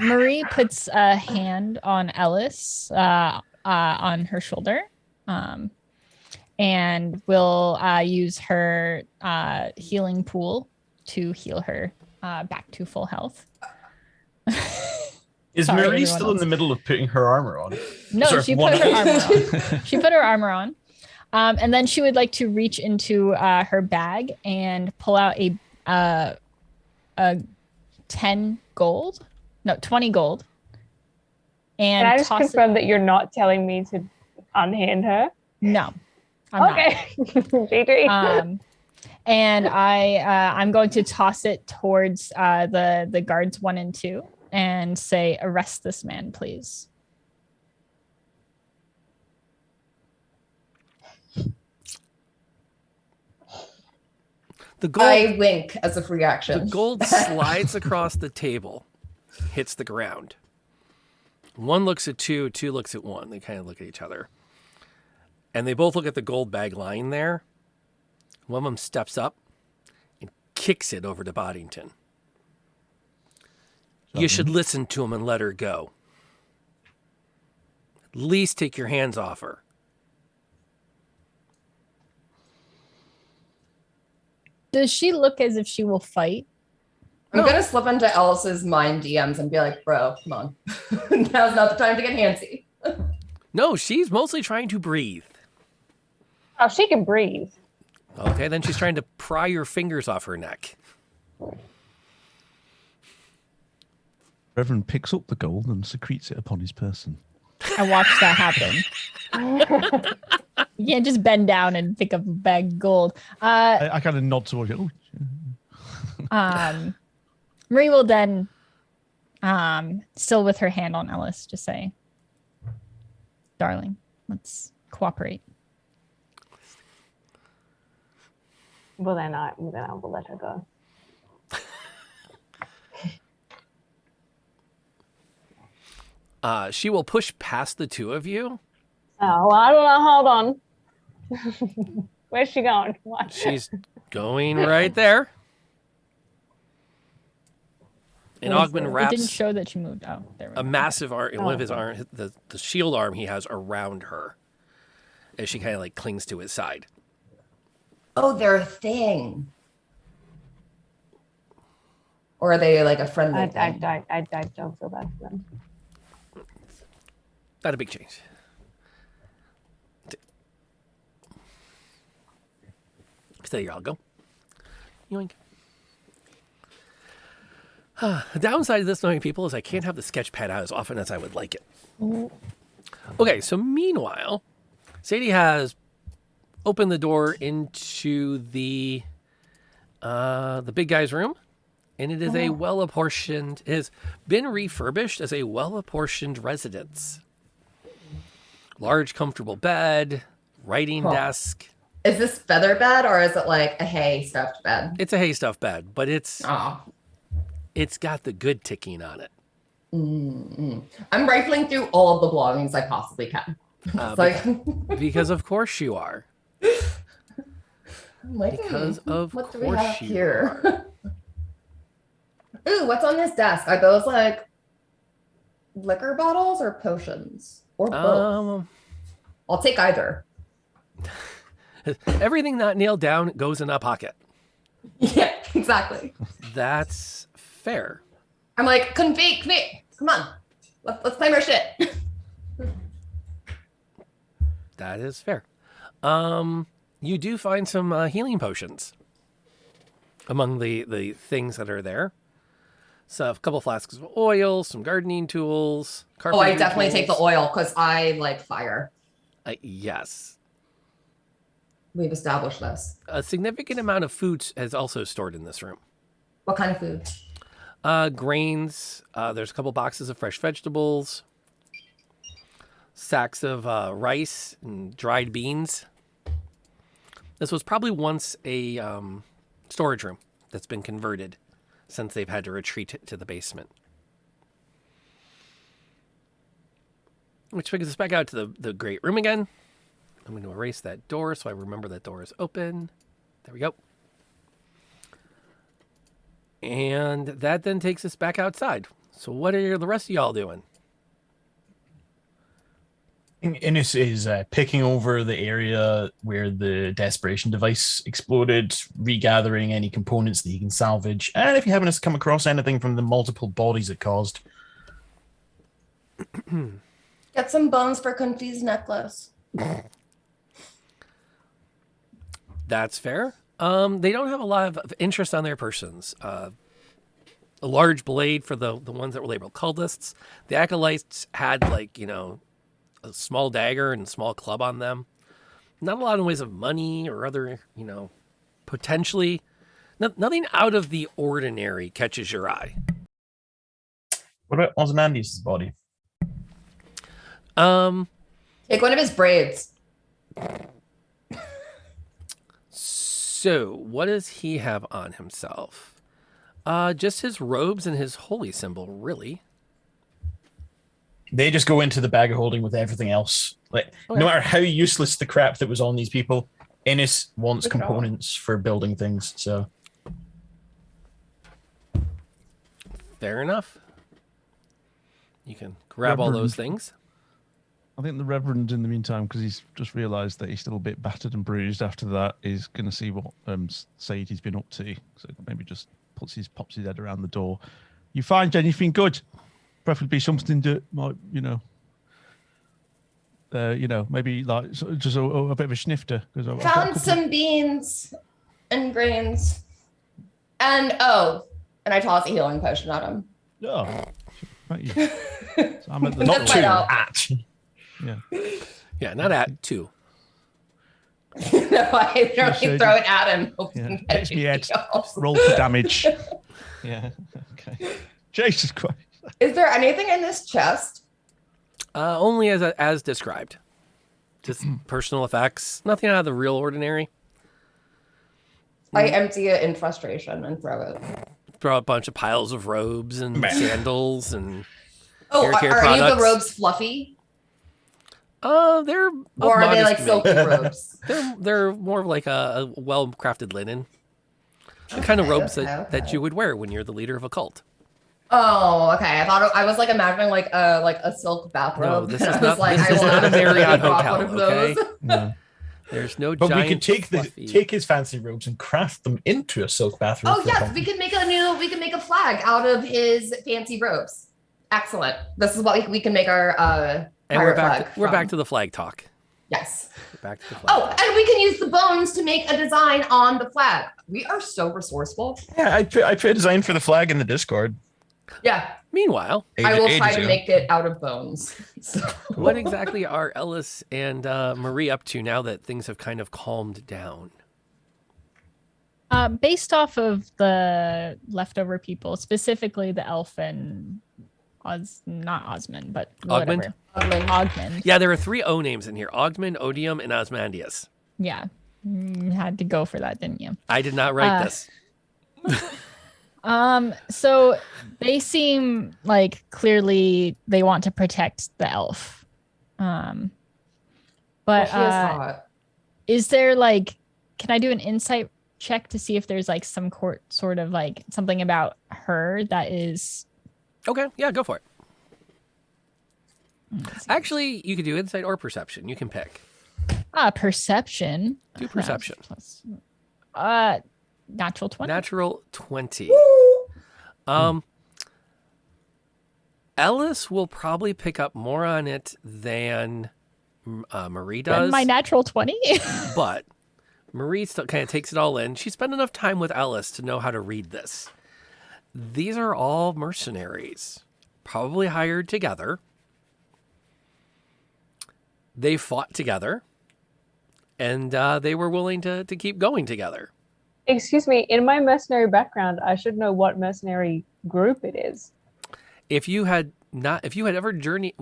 Marie puts a hand on Ellis on her shoulder, and will use her healing pool to heal her back to full health. Is Sorry, Marie everyone still in else. the middle of putting her armor on? No, Sorry, she one put her hand. armor on. She put her armor on. And then she would like to reach into her bag and pull out a 10 gold. No, 20 gold. And Can I just toss confirm that you're not telling me to unhand her? No. I'm okay. GG. And I'm going to toss it towards the guards 1 and 2 and say, arrest this man, please. I wink as a free action. The gold slides across the table, hits the ground. 1 looks at 2, 2 looks at 1. They kind of look at each other. And they both look at the gold bag lying there. One of them steps up and kicks it over to Boddington. You should listen to him and let her go. At least take your hands off her. Does she look as if she will fight? I'm gonna slip into Ellis's mind DMs and be like, bro, come on. Now's not the time to get handsy. No, she's mostly trying to breathe. Oh, she can breathe. Okay, then she's trying to pry your fingers off her neck. Reverend picks up the gold and secretes it upon his person. I watched that happen. You can't just bend down and pick up a bag of gold. I kind of nod towards it. Oh, Marie will then, still with her hand on Ellis, just say, darling, let's cooperate. Well, then I will let her go. She will push past the 2 of you. Oh, well, I don't know. Hold on. Where's she going? What? She's going right there. And Ogman It wraps didn't show that she moved. Oh, there we go. a massive arm, one of his arm, the shield arm he has around her, as she kind of like clings to his side. Oh, they're a thing. Or are they like a friendly thing? I don't feel bad for them. Not a big change. So there you all go. Yoink. The downside of this, knowing people, is I can't have the sketch pad out as often as I would like it. Okay, so meanwhile, Sadie has opened the door into the big guy's room, and it is a well-apportioned, it has been refurbished as a well-apportioned residence. Large, comfortable bed, writing desk. Is this feather bed or is it like a hay stuffed bed? It's a hay stuffed bed, but it's got the good ticking on it. Mm-mm. I'm rifling through all of the belongings I possibly can. Because of course you are. Because of what do we course have you here? Ooh, what's on this desk? Are those like liquor bottles or potions? Or both? I'll take either. Everything not nailed down goes in a pocket. Yeah, exactly. That's fair. I'm like, convey. Come on. Let's claim our shit. That is fair. You do find some healing potions among the things that are there. So a couple flasks of oil, some gardening tools. Oh, I definitely take the oil because I like fire. Yes. We've established this. A significant amount of food is also stored in this room. What kind of food? Grains. There's a couple boxes of fresh vegetables. Sacks of rice and dried beans. This was probably once a storage room that's been converted since they've had to retreat to the basement. Which brings us back out to the great room again. I'm going to erase that door so I remember that door is open. There we go. And that then takes us back outside. So what are the rest of y'all doing? Innes is picking over the area where the desperation device exploded, regathering any components that he can salvage, and if you happen to come across anything from the multiple bodies it caused. Get some bones for Kunfi's necklace. That's fair. They don't have a lot of interest on their persons. A large blade for the ones that were labeled cultists. The acolytes had a small dagger and a small club on them. Not a lot in ways of money or other, potentially. Nothing out of the ordinary catches your eye. What about Ozymandias' body? Take one of his braids. So, what does he have on himself? Just his robes and his holy symbol, really. They just go into the bag of holding with everything else. No matter how useless the crap that was on these people, Innes wants components for building things. So, fair enough. You can grab all those things. I think the Reverend, in the meantime, because he's just realised that he's still a bit battered and bruised after that, is going to see what Sadie's been up to. So maybe just pops his head around the door. You find anything good? Preferably something that might, maybe like just a bit of a snifter. Found some beans and grains. And I toss a healing potion at him. Oh, right, yeah. So I'm at the Not two, at. Yeah, not at 2. No, I literally throw it at him. Yeah. Hits me head. Roll for damage. Yeah. Okay. Jesus Christ. Is there anything in this chest? Only as described. Just personal effects. Nothing out of the real ordinary. I empty it in frustration and throw it. Throw a bunch of piles of robes and sandals and are products. any of the robes fluffy? They're or are they like silky robes? They're more of like a well-crafted linen. The kind of robes that you would wear when you're the leader of a cult. Oh, okay. I thought I was like imagining like a silk bathrobe. No, this is not a Marriott hotel. Okay. No. There's no. But giant we could take his fancy robes and craft them into a silk bathrobe. Oh yes, we can make a flag out of his fancy robes. Excellent. This is what we can make our and we're back to the flag talk. Yes. Back to the flag. Oh, and we can use the bones to make a design on the flag. We are so resourceful. Yeah, I put a design for the flag in the Discord. Yeah. Meanwhile, I will try to make it out of bones. So. What exactly are Ellis and Marie up to now that things have kind of calmed down? Based off of the leftover people, specifically the elf and not Osmond, but Augmund? whatever. Augmund. Yeah, there are 3 O names in here: Augmund, Odium, and Ozymandias. Yeah, had to go for that, didn't you? I did not write this. So they seem like clearly they want to protect the elf. But is there can I do an insight check to see if there's some sort of something about her that is okay? Yeah, go for it. Actually, you could do insight or perception. You can pick. Perception. Do perception. Natural 20. Natural 20. Ellis will probably pick up more on it than Marie does. My natural 20? But Marie still kind of takes it all in. She spent enough time with Ellis to know how to read this. These are all mercenaries, probably hired together. They fought together, and they were willing to keep going together. Excuse me, in my mercenary background, I should know what mercenary group it is. If you had ever journeyed,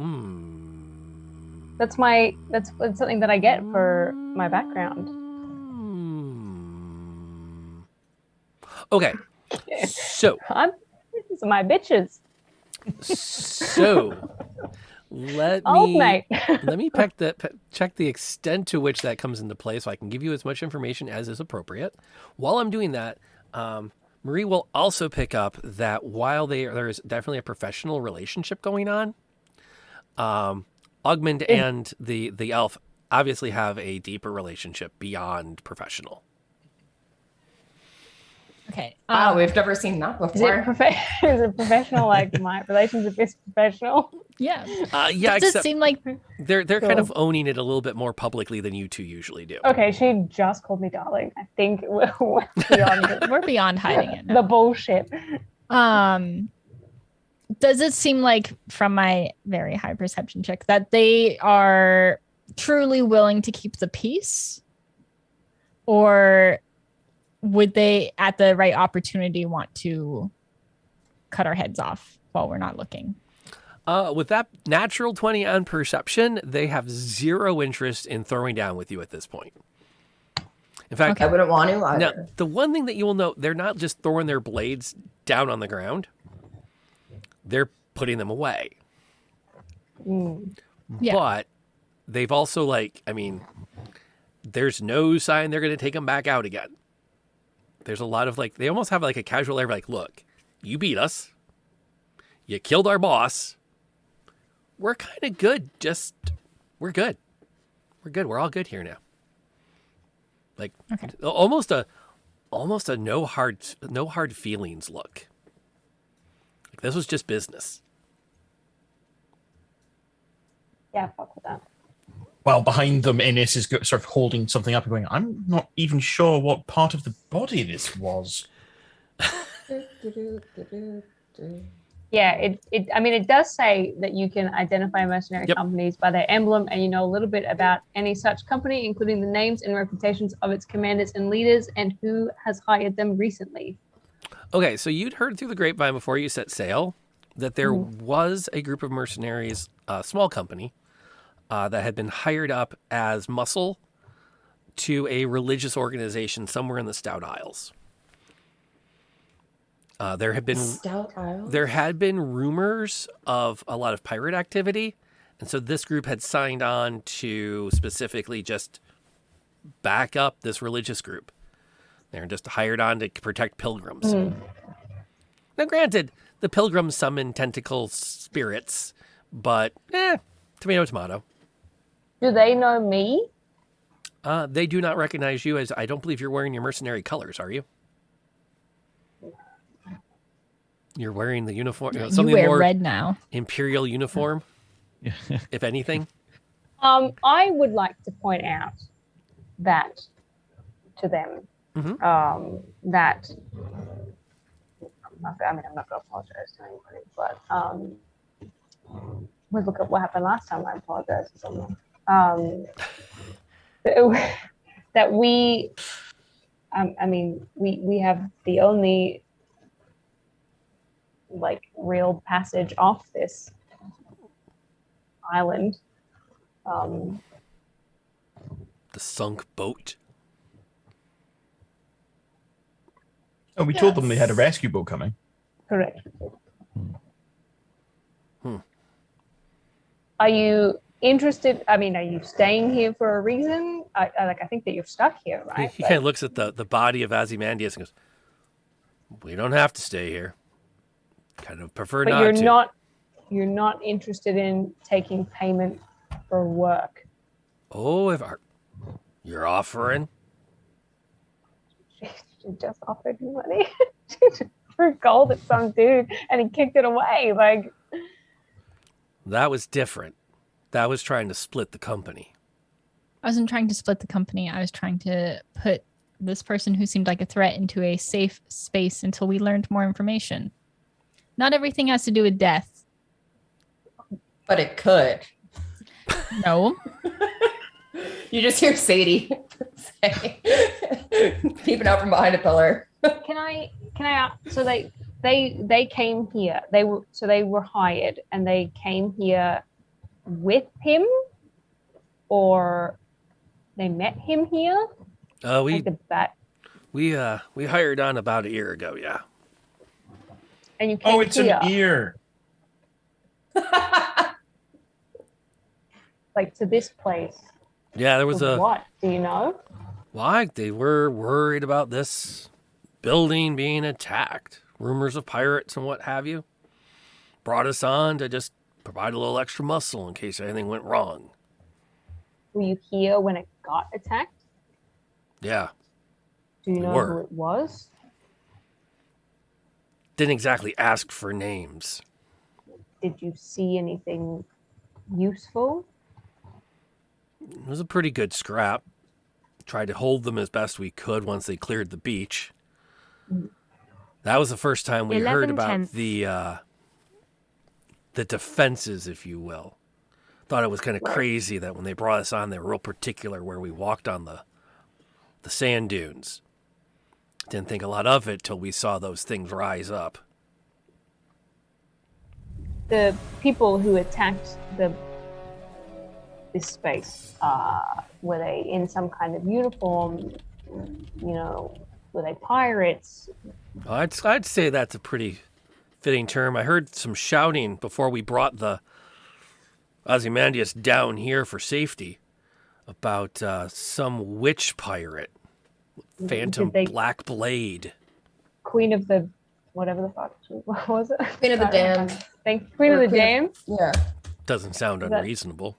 that's something that I get for my background. Okay, so these are my bitches. So let me check the extent to which that comes into play, so I can give you as much information as is appropriate. While I'm doing that, Marie will also pick up that while there is definitely a professional relationship going on, Ogmund and the elf obviously have a deeper relationship beyond professional. Okay. Wow, we've never seen that Is before. is it professional? Like my relationship is professional. Yeah. Yeah, Does it except seem like they're kind of owning it a little bit more publicly than you two usually do. Okay, she just called me darling. I think we're beyond we're beyond hiding it? the bullshit. Does it seem like, from my very high perception check, that they are truly willing to keep the peace? Or would they, at the right opportunity, want to cut our heads off while we're not looking? With that natural 20 on perception, they have zero interest in throwing down with you at this point. In fact, I wouldn't want to either. Now, the one thing that you will note, they're not just throwing their blades down on the ground. They're putting them away. Yeah. But they've also, there's no sign they're going to take them back out again. There's a lot of, they almost have, a casual air, look, you beat us. You killed our boss. We're kind of good. We're good. We're good. We're all good here now. Almost a no hard feelings look. This was just business. Yeah, fuck with that. While behind them, Innes is sort of holding something up and going, I'm not even sure what part of the body this was. Yeah, it does say that you can identify mercenary companies by their emblem, and you know a little bit about any such company, including the names and reputations of its commanders and leaders, and who has hired them recently. Okay, so you'd heard through the grapevine before you set sail that there was a group of mercenaries, a small company, that had been hired up as muscle to a religious organization somewhere in the Stout Isles. There had been rumors of a lot of pirate activity, and so this group had signed on to specifically just back up this religious group. They're just hired on to protect pilgrims. Now, granted, the pilgrims summon tentacle spirits, but tomato, tomato. Do they know me? They do not recognize you, as I don't believe you're wearing your mercenary colors, are you? You're wearing the uniform. Something you wear more red now. Imperial uniform, if anything. I would like to point out that to them, that I'm not going to apologize to anybody, but we look at what happened last time. I apologize to someone. That we have the only real passage off this island. The sunk boat. Oh, we told them they had a rescue boat coming. Correct. Are you interested? Are you staying here for a reason? I think that you're stuck here, right? He kind of looks at the body of Ozymandias and goes, "We don't have to stay here. Kind of prefer but not to." You're not interested in taking payment for work. Oh, you're offering? She just offered me money for gold at some dude, and he kicked it away. That was different. That was trying to split the company. I wasn't trying to split the company. I was trying to put this person who seemed like a threat into a safe space until we learned more information. Not everything has to do with death. But it could. No. You just hear Sadie say, peeping out from behind a pillar. Can I so they came here. They were hired, and they came here with him, or they met him here? We hired on about a year ago, yeah. And you came it's here. an ear. To this place. Yeah, there was What? Do you know? Why? They were worried about this building being attacked, rumors of pirates and what have you, brought us on to just provide a little extra muscle in case anything went wrong. Were you here when it got attacked? Yeah. Do you We know were. who it was? Didn't exactly ask for names. Did you see anything useful? It was a pretty good scrap. Tried to hold them as best we could once they cleared the beach. That was the first time we heard about the defenses, if you will. Thought it was kind of crazy that when they brought us on, they were real particular where we walked on the sand dunes. Didn't think a lot of it till we saw those things rise up. The people who attacked this space, were they in some kind of uniform? You know, were they pirates? I'd say that's a pretty fitting term. I heard some shouting before we brought the Ozymandias down here for safety about some witch pirate, phantom black blade. Queen of the whatever the fuck. What was it? Queen of the Damned. Queen of the Damned? Yeah. Doesn't sound That- unreasonable.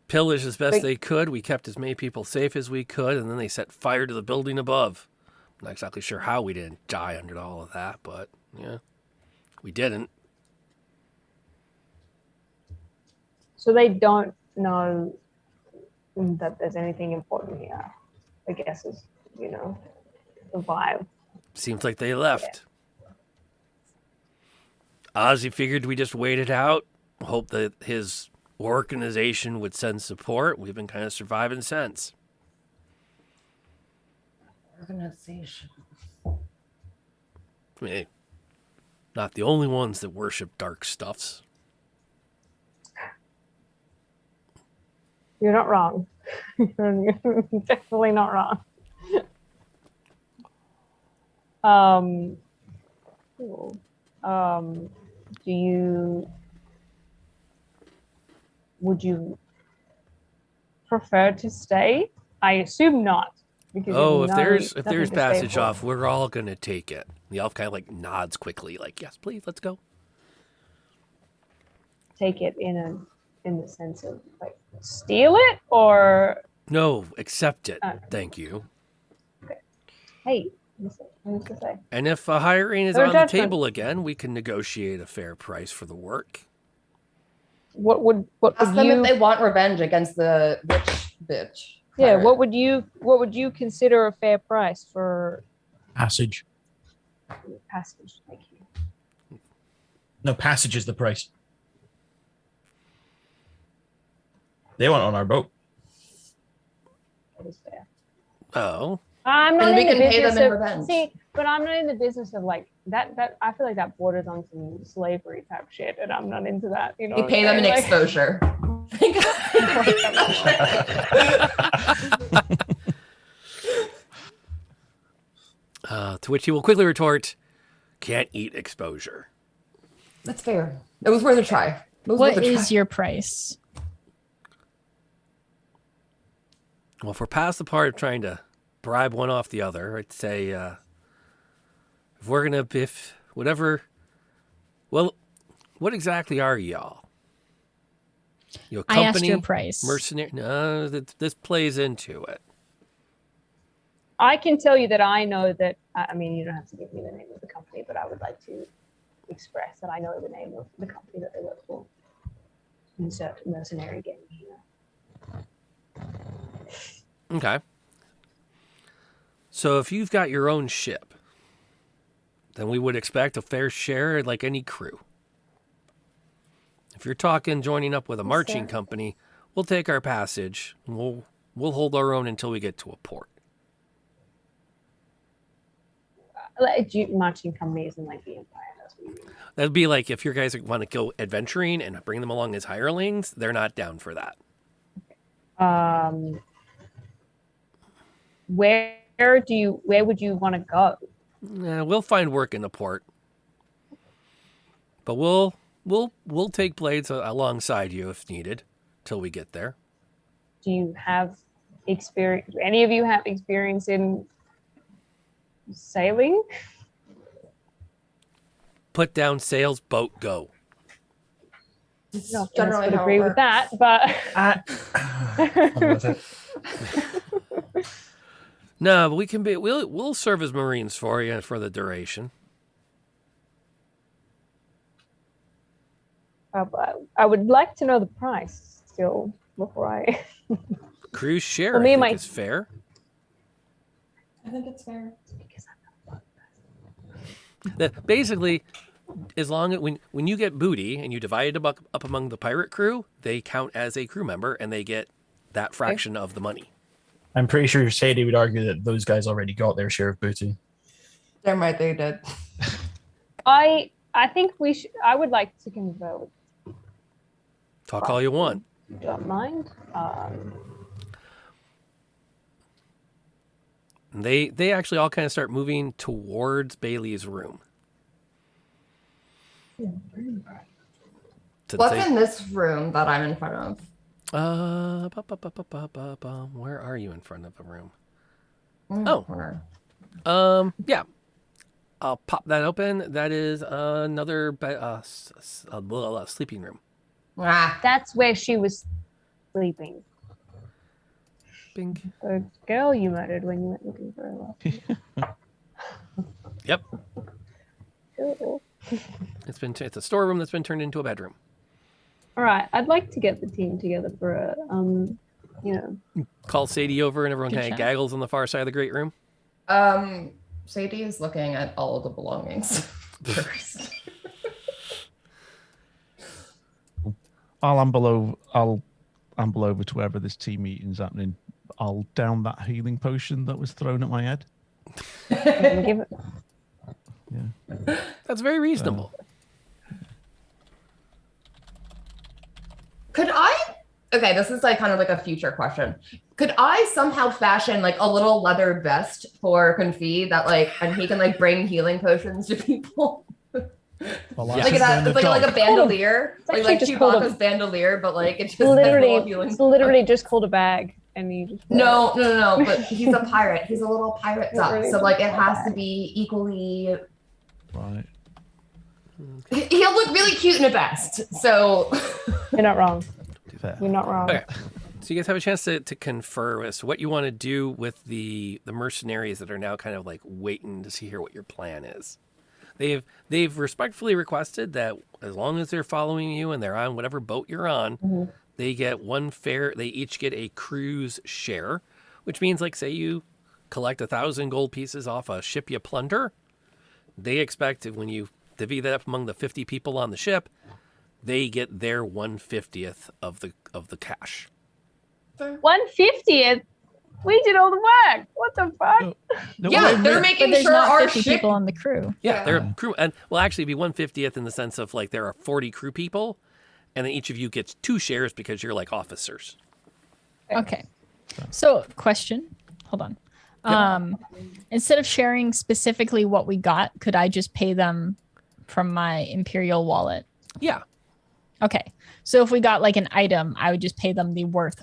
Pillaged as best they could. We kept as many people safe as we could, and then they set fire to the building above. I'm not exactly sure how we didn't die under all of that, but yeah, we didn't. So they don't know that there's anything important here. I guess is, you know, the vibe. Seems like they left. Ozzy figured we just wait it out, hope that his organization would send support. We've been kind of surviving since. Organization. I mean, not the only ones that worship dark stuffs. You're not wrong. You're definitely not wrong. Would you prefer to stay? I assume not. Because If there's nothing to stay passage for. off, we're all gonna take it. The elf kind of like nods quickly, like, yes, please, let's go. Take it in the sense of like steal it or No, accept it. Okay. Thank you. hey, what's to say? And if hiring is Their on the judgment. table again, we can negotiate a fair price for the work. What would Ask them you? if they want revenge against the witch bitch. Yeah, pirate. what would you consider a fair price for Passage. passage? Thank you. No, passage is the price. They want on our boat. That is fair. Oh. I'm not And we in the can pay business them in of revenge. see, but I'm not in the business of like that. That I feel like that borders on some slavery type shit, and I'm not into that. You know, We what pay I'm them in saying? Like- exposure. To which he will quickly retort, can't eat exposure. That's fair. It was worth a try. It was What worth a is try. your price? Well, if we're past the part of trying to bribe one off the other, I'd say if we're going to, well, what exactly are y'all? You a I company? asked your price. Mercenary? No, this plays into it. I can tell you that I know that. I mean, you don't have to give me the name of the company, but I would like to express that I know the name of the company that they work for. Insert mercenary game here. Okay. So if you've got your own ship, then we would expect a fair share like any crew. If you're talking joining up with a marching company, we'll take our passage and we'll hold our own until we get to a port. Marching companies and like the Empire. That's what you mean. That'd be like if your guys want to go adventuring and bring them along as hirelings, they're not down for that. Where would you want to go? We'll find work in the port, but we'll take blades alongside you if needed till we get there. Do you have experience? Do any of you have experience in sailing? Put down sails, boat, go. No, generally would how it agree with that, but No, but we can be. We'll serve as Marines for you for the duration. I would like to know the price still before I. Cruise share, For me, I think, my- is fair. I think it's fair. Basically, as long as when you get booty and you divide it up among the pirate crew, they count as a crew member and they get that fraction of the money. I'm pretty sure Sadie would argue that those guys already got their share of booty. Damn right they did. I think we should. I would like to convert. Talk all you want. Don't mind. They actually all kind of start moving towards Bailey's room. What's in this room that I'm in front of? Where are you in front of a room? Corner. Yeah. I'll pop that open. That is another sleeping room. That's where she was sleeping. Bing. The girl you murdered when you went looking for her. Yep. Cool. It's a storeroom that's been turned into a bedroom. All right, I'd like to get the team together for a, Call Sadie over and everyone Good kind of chat. gaggles on the far side of the great room. Sadie is looking at all of the belongings first. I'll amble over to wherever this team meeting's happening. I'll down that healing potion that was thrown at my head. Give it. Yeah. That's very reasonable. Could I? Okay, this is like kind of like a future question. Could I somehow fashion like a little leather vest for Confit that like, and he can like bring healing potions to people? Well, Like it's like a bandolier, It's like actually just called Chewbacca's bandolier, but like it's just Literally, has little healing. it's literally just called a bag, and you just No. But he's a pirate. He's a little pirate duck, Literally so like it just a has to bag. be equally. Right. He'll look really cute in a vest. So You're not wrong. Fair. You're not wrong. Okay. So you guys have a chance to confer as to what you want to do with the mercenaries that are now kind of like waiting to hear what your plan is. They've respectfully requested that as long as they're following you and they're on whatever boat you're on, they get they each get a cruise share, which means like say you collect 1,000 gold pieces off a ship you plunder, they expect when you divvy that up among the 50 people on the ship, they get their 1/50th of the cash. 1/50th. We did all the work. What the fuck? yeah, they're making But there's sure not our 50 ship. people on the crew. Yeah, they're a crew, and will actually be 1/50th in the sense of like there are 40 crew people, and then each of you gets 2 shares because you're like officers. Okay. So, question. Hold on. Instead of sharing specifically what we got, could I just pay them from my Imperial wallet? Yeah. Okay. So if we got like an item, I would just pay them the worth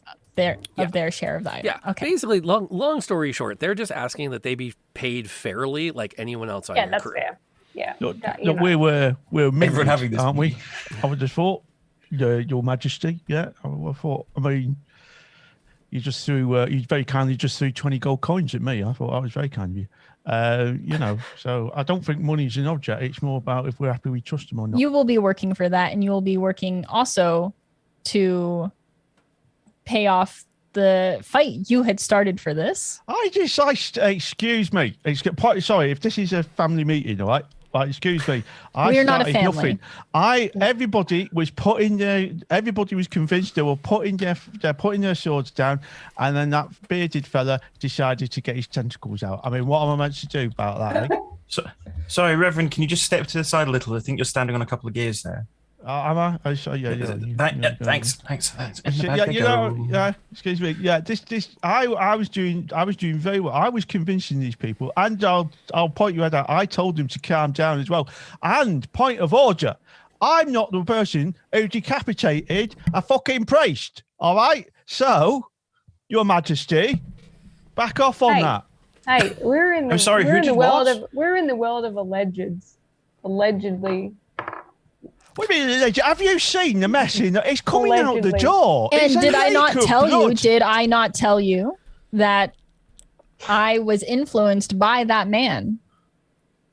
of their share of the item. Yeah. Okay. Basically, long story short, they're just asking that they be paid fairly, like anyone else on Yeah, your that's crew. fair. Yeah. Look, that, you know. we're Everyone having this aren't we? I would just thought, Your Majesty. Yeah, I thought. I mean, you just threw. You very kindly just threw 20 gold coins at me. I thought I was very kind of you. So I don't think money's an object. It's more about if we're happy we trust them or not. You will be working for that, and you will be working also to pay off the fight you had started for this. Excuse me. Sorry, if this is a family meeting, all right? Right, excuse me. We're not a started family. Nothing. Everybody was convinced they were putting their swords down, and then that bearded fella decided to get his tentacles out. I mean, what am I meant to do about that? Eh? Sorry, Reverend, can you just step to the side a little? I think you're standing on a couple of gears there. Am I? Oh, sorry, yeah. Thanks. Excuse me. Yeah, I was doing very well. I was convincing these people, and I'll point you out. I told them to calm down as well. And point of order, I'm not the person who decapitated a fucking priest. All right, so Your Majesty, back off on Hey. that. Hey, we're in the I'm sorry, we're who in the did world what? of we're in the world of allegeds. Allegedly. What do you mean? Have you seen the mess in? It's coming out the Allegedly. door. And It's a did I lake not of tell you? blood. Did I not tell you that I was influenced by that man?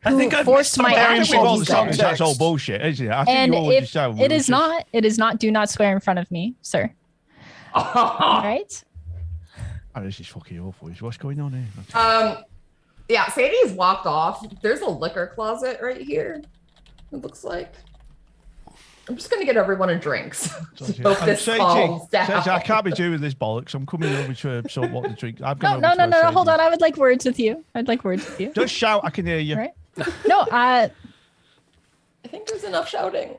I think I've forced my I think we've all actions. decided that's all bullshit, isn't it? I think And you're all if just saying it is not, it is not. Do not swear in front of me, sir. All right. Oh, this is fucking awful. What's going on here? Yeah, Sadie's walked off. There's a liquor closet right here. It looks like. I'm just gonna get everyone a drinks. Hope this calms down. Says, I can't be doing this bollocks. I'm coming over to sort what the drink. I've No, gone no, over no, to no. her, Hold Sadie. on. I would like words with you. I'd like words with you. Just shout. I can hear you. Right? No. I think there's enough shouting.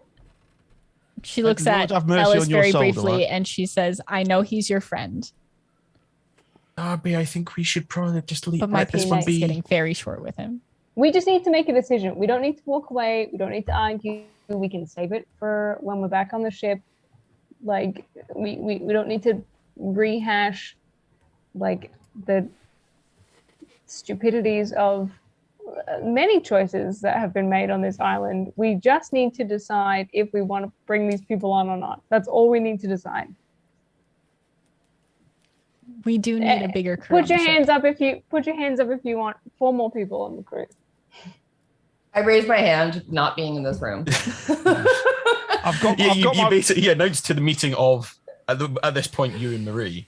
She looks Lord at have mercy Ellis on your very soul, briefly, Delight. and she says, "I know he's your friend, Darby, I think we should probably just but my let this one patience be. is getting very short with him." We just need to make a decision. We don't need to walk away. We don't need to argue. We can save it for when we're back on the ship. Like we don't need to rehash like the stupidities of many choices that have been made on this island. We just need to decide if we want to bring these people on or not. That's all we need to decide. We do need a bigger crew. Put your hands up if you want 4 more people on the crew. I raised my hand, not being in this room. I've got. Yeah, I've got you my- basically announced to the meeting of at this point you and Marie.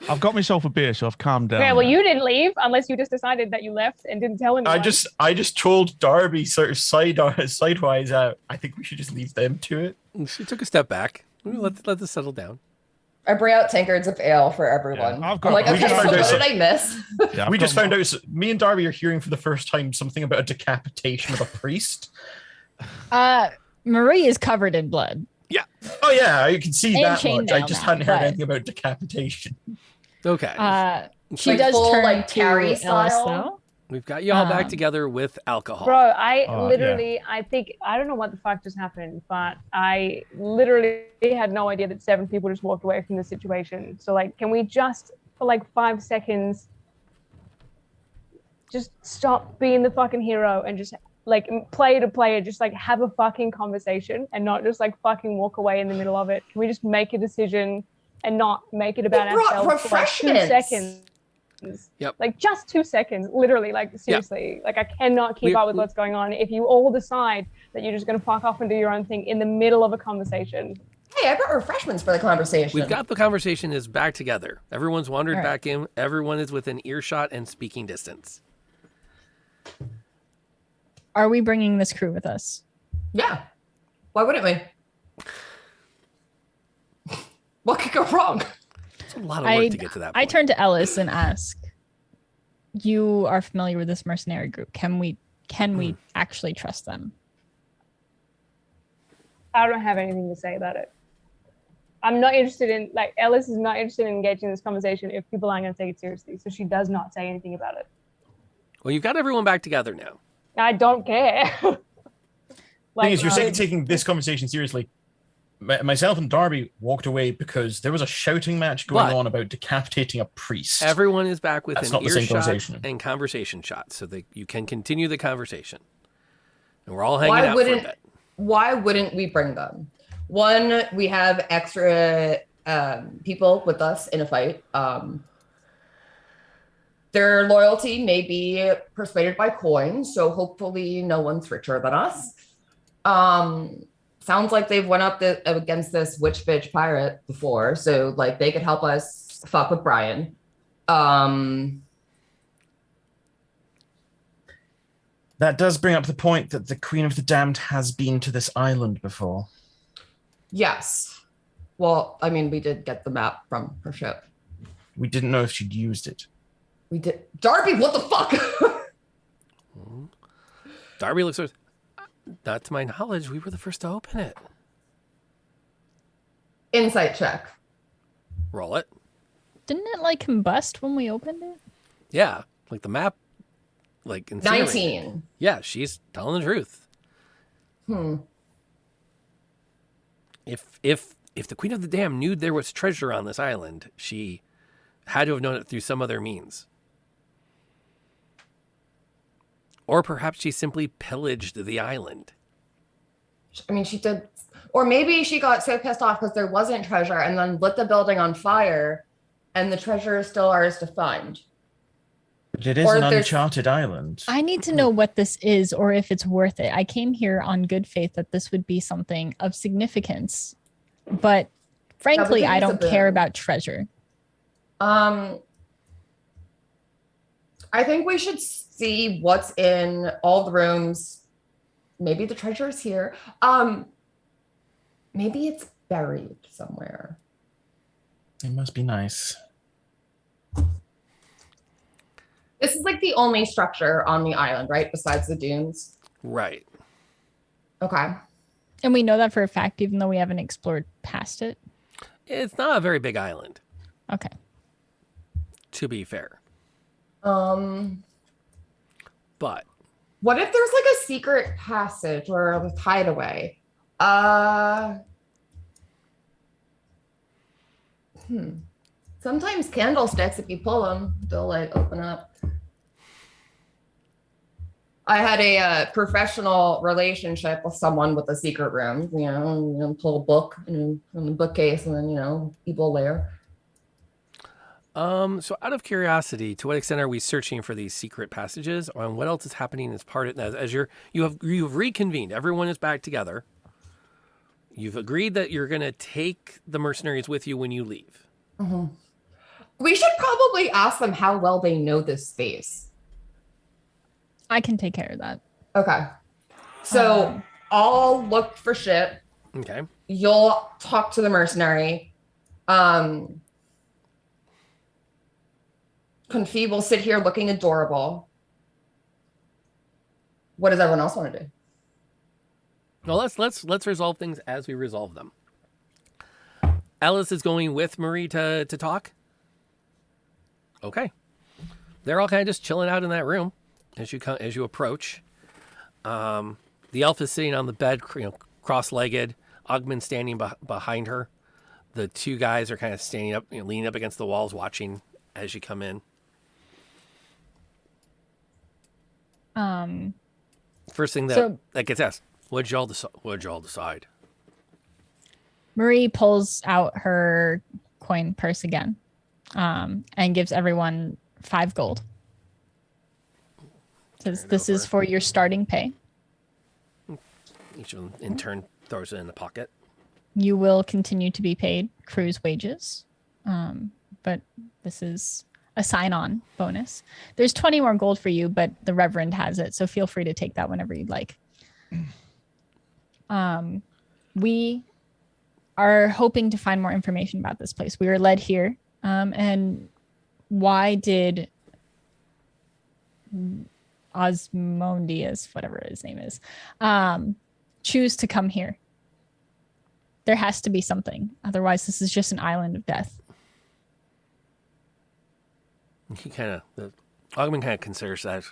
I've got myself a beer, so I've calmed down. Okay, well you didn't leave unless you just decided that you left and didn't tell anyone. I just told Darby sort of sidewise out. I think we should just leave them to it. She took a step back. Let this settle down. I bring out tankards of ale for everyone. Yeah, I'm like, we okay, just so found what out did I miss? Yeah, we just found out. Me and Darby are hearing for the first time something about a decapitation of a priest. Marie is covered in blood. Yeah. Oh yeah, you can see And that much. I chainmail just now, hadn't heard but- anything about decapitation. Okay. She Like does full, turn like, to Carrie Ellis, style? though. We've got you all back together with alcohol. Bro, I yeah. literally, I don't know what the fuck just happened, but I literally had no idea that 7 people just walked away from the situation. So, like, can we just, for like 5 seconds, just stop being the fucking hero and just, like, player to player, just, like, have a fucking conversation and not just, like, fucking walk away in the middle of it? Can we just make a decision and not make it about brought ourselves for, like, 2 refreshments. seconds? Yep. Like just 2 seconds, literally. Like seriously, like I cannot keep up with what's going on. If you all decide that you're just going to fuck off and do your own thing in the middle of a conversation. Hey, I brought refreshments for the conversation. We've got the conversation is back together. Everyone's wandered All right. back in. Everyone is within earshot and speaking distance. Are we bringing this crew with us? Yeah. Why wouldn't we? What could go wrong? It's a lot of work to get to that I point. turn to Ellis and ask, "You are familiar with this mercenary group. Can we actually trust them?" I don't have anything to say about it. I'm not interested in, like, Ellis is not interested in engaging in this conversation if people aren't going to take it seriously. So she does not say anything about it. Well, you've got everyone back together now. I don't care. Thing is, you're taking this conversation seriously. Myself and Darby walked away because there was a shouting match going But- on about decapitating a priest. Everyone is back That's within not the same earshot conversation. and conversation shot, so that you can continue the conversation. And we're all hanging out for a bit. Why wouldn't we bring them? One, we have extra people with us in a fight. Their loyalty may be persuaded by coin, so hopefully no one's richer than us. Sounds like they've went up against this witch bitch pirate before, so like they could help us fuck with Brian. That does bring up the point that the Queen of the Damned has been to this island before. Yes. Well, I mean, we did get the map from her ship. We didn't know if she'd used it. We did. Darby, what the fuck? Darby looks. Not to my knowledge, we were the first to open it. Insight check. Roll it. Didn't it like combust when we opened it? Yeah, like the map, like incinerated. 19. Yeah, she's telling the truth. Hmm. If if the Queen of the Dam knew there was treasure on this island, she had to have known it through some other means. Or perhaps she simply pillaged the island. I mean, she did, or maybe she got so pissed off because there wasn't treasure and then lit the building on fire, and the treasure is still ours to find. But it is Or an there's- uncharted island. I need to know what this is or if it's worth it. I came here on good faith that this would be something of significance, but frankly, give I us a don't care boon. about treasure. I think we should see what's in all the rooms. Maybe the treasure is here. Maybe it's buried somewhere. It must be nice. This is like the only structure on the island, right? Besides the dunes. Right. Okay. And we know that for a fact, even though we haven't explored past it. It's not a very big island. Okay. To be fair. But what if there's like a secret passage or a hideaway? Sometimes candlesticks, if you pull them, they'll like open up. I had a professional relationship with someone with a secret room. Pull a book from the bookcase, and then evil lair. So out of curiosity, to what extent are we searching for these secret passages, and what else is happening as part of as you've reconvened? Everyone is back together. You've agreed that you're going to take the mercenaries with you when you leave. Mm-hmm. We should probably ask them how well they know this space. I can take care of that. Okay. So I'll look for shit. Okay. You'll talk to the mercenary. Confi will sit here looking adorable. What does everyone else want to do? Well, let's resolve things as we resolve them. Alice is going with Marie to talk. Okay. They're all kind of just chilling out in that room as you approach. The elf is sitting on the bed, cross-legged. Ogman's standing behind her. The two guys are kind of standing up, leaning up against the walls, watching as you come in. First thing that gets asked, what'd y'all decide? Marie pulls out her coin purse again, and gives everyone 5 gold. Says this is for your starting pay. Each of them in turn throws it in the pocket. You will continue to be paid crew's wages, but this is a sign-on bonus. There's 20 more gold for you, but the Reverend has it, so feel free to take that whenever you'd like. We are hoping to find more information about this place. We were led here, and why did Osmondius, whatever his name is, choose to come here? There has to be something. Otherwise, this is just an island of death. Ogman kind of considers that.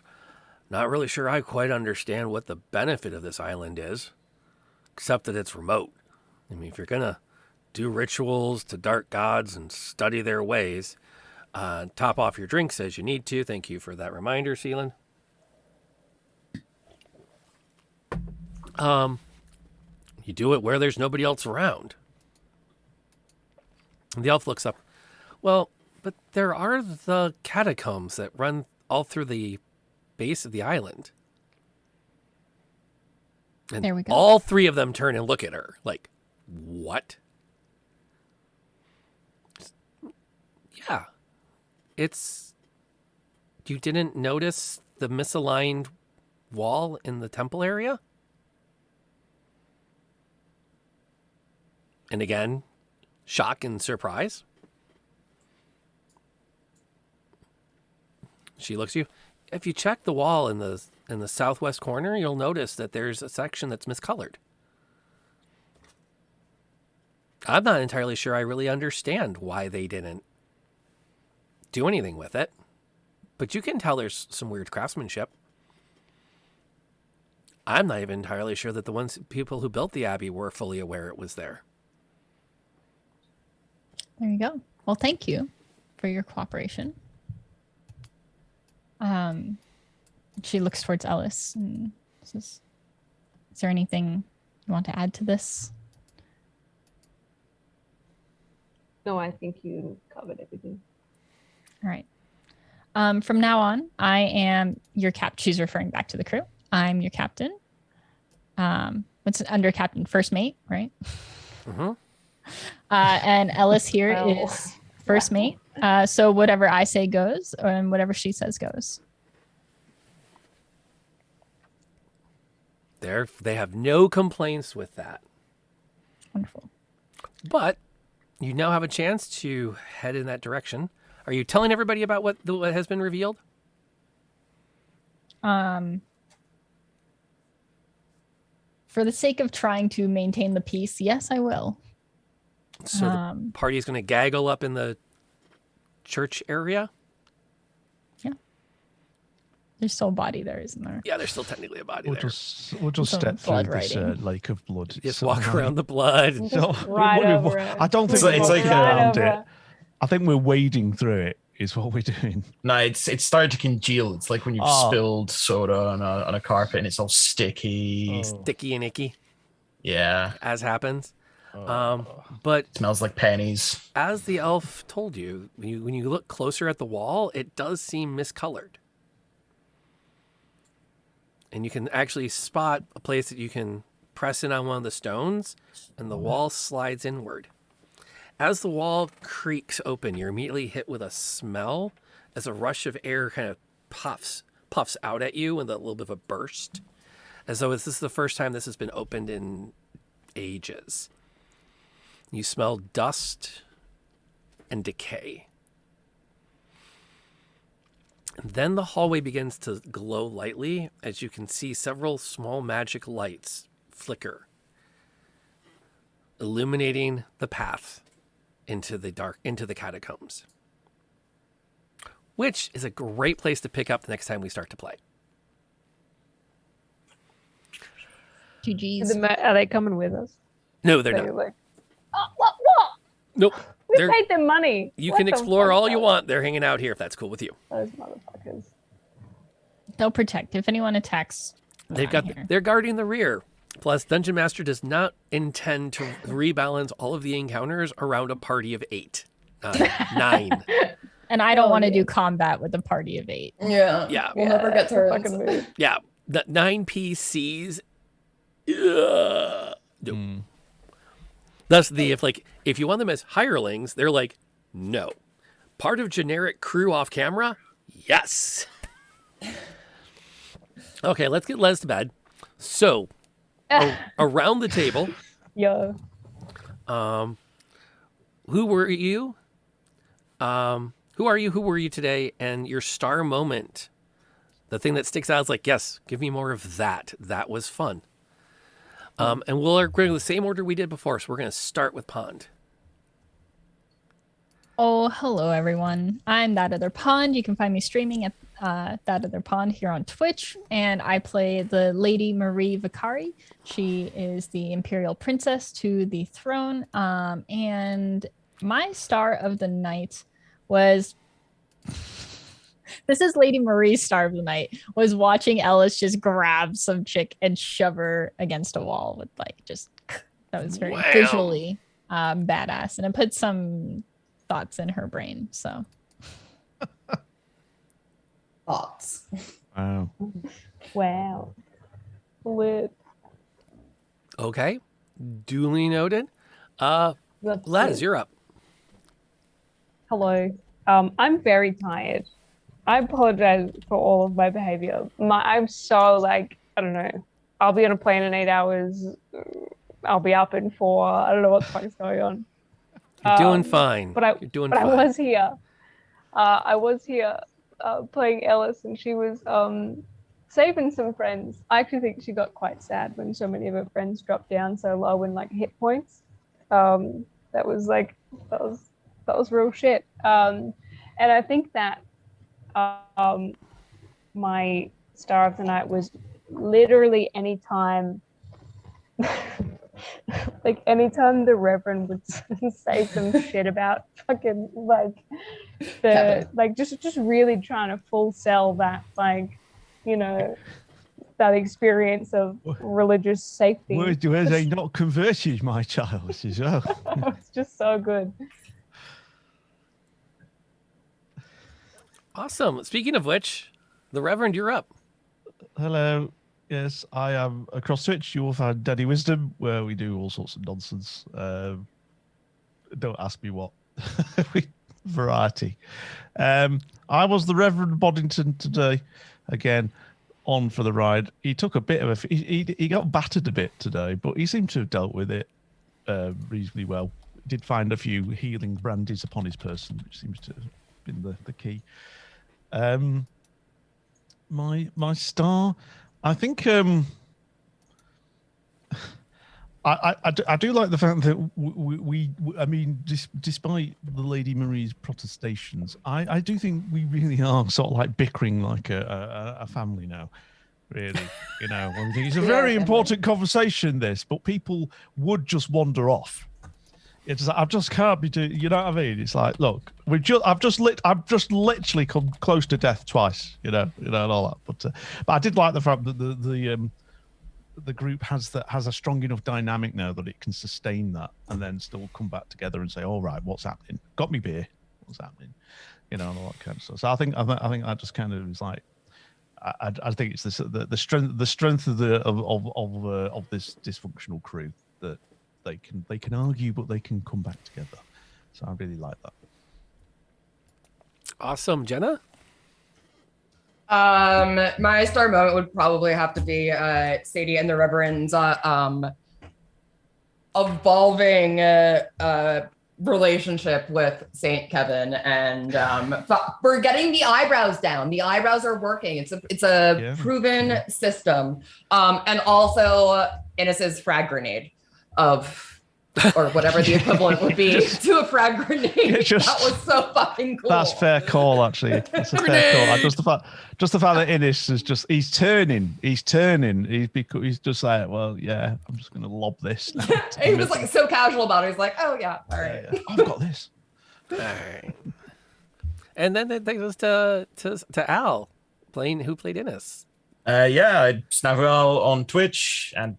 Not really sure I quite understand what the benefit of this island is, except that it's remote. I mean, if you're going to do rituals to dark gods and study their ways, top off your drinks as you need to. Thank you for that reminder, Seelan. You do it where there's nobody else around. And the elf looks up. Well, but there are the catacombs that run all through the base of the island. And there we go. All 3 of them turn and look at her like, what? Yeah. You didn't notice the misaligned wall in the temple area? And again, shock and surprise. She looks at you. If you check the wall in the southwest corner, you'll notice that there's a section that's miscolored. I'm not entirely sure I really understand why they didn't do anything with it, but you can tell there's some weird craftsmanship. I'm not even entirely sure that the people who built the abbey were fully aware it was there. There you go. Well, thank you for your cooperation. She looks towards Ellis and says, "Is there anything you want to add to this?" No, I think you covered everything. All right. From now on, I am your She's referring back to the crew. I'm your captain. What's under captain? First mate, right? Mm-hmm. And Ellis here is first mate. So whatever I say goes, and whatever she says goes. They have no complaints with that. Wonderful. But you now have a chance to head in that direction. Are you telling everybody about what has been revealed? For the sake of trying to maintain the peace, yes, I will. So the party is going to gaggle up in the church area? Yeah. There's still a body there, isn't there? Yeah, there's still technically a body We'll there. just step through blood this writing. lake of blood. Just walk around the blood. I don't think It's we're like walking around it. I think we're wading through it. Is what we're doing. No, it's started to congeal. It's like when you've spilled soda on a carpet and it's all sticky. Sticky and icky. Yeah. As happens. But it smells like pennies. As the elf told you, when you look closer at the wall, it does seem miscolored. And you can actually spot a place that you can press in on one of the stones, and the wall slides inward. As the wall creaks open, you're immediately hit with a smell as a rush of air kind of puffs out at you with a little bit of a burst, as though this is the first time this has been opened in ages. You smell dust and decay. And then the hallway begins to glow lightly as you can see several small magic lights flicker, illuminating the path into the catacombs, which is a great place to pick up the next time we start to play. GG's. Are they coming with us? No, they're not. Like, what? Nope. We paid them money. You What can the explore fuck, all you though? want. They're hanging out here if that's cool with you. Those motherfuckers. They'll protect if anyone attacks. They're guarding the rear. Plus, Dungeon Master does not intend to rebalance all of the encounters around a party of 8. 9. And I don't want to do combat with a party of 8. Yeah. We'll never get turns. Yeah. The 9 PCs. No. Thus, if you want them as hirelings, they're like, no. Part of generic crew off camera? Yes. Okay, let's get Les to bed. So, around the table. Yeah. Who were you? Who are you? Who were you today? And your star moment. The thing that sticks out is like, yes, give me more of that. That was fun. And we're going to the same order we did before. So we're going to start with Pond. Oh, hello, everyone. I'm That Other Pond. You can find me streaming at That Other Pond here on Twitch. And I play the Lady Marie Vicari. She is the Imperial Princess to the throne. And my star of the night was... This is Lady Marie's star of the night, was watching Ellis just grab some chick and shove her against a wall with that was very visually badass. And it put some thoughts in her brain. So thoughts. Wow. Lit. Okay. Duly noted. Les, you're up. Hello. I'm very tired. I apologize for all of my behavior. I'm so I don't know. I'll be on a plane in 8 hours. I'll be up in 4. I don't know what the fuck is going on. You're doing fine. But I was here. I was here playing Ellis, and she was saving some friends. I actually think she got quite sad when so many of her friends dropped down so low in hit points. That was real shit. And I think that my star of the night was literally any time like anytime the Reverend would say some shit about fucking like the like just really trying to full sell that like, you know, that experience of religious safety. Were they not converted, my child, as well? It's just so good. Awesome. Speaking of which, the Reverend, you're up. Hello. Yes, I am across Twitch. You will find Daddy Wisdom, where we do all sorts of nonsense. Don't ask me what. Variety. I was the Reverend Boddington today. Again, on for the ride. He took a bit of he got battered a bit today, but he seemed to have dealt with it reasonably well. Did find a few healing brandies upon his person, which seems to have been the key. My star, I think I do like the fact that I mean, despite the Lady Marie's protestations, I do think we really are sort of like bickering like a family now. Really, you know, I think it's a very important conversation, this, but people would just wander off. It's like, I just can't be doing. You know what I mean? It's like, look, I've just literally come close to death twice. You know, and all that. But I did like the fact that the group has a strong enough dynamic now that it can sustain that and then still come back together and say, all right, what's happening? Got me beer. What's happening? You know, and all that kind of stuff. So I think that just kind of is like, I think it's the strength of this dysfunctional crew that they can argue, but they can come back together. So I really like that. Awesome. Jenna? My star moment would probably have to be Sadie and the Reverend's evolving relationship with Saint Kevin, and we're getting the eyebrows down. The eyebrows are working. It's a proven system, and also Innis's frag grenade or whatever the equivalent would be to a frag grenade. That was so fucking cool. That's fair call, actually. That's a fair call. Just the fact that Innis is he's turning. He's just like, well, yeah, I'm just going to lob this. He was like so casual about it. He's like, oh yeah, all right. Yeah. I've got this. All right. And then that takes us to Al, who played Innis. I Snavual on Twitch and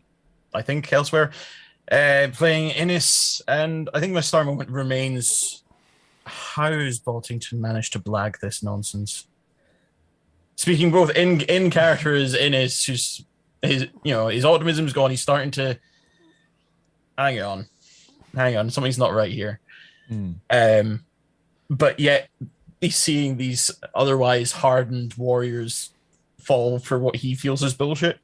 I think elsewhere. Playing Innis, and I think my star moment remains: how's Boltington managed to blag this nonsense? Speaking both in character as Innis, who's his optimism's gone. He's starting to hang on, something's not right here. But yet he's seeing these otherwise hardened warriors fall for what he feels is bullshit,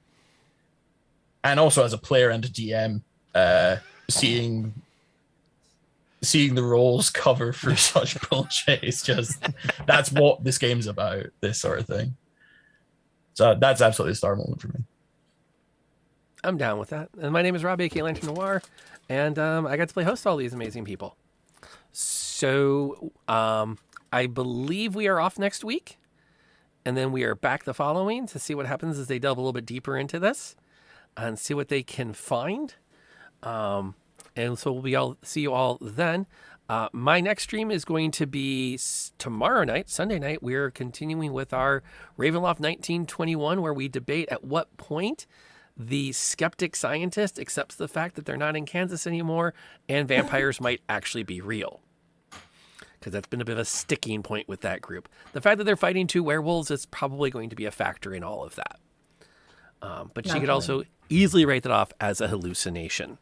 and also as a player and a DM. Seeing the roles cover for such bullshit is just that's what this game's about, this sort of thing. So that's absolutely a star moment for me. I'm down with that. And my name is Rob, aka Lantern Noir, and I got to play host all these amazing people. So I believe we are off next week, and then we are back the following to see what happens as they delve a little bit deeper into this and see what they can find. And so we'll see you all then. My next stream is going to be tomorrow night, Sunday night. We're continuing with our Ravenloft 1921, where we debate at what point the skeptic scientist accepts the fact that they're not in Kansas anymore and vampires might actually be real. Because that's been a bit of a sticking point with that group. The fact that they're fighting two werewolves is probably going to be a factor in all of that. But she could also easily write that off as a hallucination.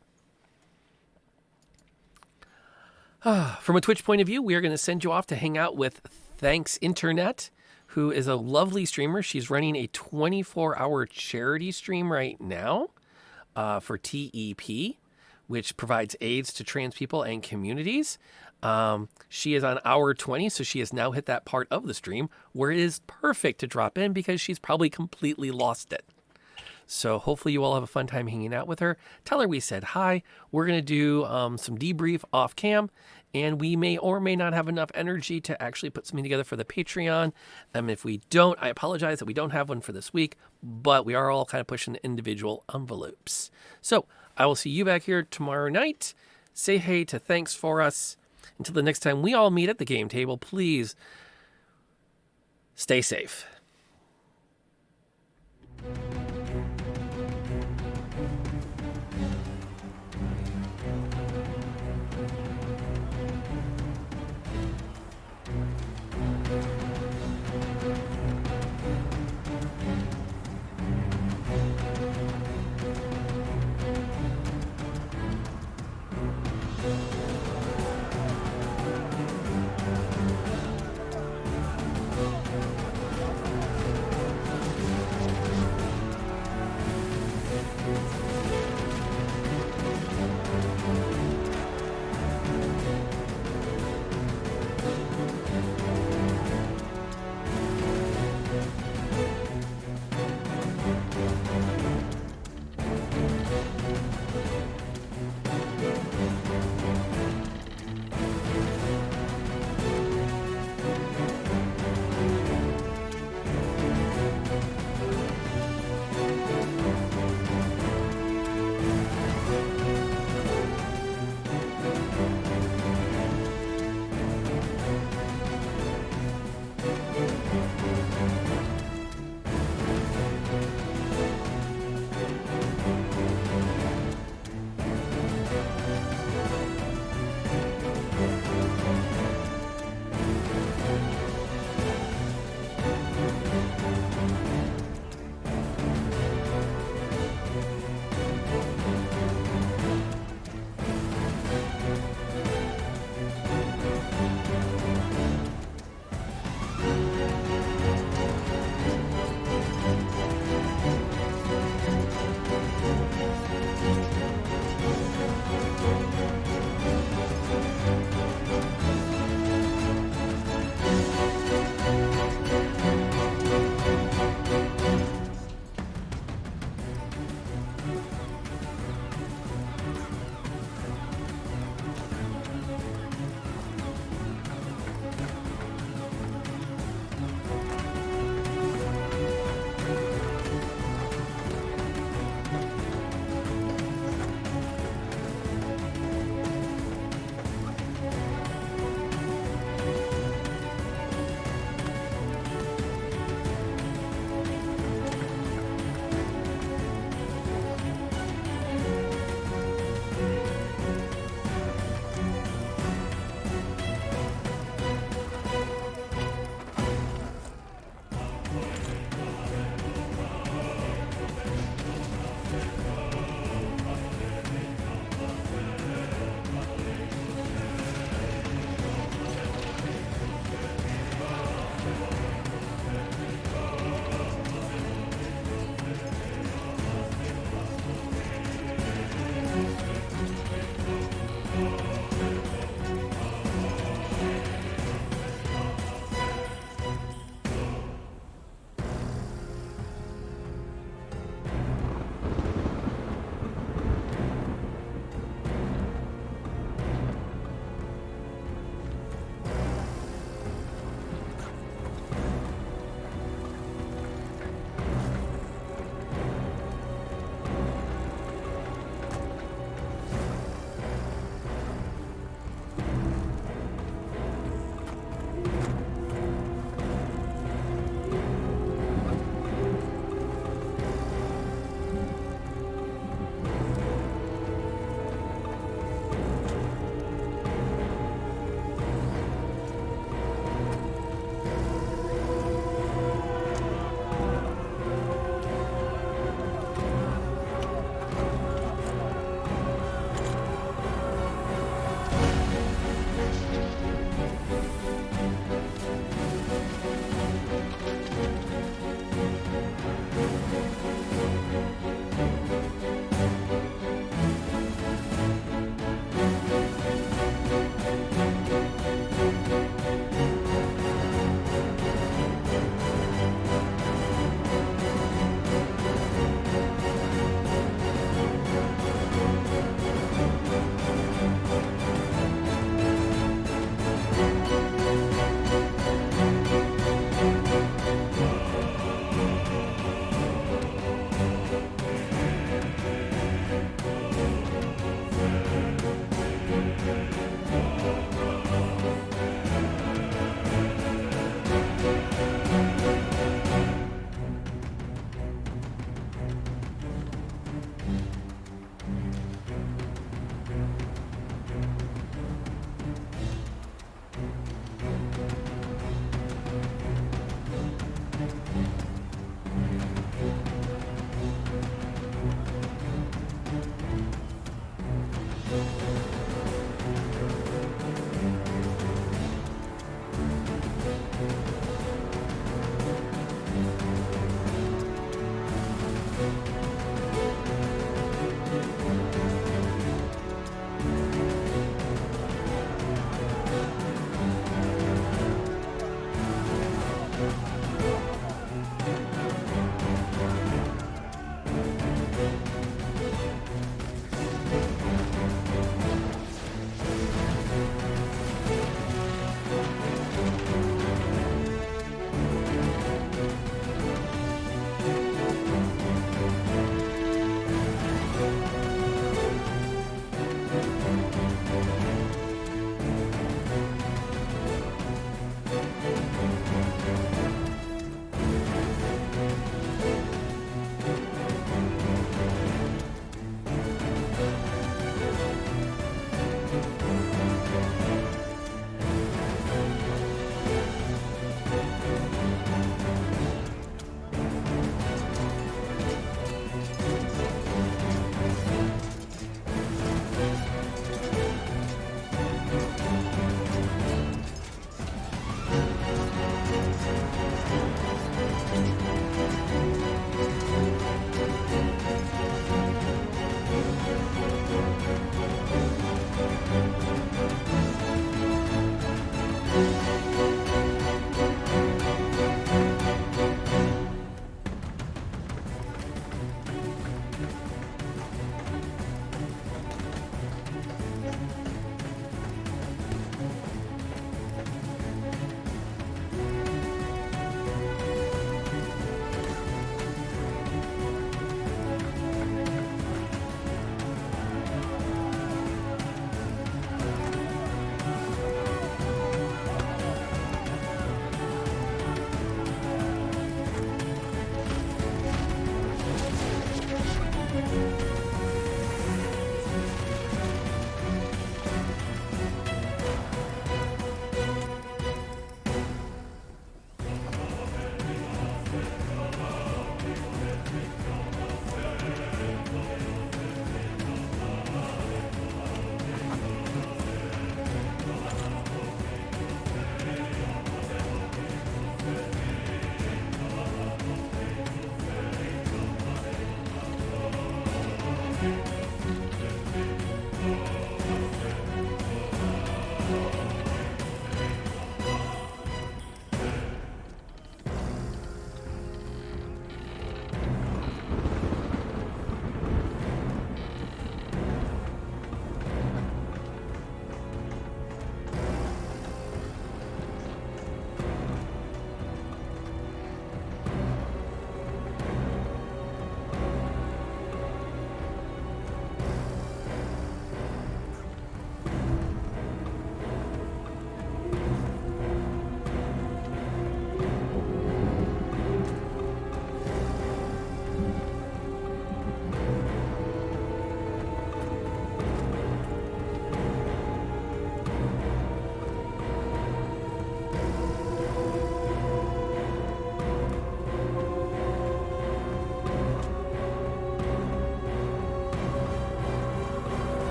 From a Twitch point of view, we are going to send you off to hang out with Thanks Internet, who is a lovely streamer. She's running a 24-hour charity stream right now for TEP, which provides aids to trans people and communities. She is on hour 20, so she has now hit that part of the stream where it is perfect to drop in because she's probably completely lost it. So hopefully you all have a fun time hanging out with her. Tell her we said hi. We're going to do some debrief off cam, and we may or may not have enough energy to actually put something together for the Patreon. If we don't, I apologize that we don't have one for this week, but we are all kind of pushing individual envelopes. So I will see you back here tomorrow night. Say hey to thanks for us. Until the next time we all meet at the game table, please stay safe.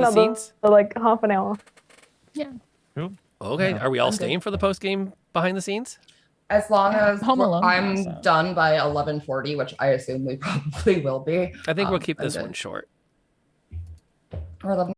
another scenes? like half an hour. Yeah. Okay. Yeah. Are we all I'm good. staying for the post game behind the scenes? As long as Home Alone I'm also. done by 11:40, which I assume we probably will be. I think we'll keep I'm this good. one short. Or 11.